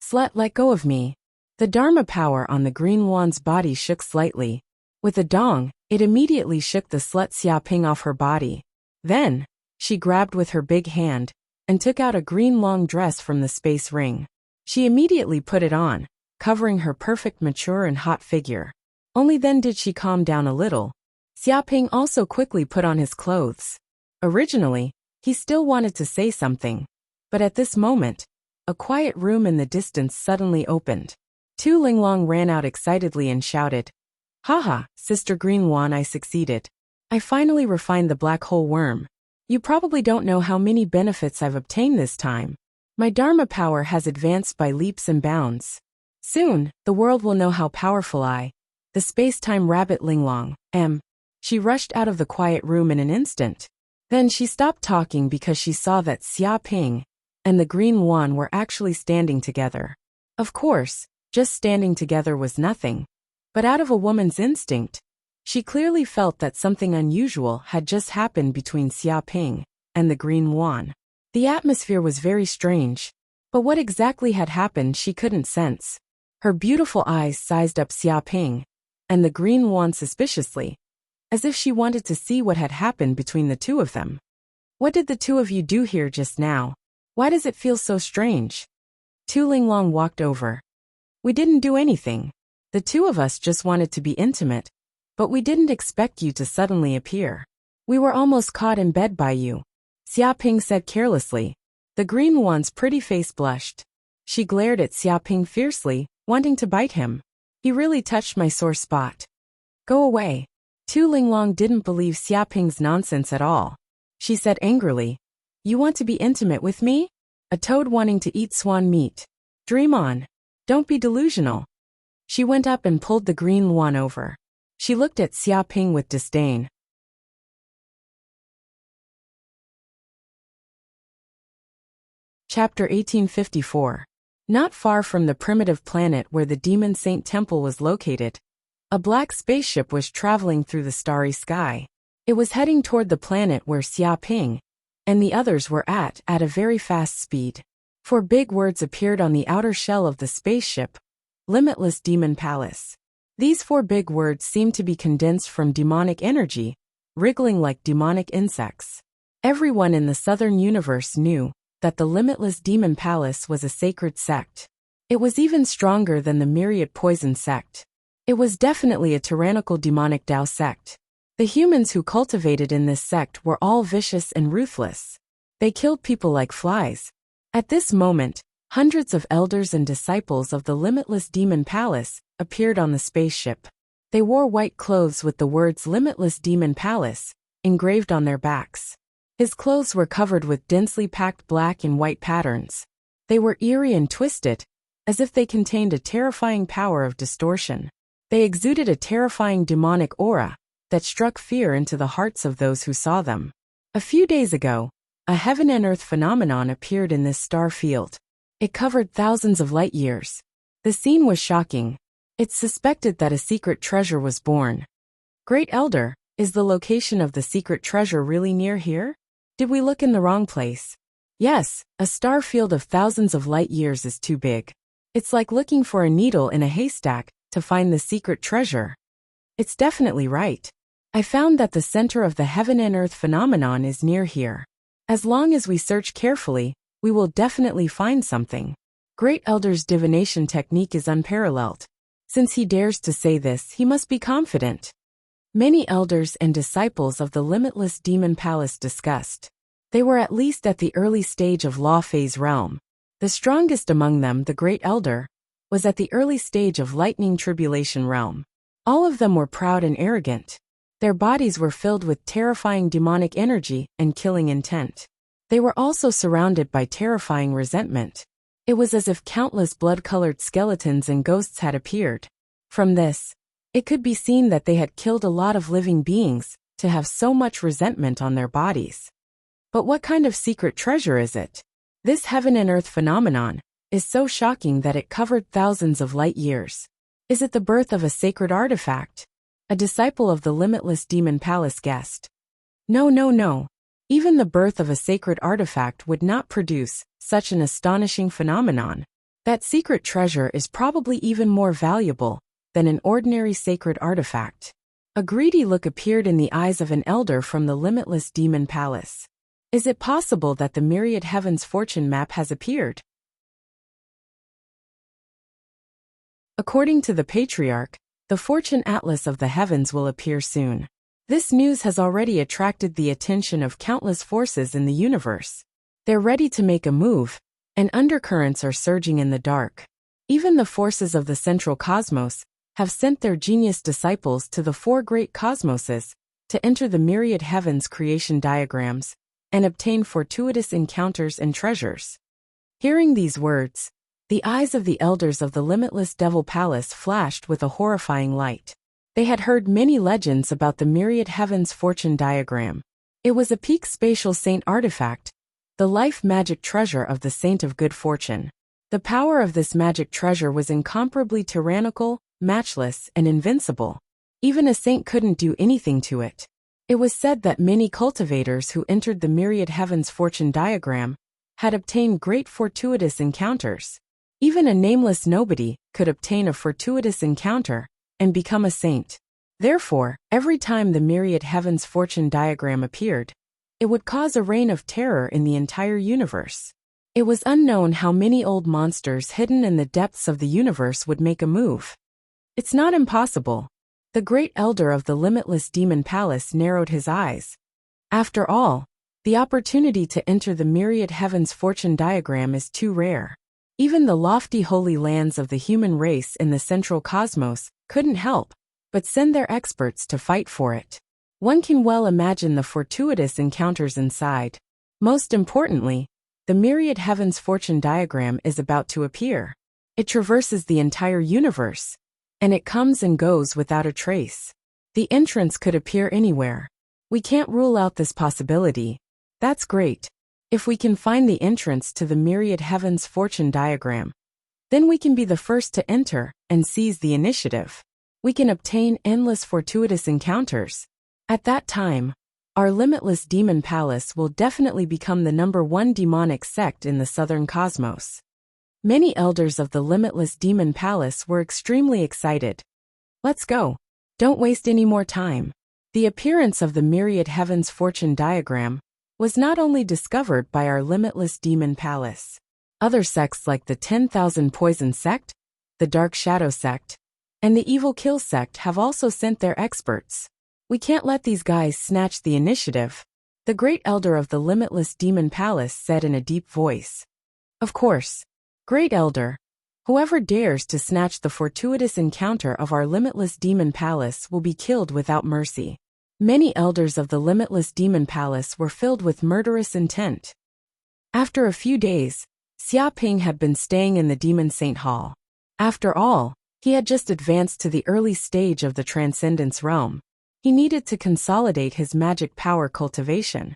Speaker 1: "Slut, let go of me." The Dharma power on the green luan's body shook slightly. With a dong, it immediately shook the slut Xiaoping off her body. Then, she grabbed with her big hand and took out a green long dress from the space ring. She immediately put it on, covering her perfect mature and hot figure. Only then did she calm down a little. Xiaoping also quickly put on his clothes. Originally, he still wanted to say something, but at this moment, a quiet room in the distance suddenly opened. Tu Linglong ran out excitedly and shouted, "Haha, Sister Green Luan, I succeeded. I finally refined the black hole worm. You probably don't know how many benefits I've obtained this time. My Dharma power has advanced by leaps and bounds. Soon, the world will know how powerful I, the space-time rabbit Linglong, am." She rushed out of the quiet room in an instant. Then she stopped talking because she saw that Xiaoping and the green luan were actually standing together. Of course, just standing together was nothing. But out of a woman's instinct, she clearly felt that something unusual had just happened between Xiaoping and the green luan. The atmosphere was very strange, but what exactly had happened she couldn't sense. Her beautiful eyes sized up Xiaoping and the green luan suspiciously, as if she wanted to see what had happened between the two of them. "What did the two of you do here just now? Why does it feel so strange?" Tu Linglong walked over. "We didn't do anything. The two of us just wanted to be intimate, but we didn't expect you to suddenly appear. We were almost caught in bed by you," Xiaoping said carelessly. The green luan's pretty face blushed. She glared at Xiaoping fiercely, wanting to bite him. "He really touched my sore spot. Go away." Tu Linglong didn't believe Xiaoping's nonsense at all. She said angrily, "You want to be intimate with me? A toad wanting to eat swan meat. Dream on. Don't be delusional." She went up and pulled the green luan over. She looked at Xiaoping with disdain. Chapter 1854. Not far from the primitive planet where the Demon Saint Temple was located, a black spaceship was traveling through the starry sky. It was heading toward the planet where Xiaoping and the others were at a very fast speed. 4 big words appeared on the outer shell of the spaceship: Limitless Demon Palace. These 4 big words seemed to be condensed from demonic energy, wriggling like demonic insects. Everyone in the southern universe knew that the Limitless Demon Palace was a sacred sect. It was even stronger than the Myriad Poison sect. It was definitely a tyrannical demonic Tao sect. The humans who cultivated in this sect were all vicious and ruthless. They killed people like flies. At this moment, hundreds of elders and disciples of the Limitless Demon Palace appeared on the spaceship. They wore white clothes with the words Limitless Demon Palace engraved on their backs. His clothes were covered with densely packed black and white patterns. They were eerie and twisted, as if they contained a terrifying power of distortion. They exuded a terrifying demonic aura that struck fear into the hearts of those who saw them. A few days ago, a heaven and earth phenomenon appeared in this star field. It covered thousands of light years. The scene was shocking. It's suspected that a secret treasure was born. Great Elder, is the location of the secret treasure really near here? Did we look in the wrong place? Yes, a star field of thousands of light years is too big. It's like looking for a needle in a haystack to find the secret treasure. It's definitely right. I found that the center of the heaven and earth phenomenon is near here. As long as we search carefully, we will definitely find something. Great Elder's divination technique is unparalleled. Since he dares to say this, he must be confident. Many elders and disciples of the Limitless Demon Palace discussed. They were at least at the early stage of Law Phase realm. The strongest among them, the Great Elder, was at the early stage of Lightning Tribulation realm. All of them were proud and arrogant. Their bodies were filled with terrifying demonic energy and killing intent. They were also surrounded by terrifying resentment. It was as if countless blood-colored skeletons and ghosts had appeared. From this, it could be seen that they had killed a lot of living beings to have so much resentment on their bodies. But what kind of secret treasure is it? This heaven and earth phenomenon is so shocking that it covered thousands of light years. Is it the birth of a sacred artifact? A disciple of the limitless demon palace guessed. No, no, no. Even the birth of a sacred artifact would not produce such an astonishing phenomenon. That secret treasure is probably even more valuable than an ordinary sacred artifact. A greedy look appeared in the eyes of an elder from the limitless demon palace. Is it possible that the myriad heavens fortune map has appeared? According to the patriarch, the fortune atlas of the heavens will appear soon. This news has already attracted the attention of countless forces in the universe. They're ready to make a move, and undercurrents are surging in the dark. Even the forces of the central cosmos have sent their genius disciples to the four great cosmoses to enter the myriad heavens creation diagrams and obtain fortuitous encounters and treasures. Hearing these words, the eyes of the elders of the limitless devil palace flashed with a horrifying light. They had heard many legends about the myriad heavens fortune diagram. It was a peak spatial saint artifact, the life magic treasure of the saint of good fortune. The power of this magic treasure was incomparably tyrannical, matchless, and invincible. Even a saint couldn't do anything to it. It was said that many cultivators who entered the myriad heavens fortune diagram had obtained great fortuitous encounters. Even a nameless nobody could obtain a fortuitous encounter and become a saint. Therefore, every time the myriad heavens fortune diagram appeared, it would cause a reign of terror in the entire universe. It was unknown how many old monsters hidden in the depths of the universe would make a move. It's not impossible. The great elder of the limitless demon palace narrowed his eyes. After all, the opportunity to enter the myriad heavens fortune diagram is too rare. Even the lofty holy lands of the human race in the central cosmos couldn't help but send their experts to fight for it. One can well imagine the fortuitous encounters inside. Most importantly, the myriad heavens fortune diagram is about to appear. It traverses the entire universe, and it comes and goes without a trace. The entrance could appear anywhere. We can't rule out this possibility. That's great. If we can find the entrance to the myriad heavens fortune diagram, then we can be the first to enter and seize the initiative. We can obtain endless fortuitous encounters. At that time, our limitless demon palace will definitely become the #1 demonic sect in the southern cosmos. Many elders of the limitless demon palace were extremely excited. Let's go. Don't waste any more time. The appearance of the myriad heavens fortune diagram was not only discovered by our limitless demon palace. Other sects like the 10,000 Poison sect, the Dark Shadow sect, and the Evil Kill sect have also sent their experts. We can't let these guys snatch the initiative, the great elder of the limitless demon palace said in a deep voice. Of course, great elder, whoever dares to snatch the fortuitous encounter of our limitless demon palace will be killed without mercy. Many elders of the limitless demon palace were filled with murderous intent. After a few days, Xia Ping had been staying in the Demon Saint Hall. After all, he had just advanced to the early stage of the Transcendence realm. He needed to consolidate his magic power cultivation.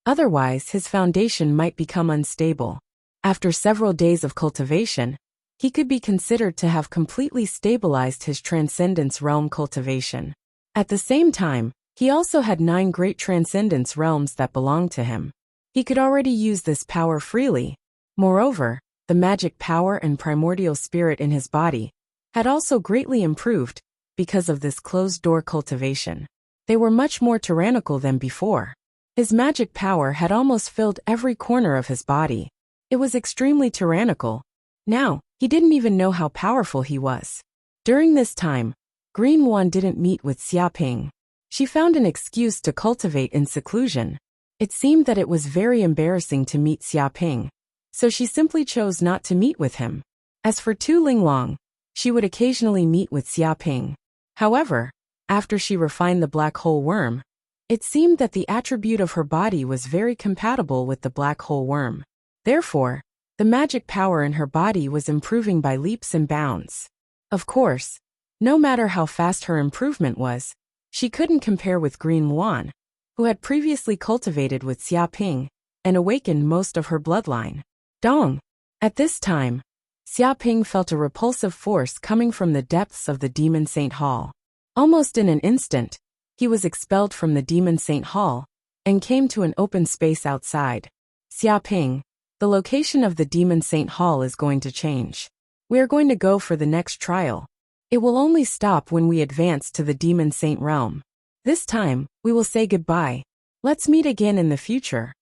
Speaker 1: Otherwise, his foundation might become unstable. After several days of cultivation, he could be considered to have completely stabilized his Transcendence realm cultivation. At the same time, he also had 9 great Transcendence realms that belonged to him. He could already use this power freely. Moreover, the magic power and primordial spirit in his body had also greatly improved because of this closed-door cultivation. They were much more tyrannical than before. His magic power had almost filled every corner of his body. It was extremely tyrannical. Now, he didn't even know how powerful he was. During this time, Green Wan didn't meet with Xia Ping. She found an excuse to cultivate in seclusion. It seemed that it was very embarrassing to meet Xia Ping, so she simply chose not to meet with him. As for Tu Linglong, she would occasionally meet with Xia Ping. However, after she refined the black hole worm, it seemed that the attribute of her body was very compatible with the black hole worm. Therefore, the magic power in her body was improving by leaps and bounds. Of course, no matter how fast her improvement was, she couldn't compare with Green Luan, who had previously cultivated with Xia Ping and awakened most of her bloodline. Dong! At this time, Xia Ping felt a repulsive force coming from the depths of the Demon Saint Hall. Almost in an instant, he was expelled from the Demon Saint Hall and came to an open space outside. Xia Ping, the location of the Demon Saint Hall is going to change. We are going to go for the next trial. It will only stop when we advance to the Demon Saint realm. This time, we will say goodbye. Let's meet again in the future.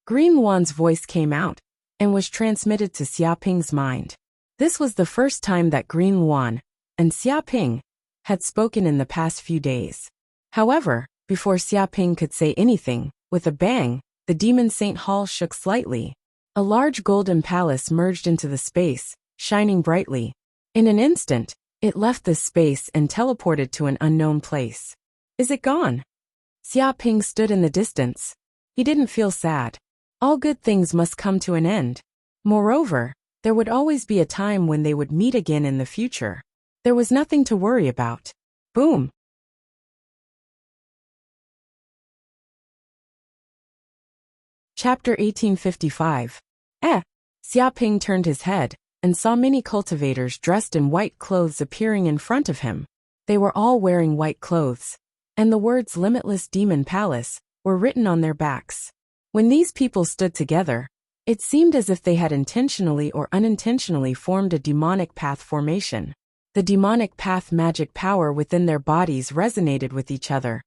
Speaker 1: Green Luan's voice came out and was transmitted to Xia Ping's mind. This was the first time that Green Luan and Xia Ping had spoken in the past few days. However, before Xia Ping could say anything, with a bang, the Demon Saint Hall shook slightly. A large golden palace merged into the space, shining brightly. In an instant, it left this space and teleported to an unknown place. Is it gone? Xia Ping stood in the distance. He didn't feel sad. All good things must come to an end. Moreover, there would always be a time when they would meet again in the future. There was nothing to worry about. Boom! Chapter 1855. Xia Ping turned his head and saw many cultivators dressed in white clothes appearing in front of him. They were all wearing white clothes, and the words Limitless Demon Palace were written on their backs. When these people stood together, it seemed as if they had intentionally or unintentionally formed a demonic path formation. The demonic path magic power within their bodies resonated with each other,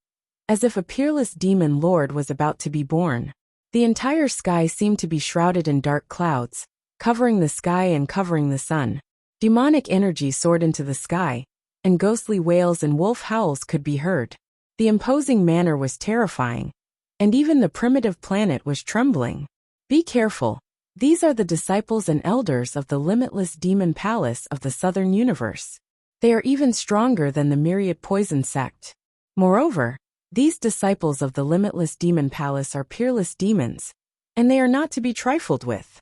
Speaker 1: as if a peerless demon lord was about to be born. The entire sky seemed to be shrouded in dark clouds, covering the sky and covering the sun. Demonic energy soared into the sky, and ghostly wails and wolf howls could be heard. The imposing manner was terrifying, and even the primitive planet was trembling. Be careful. These are the disciples and elders of the Limitless Demon Palace of the Southern Universe. They are even stronger than the Myriad Poison Sect. Moreover, these disciples of the Limitless Demon Palace are peerless demons, and they are not to be trifled with.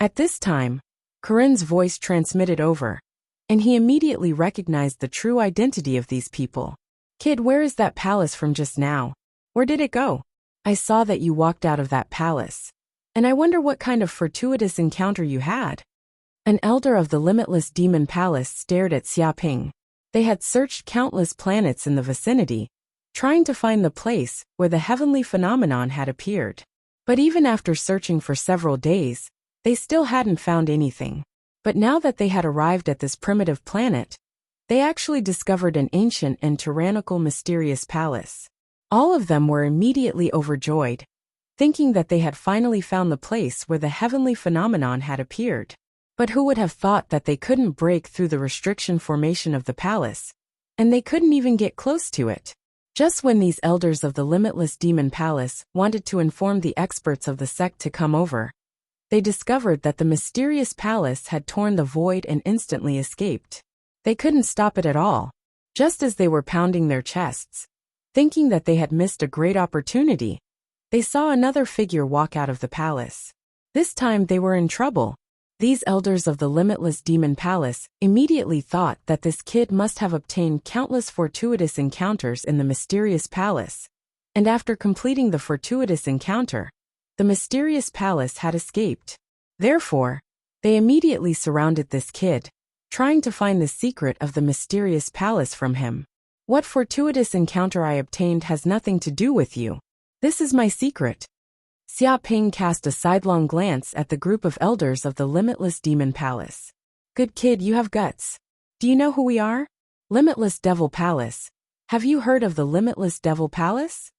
Speaker 1: At this time, Corinne's voice transmitted over, and he immediately recognized the true identity of these people. Kid, where is that palace from just now? Where did it go? I saw that you walked out of that palace, and I wonder what kind of fortuitous encounter you had. An elder of the Limitless Demon Palace stared at Xia Ping. They had searched countless planets in the vicinity, trying to find the place where the heavenly phenomenon had appeared. But even after searching for several days, they still hadn't found anything. But now that they had arrived at this primitive planet, they actually discovered an ancient and tyrannical mysterious palace. All of them were immediately overjoyed, thinking that they had finally found the place where the heavenly phenomenon had appeared. But who would have thought that they couldn't break through the restriction formation of the palace, and they couldn't even get close to it? Just when these elders of the Limitless Demon Palace wanted to inform the experts of the sect to come over, they discovered that the mysterious palace had torn the void and instantly escaped. They couldn't stop it at all. Just as they were pounding their chests, thinking that they had missed a great opportunity, they saw another figure walk out of the palace. This time they were in trouble. These elders of the Limitless Demon Palace immediately thought that this kid must have obtained countless fortuitous encounters in the mysterious palace, and after completing the fortuitous encounter, the mysterious palace had escaped. Therefore, they immediately surrounded this kid, trying to find the secret of the mysterious palace from him. What fortuitous encounter I obtained has nothing to do with you. This is my secret. Xia Ping cast a sidelong glance at the group of elders of the Limitless Demon Palace. Good kid, you have guts. Do you know who we are? Limitless Devil Palace. Have you heard of the Limitless Devil Palace?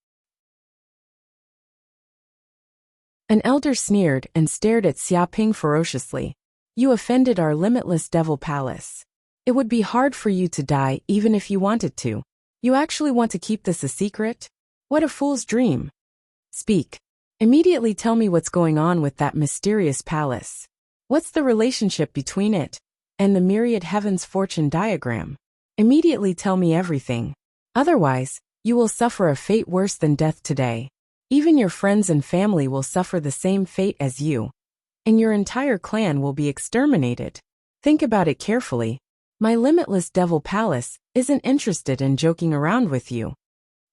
Speaker 1: An elder sneered and stared at Xia Ping ferociously. You offended our Limitless Devil Palace. It would be hard for you to die even if you wanted to. You actually want to keep this a secret? What a fool's dream. Speak. Immediately tell me what's going on with that mysterious palace. What's the relationship between it and the myriad heavens fortune diagram? Immediately tell me everything. Otherwise, you will suffer a fate worse than death today. Even your friends and family will suffer the same fate as you, and your entire clan will be exterminated. Think about it carefully. My limitless devil palace isn't interested in joking around with you.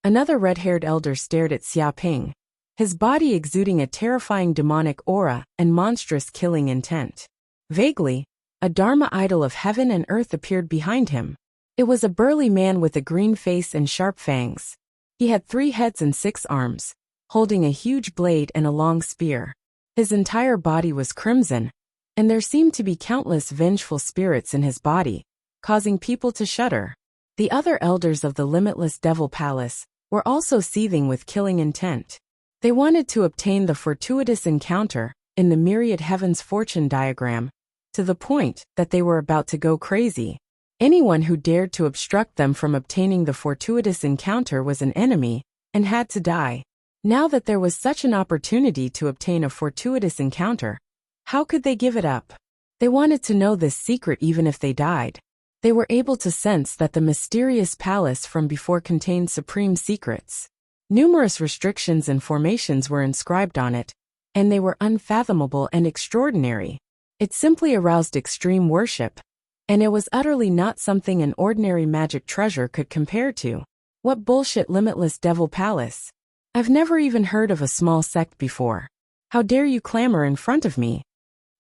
Speaker 1: Another red-haired elder stared at Xiaoping, his body exuding a terrifying demonic aura and monstrous killing intent. Vaguely, a Dharma idol of heaven and earth appeared behind him. It was a burly man with a green face and sharp fangs. He had 3 heads and 6 arms, holding a huge blade and a long spear. His entire body was crimson, and there seemed to be countless vengeful spirits in his body, causing people to shudder. The other elders of the limitless devil palace were also seething with killing intent. They wanted to obtain the fortuitous encounter in the myriad heavens fortune diagram, to the point that they were about to go crazy. Anyone who dared to obstruct them from obtaining the fortuitous encounter was an enemy and had to die. Now that there was such an opportunity to obtain a fortuitous encounter, how could they give it up? They wanted to know this secret even if they died. They were able to sense that the mysterious palace from before contained supreme secrets. Numerous restrictions and formations were inscribed on it, and they were unfathomable and extraordinary. It simply aroused extreme worship, and it was utterly not something an ordinary magic treasure could compare to. What bullshit limitless devil palace? I've never even heard of a small sect before. How dare you clamor in front of me?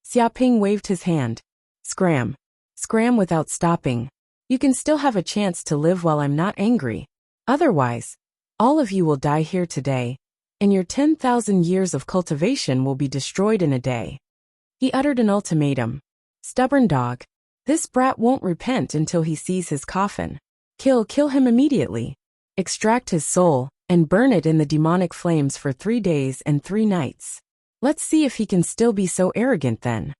Speaker 1: Xiaoping waved his hand. Scram. Scram without stopping. You can still have a chance to live while I'm not angry. Otherwise, all of you will die here today, and your 10,000 years of cultivation will be destroyed in a day. He uttered an ultimatum. Stubborn dog. This brat won't repent until he sees his coffin. Kill him immediately. Extract his soul, and burn it in the demonic flames for 3 days and 3 nights. Let's see if he can still be so arrogant then.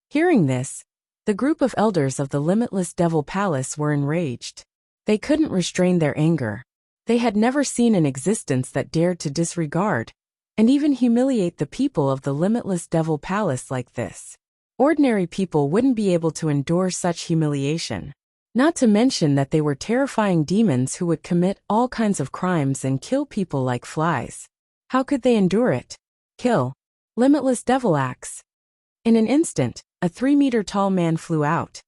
Speaker 1: Hearing this, the group of elders of the limitless devil palace were enraged. They couldn't restrain their anger. They had never seen an existence that dared to disregard and even humiliate the people of the limitless devil palace like this. Ordinary people wouldn't be able to endure such humiliation. Not to mention that they were terrifying demons who would commit all kinds of crimes and kill people like flies. How could they endure it? Kill. Limitless devil axe. In an instant, a 3-meter-tall man flew out.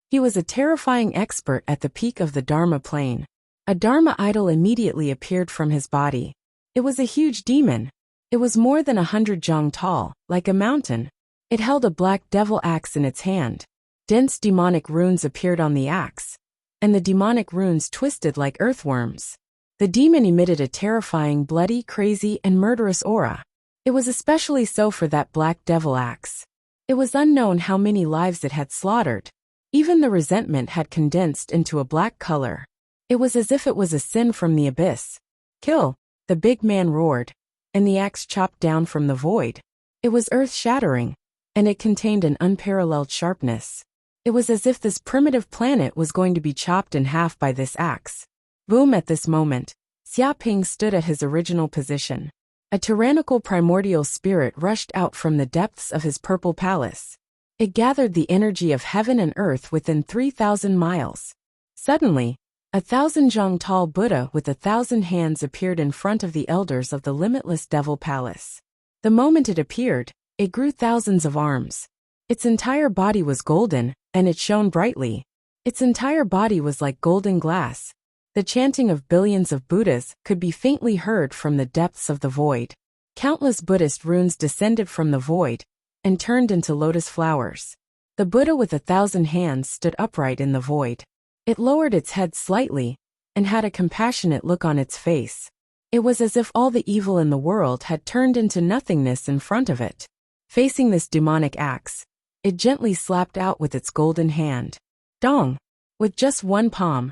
Speaker 1: He was a terrifying expert at the peak of the Dharma plane. A Dharma idol immediately appeared from his body. It was a huge demon. It was more than 100 jong tall, like a mountain. It held a black devil axe in its hand. Dense demonic runes appeared on the axe, and the demonic runes twisted like earthworms. The demon emitted a terrifying, bloody, crazy, and murderous aura. It was especially so for that black devil axe. It was unknown how many lives it had slaughtered. Even the resentment had condensed into a black color. It was as if it was a sin from the abyss. Kill, the big man roared, and the axe chopped down from the void. It was earth-shattering, and it contained an unparalleled sharpness. It was as if this primitive planet was going to be chopped in half by this axe. Boom! At this moment, Xiaoping stood at his original position. A tyrannical primordial spirit rushed out from the depths of his purple palace. It gathered the energy of heaven and earth within 3,000 miles. Suddenly, a 1,000-jong-tall Buddha with 1,000 hands appeared in front of the elders of the limitless devil palace. The moment it appeared, it grew thousands of arms. Its entire body was golden, and it shone brightly. Its entire body was like golden glass. The chanting of billions of Buddhas could be faintly heard from the depths of the void. Countless Buddhist runes descended from the void and turned into lotus flowers. The Buddha with 1,000 hands stood upright in the void. It lowered its head slightly and had a compassionate look on its face. It was as if all the evil in the world had turned into nothingness in front of it. Facing this demonic axe, it gently slapped out with its golden hand. Dong! With just one palm,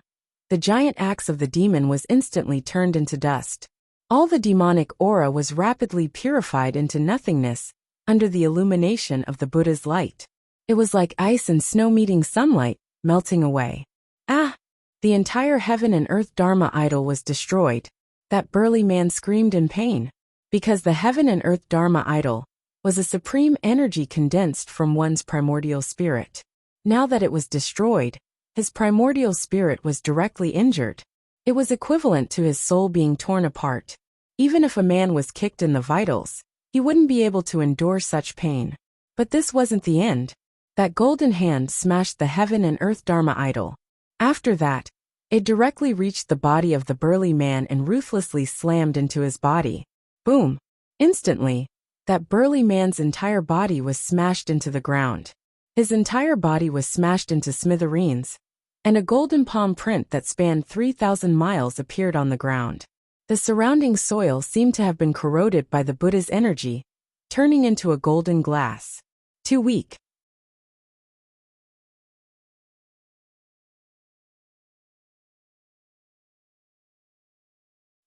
Speaker 1: the giant axe of the demon was instantly turned into dust. All the demonic aura was rapidly purified into nothingness under the illumination of the Buddha's light. It was like ice and snow meeting sunlight, melting away. Ah! The entire heaven and earth Dharma idol was destroyed. That burly man screamed in pain. Because the heaven and earth Dharma idol was a supreme energy condensed from one's primordial spirit. Now that it was destroyed, his primordial spirit was directly injured. It was equivalent to his soul being torn apart. Even if a man was kicked in the vitals, he wouldn't be able to endure such pain. But this wasn't the end. That golden hand smashed the heaven and earth Dharma idol. After that, it directly reached the body of the burly man and ruthlessly slammed into his body. Boom! Instantly, that burly man's entire body was smashed into the ground. His entire body was smashed into smithereens, and a golden palm print that spanned 3,000 miles appeared on the ground. The surrounding soil seemed to have been corroded by the Buddha's energy, turning into a golden glass. Too weak.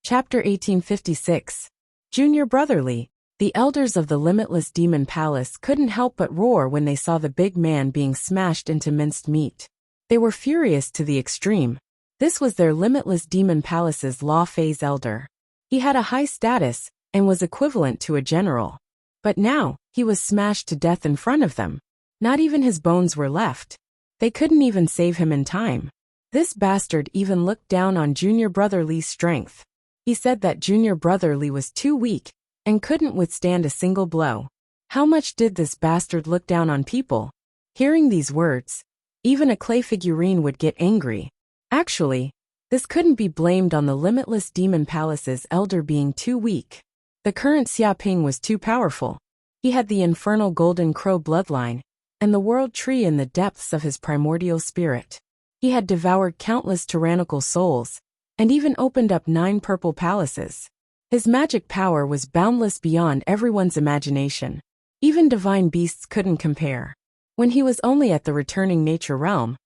Speaker 1: Chapter 1856. Junior Brotherly. The elders of the limitless demon palace couldn't help but roar when they saw the big man being smashed into minced meat. They were furious to the extreme. This was their limitless demon palace's law phase elder. He had a high status and was equivalent to a general. But now, he was smashed to death in front of them. Not even his bones were left. They couldn't even save him in time. This bastard even looked down on Junior Brotherly's strength. He said that Junior Brotherly was too weak and couldn't withstand a single blow. How much did this bastard look down on people? Hearing these words, even a clay figurine would get angry. Actually, this couldn't be blamed on the limitless demon palace's elder being too weak. The current Xiaoping was too powerful. He had the infernal golden crow bloodline and the world tree in the depths of his primordial spirit. He had devoured countless tyrannical souls and even opened up 9 purple palaces. His magic power was boundless beyond everyone's imagination. Even divine beasts couldn't compare. When he was only at the returning nature realm,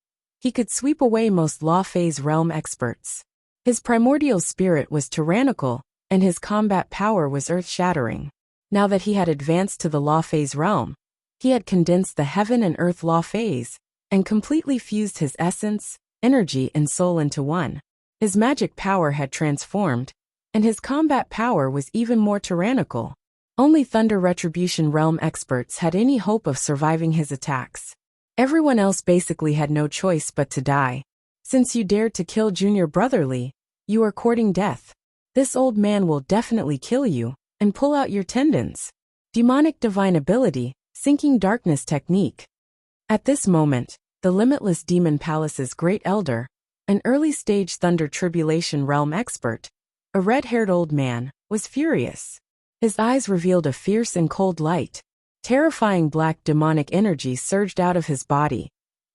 Speaker 1: he could sweep away most law phase realm experts. His primordial spirit was tyrannical, and his combat power was earth-shattering. Now that he had advanced to the law phase realm, he had condensed the heaven and earth law phase, and completely fused his essence, energy and soul into one. His magic power had transformed, and his combat power was even more tyrannical. Only Thunder Retribution Realm experts had any hope of surviving his attacks. Everyone else basically had no choice but to die. Since you dared to kill Junior Brotherly, you are courting death. This old man will definitely kill you and pull out your tendons. Demonic Divine Ability, Sinking Darkness Technique. At this moment, the Limitless Demon Palace's Great Elder, an early-stage Thunder Tribulation Realm expert, a red-haired old man, was furious. His eyes revealed a fierce and cold light. Terrifying black demonic energy surged out of his body,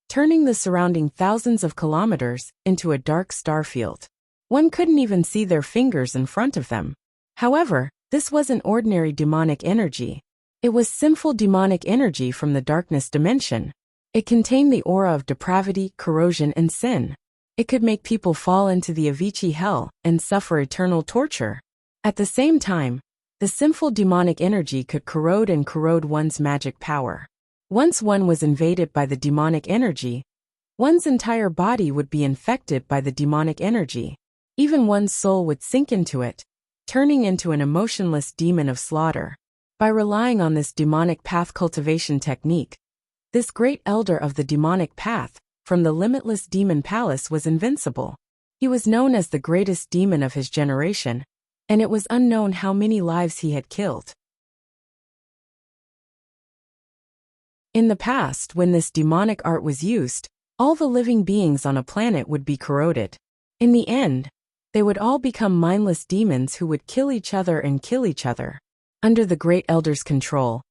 Speaker 1: turning the surrounding thousands of kilometers into a dark starfield. One couldn't even see their fingers in front of them. However, this wasn't ordinary demonic energy. It was sinful demonic energy from the darkness dimension. It contained the aura of depravity, corrosion, and sin. It could make people fall into the Avicii hell and suffer eternal torture. At the same time, the sinful demonic energy could corrode one's magic power. Once one was invaded by the demonic energy, one's entire body would be infected by the demonic energy. Even one's soul would sink into it, turning into an emotionless demon of slaughter. By relying on this demonic path cultivation technique, this great elder of the demonic path from the limitless demon palace was invincible. He was known as the greatest demon of his generation, and it was unknown how many lives he had killed. In the past, when this demonic art was used, all the living beings on a planet would be corroded. In the end, they would all become mindless demons who would kill each other and kill each other. Under the Great Elder's control,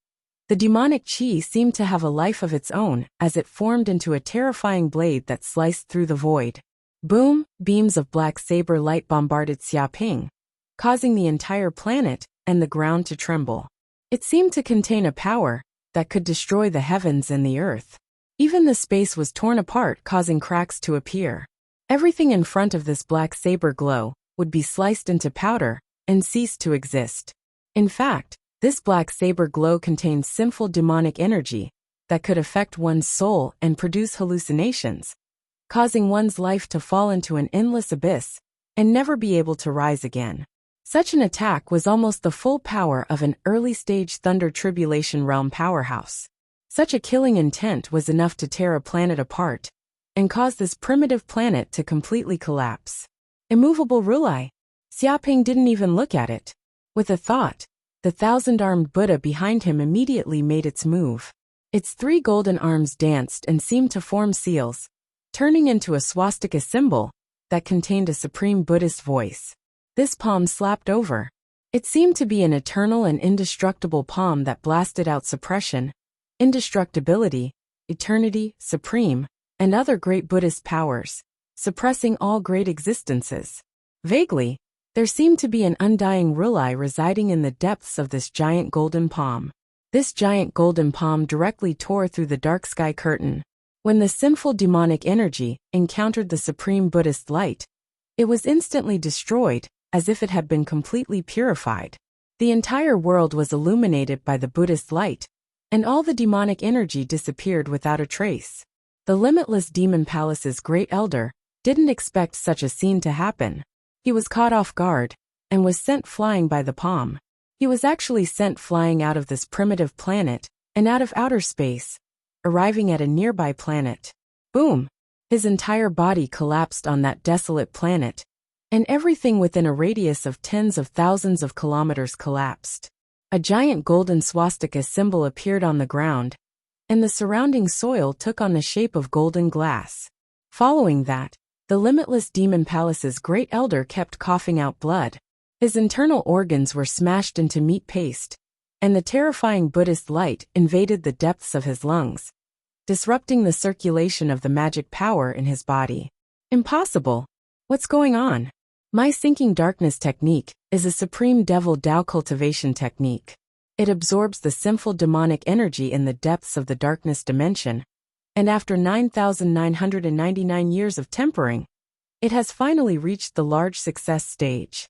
Speaker 1: the demonic chi seemed to have a life of its own as it formed into a terrifying blade that sliced through the void. Boom! Beams of black saber light bombarded Xiaoping, causing the entire planet and the ground to tremble. It seemed to contain a power that could destroy the heavens and the earth. Even the space was torn apart, causing cracks to appear. Everything in front of this black saber glow would be sliced into powder and cease to exist. In fact, this black saber glow contained sinful demonic energy that could affect one's soul and produce hallucinations. causing one's life to fall into an endless abyss and never be able to rise again. Such an attack was almost the full power of an early-stage Thunder Tribulation realm powerhouse. Such a killing intent was enough to tear a planet apart and cause this primitive planet to completely collapse. Immovable Rulai. Xiaoping didn't even look at it. With a thought, the thousand-armed Buddha behind him immediately made its move. Its 3 golden arms danced and seemed to form seals, turning into a swastika symbol that contained a supreme Buddhist voice. This palm slapped over. It seemed to be an eternal and indestructible palm that blasted out suppression, indestructibility, eternity, supreme, and other great Buddhist powers, suppressing all great existences. Vaguely, there seemed to be an undying Rulai residing in the depths of this giant golden palm. This giant golden palm directly tore through the dark sky curtain. When the sinful demonic energy encountered the supreme Buddhist light, it was instantly destroyed, as if it had been completely purified. The entire world was illuminated by the Buddhist light, and all the demonic energy disappeared without a trace. The Limitless Demon Palace's great elder didn't expect such a scene to happen. He was caught off guard and was sent flying by the palm. He was actually sent flying out of this primitive planet and out of outer space, arriving at a nearby planet. Boom! His entire body collapsed on that desolate planet, and everything within a radius of tens of thousands of kilometers collapsed. A giant golden swastika symbol appeared on the ground, and the surrounding soil took on the shape of golden glass. Following that, the Limitless Demon Palace's great elder kept coughing out blood. His internal organs were smashed into meat paste, and the terrifying Buddhist light invaded the depths of his lungs, disrupting the circulation of the magic power in his body. Impossible! What's going on? My Sinking Darkness technique is a supreme devil Tao cultivation technique. It absorbs the sinful demonic energy in the depths of the darkness dimension, and after 9,999 years of tempering, it has finally reached the large success stage.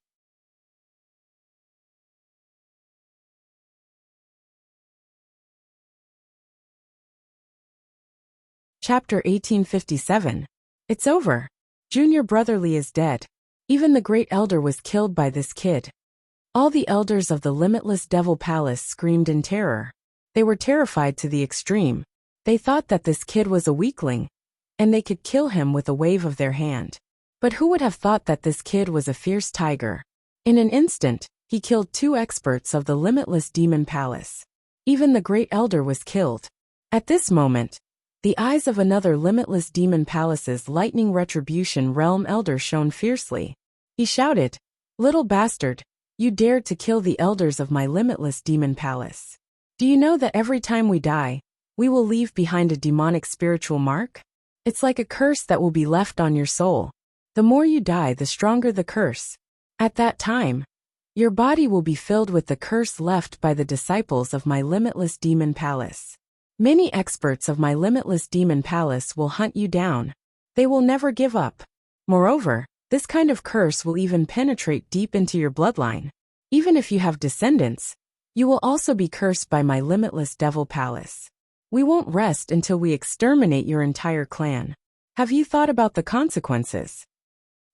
Speaker 1: Chapter 1857. It's over. Junior Brotherly is dead. Even the great elder was killed by this kid. All the elders of the Limitless Devil Palace screamed in terror. They were terrified to the extreme. They thought that this kid was a weakling, and they could kill him with a wave of their hand. But who would have thought that this kid was a fierce tiger? In an instant, he killed 2 experts of the Limitless Demon Palace. Even the great elder was killed. At this moment, the eyes of another Limitless Demon Palace's lightning retribution realm elder shone fiercely. He shouted, "Little bastard, you dared to kill the elders of my Limitless Demon Palace. Do you know that every time we die, we will leave behind a demonic spiritual mark? It's like a curse that will be left on your soul. The more you die, the stronger the curse. At that time, your body will be filled with the curse left by the disciples of my Limitless Demon Palace. Many experts of my Limitless Demon Palace will hunt you down. They will never give up. Moreover, this kind of curse will even penetrate deep into your bloodline. Even if you have descendants, you will also be cursed by my Limitless Devil Palace. We won't rest until we exterminate your entire clan. Have you thought about the consequences?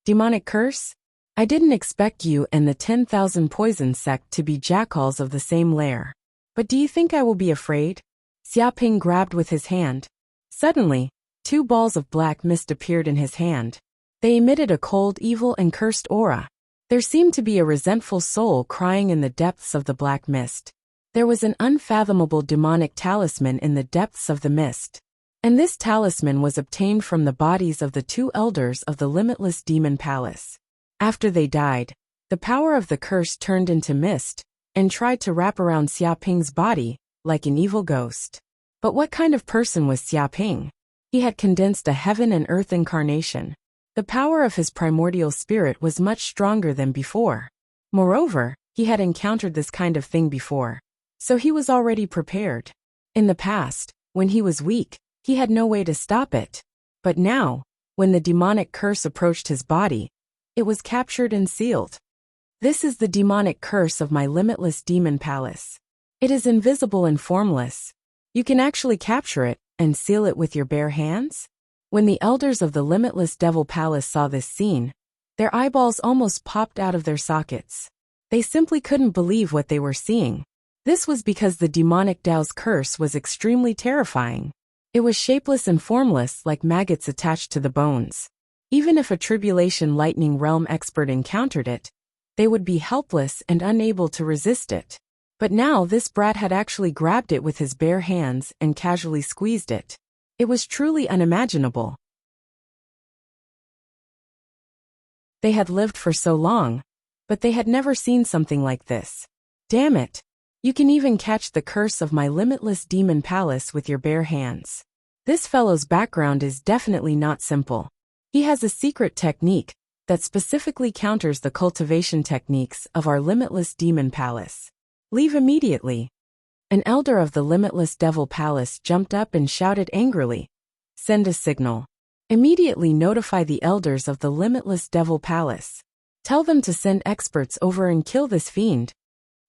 Speaker 1: Demonic curse? I didn't expect you and the 10,000 poison sect to be jackals of the same lair. But do you think I will be afraid?" Xiaoping grabbed with his hand. Suddenly, 2 balls of black mist appeared in his hand. They emitted a cold, evil, and cursed aura. There seemed to be a resentful soul crying in the depths of the black mist. There was an unfathomable demonic talisman in the depths of the mist. And this talisman was obtained from the bodies of the 2 elders of the Limitless Demon Palace. After they died, the power of the curse turned into mist and tried to wrap around Xiaoping's body like an evil ghost. But what kind of person was Xiaoping? He had condensed a heaven and earth incarnation. The power of his primordial spirit was much stronger than before. Moreover, he had encountered this kind of thing before, so he was already prepared. In the past, when he was weak, he had no way to stop it. But now, when the demonic curse approached his body, it was captured and sealed. This is the demonic curse of my Limitless Demon Palace. It is invisible and formless. You can actually capture it and seal it with your bare hands? When the elders of the limitless Devil Palace saw this scene, their eyeballs almost popped out of their sockets. They simply couldn't believe what they were seeing. This was because the demonic Dao's curse was extremely terrifying. It was shapeless and formless like maggots attached to the bones. Even if a Tribulation Lightning Realm expert encountered it, they would be helpless and unable to resist it. But now this brat had actually grabbed it with his bare hands and casually squeezed it. It was truly unimaginable. They had lived for so long, but they had never seen something like this. Damn it! You can even catch the curse of my limitless demon palace with your bare hands. This fellow's background is definitely not simple. He has a secret technique that specifically counters the cultivation techniques of our limitless demon palace. Leave immediately. An elder of the limitless Devil Palace jumped up and shouted angrily. Send a signal. Immediately notify the elders of the limitless Devil Palace. Tell them to send experts over and kill this fiend.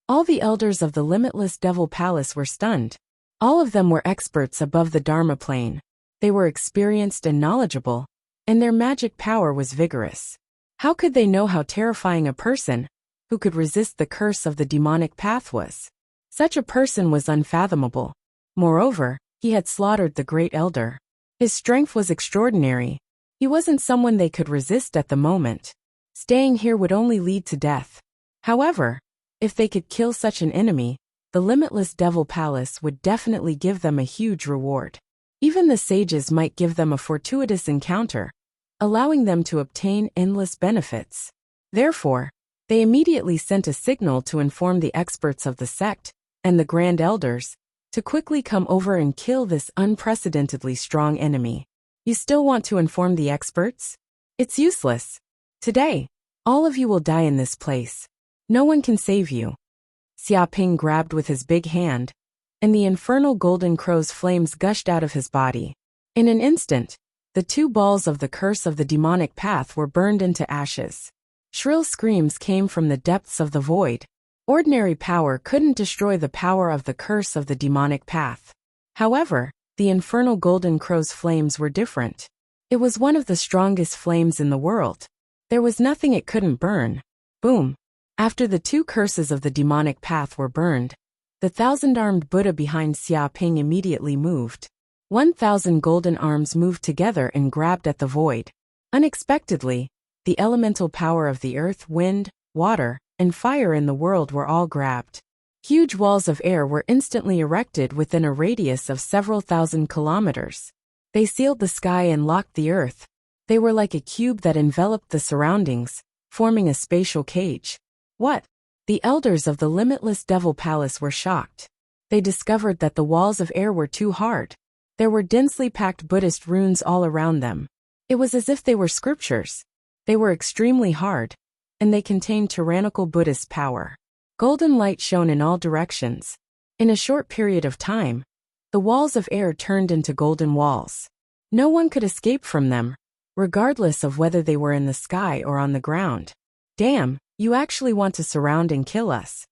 Speaker 1: All the elders of the limitless Devil Palace were stunned. All of them were experts above the Dharma plane. They were experienced and knowledgeable, and their magic power was vigorous. How could they know how terrifying a person who could resist the curse of the demonic path was? Such a person was unfathomable. Moreover, he had slaughtered the great elder. His strength was extraordinary. He wasn't someone they could resist at the moment. Staying here would only lead to death. However, if they could kill such an enemy, the limitless Devil Palace would definitely give them a huge reward. Even the sages might give them a fortuitous encounter, allowing them to obtain endless benefits. Therefore, they immediately sent a signal to inform the experts of the sect and the grand elders to quickly come over and kill this unprecedentedly strong enemy. You still want to inform the experts? It's useless. Today, all of you will die in this place. No one can save you. Xiaoping grabbed with his big hand, and the infernal golden crow's flames gushed out of his body. In an instant, the two balls of the curse of the demonic path were burned into ashes. Shrill screams came from the depths of the void. Ordinary power couldn't destroy the power of the curse of the demonic path. However, the infernal golden crow's flames were different. It was one of the strongest flames in the world. There was nothing it couldn't burn. Boom! After the two curses of the demonic path were burned, the thousand-armed Buddha behind Xiaoping immediately moved. 1,000 golden arms moved together and grabbed at the void. Unexpectedly, the elemental power of the earth, wind, water, and fire in the world were all grabbed. Huge walls of air were instantly erected within a radius of several thousand kilometers. They sealed the sky and locked the earth. They were like a cube that enveloped the surroundings, forming a spatial cage. What? The elders of the limitless Devil Palace were shocked. They discovered that the walls of air were too hard. There were densely packed Buddhist runes all around them. It was as if they were scriptures. They were extremely hard, and they contained tyrannical Buddhist power. Golden light shone in all directions. In a short period of time, the walls of air turned into golden walls. No one could escape from them, regardless of whether they were in the sky or on the ground. Damn, you actually want to surround and kill us.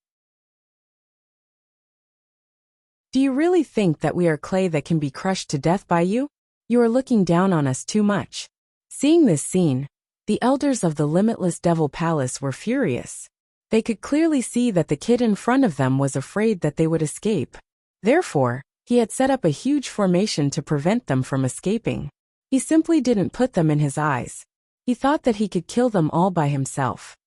Speaker 1: Do you really think that we are clay that can be crushed to death by you? You are looking down on us too much. Seeing this scene, the elders of the limitless Devil Palace were furious. They could clearly see that the kid in front of them was afraid that they would escape. Therefore, he had set up a huge formation to prevent them from escaping. He simply didn't put them in his eyes. He thought that he could kill them all by himself.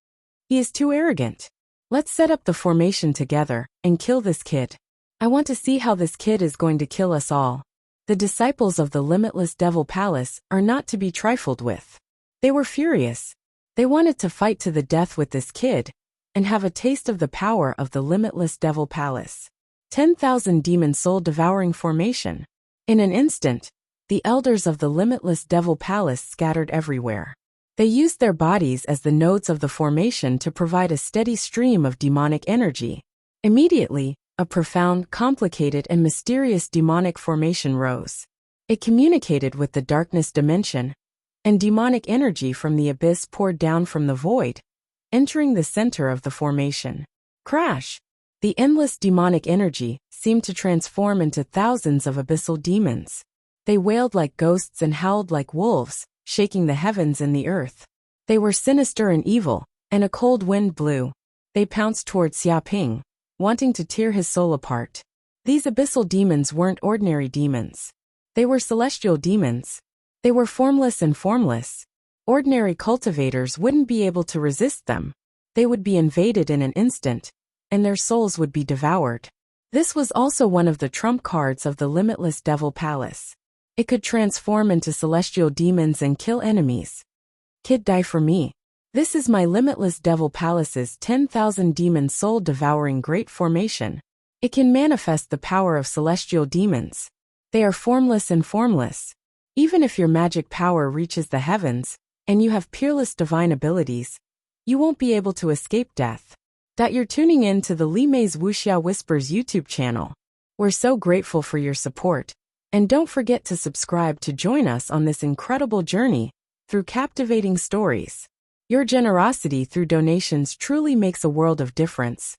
Speaker 1: He is too arrogant. Let's set up the formation together and kill this kid. I want to see how this kid is going to kill us all. The disciples of the limitless Devil Palace are not to be trifled with. They were furious. They wanted to fight to the death with this kid and have a taste of the power of the limitless Devil Palace. 10,000 demon soul devouring formation. In an instant, the elders of the limitless Devil Palace scattered everywhere. They used their bodies as the nodes of the formation to provide a steady stream of demonic energy. Immediately, a profound, complicated, and mysterious demonic formation rose. It communicated with the darkness dimension, and demonic energy from the abyss poured down from the void, entering the center of the formation. Crash! The endless demonic energy seemed to transform into thousands of abyssal demons. They wailed like ghosts and howled like wolves, shaking the heavens and the earth. They were sinister and evil, and a cold wind blew. They pounced toward Xiaoping, wanting to tear his soul apart. These abyssal demons weren't ordinary demons. They were celestial demons. They were formless and formless. Ordinary cultivators wouldn't be able to resist them. They would be invaded in an instant, and their souls would be devoured. This was also one of the trump cards of the limitless Devil Palace. It could transform into celestial demons and kill enemies. Kid, die for me. This is my limitless Devil Palace's 10,000 demon soul devouring great formation. It can manifest the power of celestial demons. They are formless and formless. Even if your magic power reaches the heavens, and you have peerless divine abilities, you won't be able to escape death. You're tuning in to the Li Mei's Wuxia Whispers YouTube channel. We're so grateful for your support. And don't forget to subscribe to join us on this incredible journey through captivating stories. Your generosity through donations truly makes a world of difference,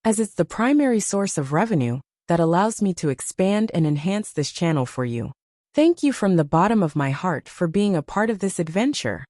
Speaker 1: as it's the primary source of revenue that allows me to expand and enhance this channel for you. Thank you from the bottom of my heart for being a part of this adventure.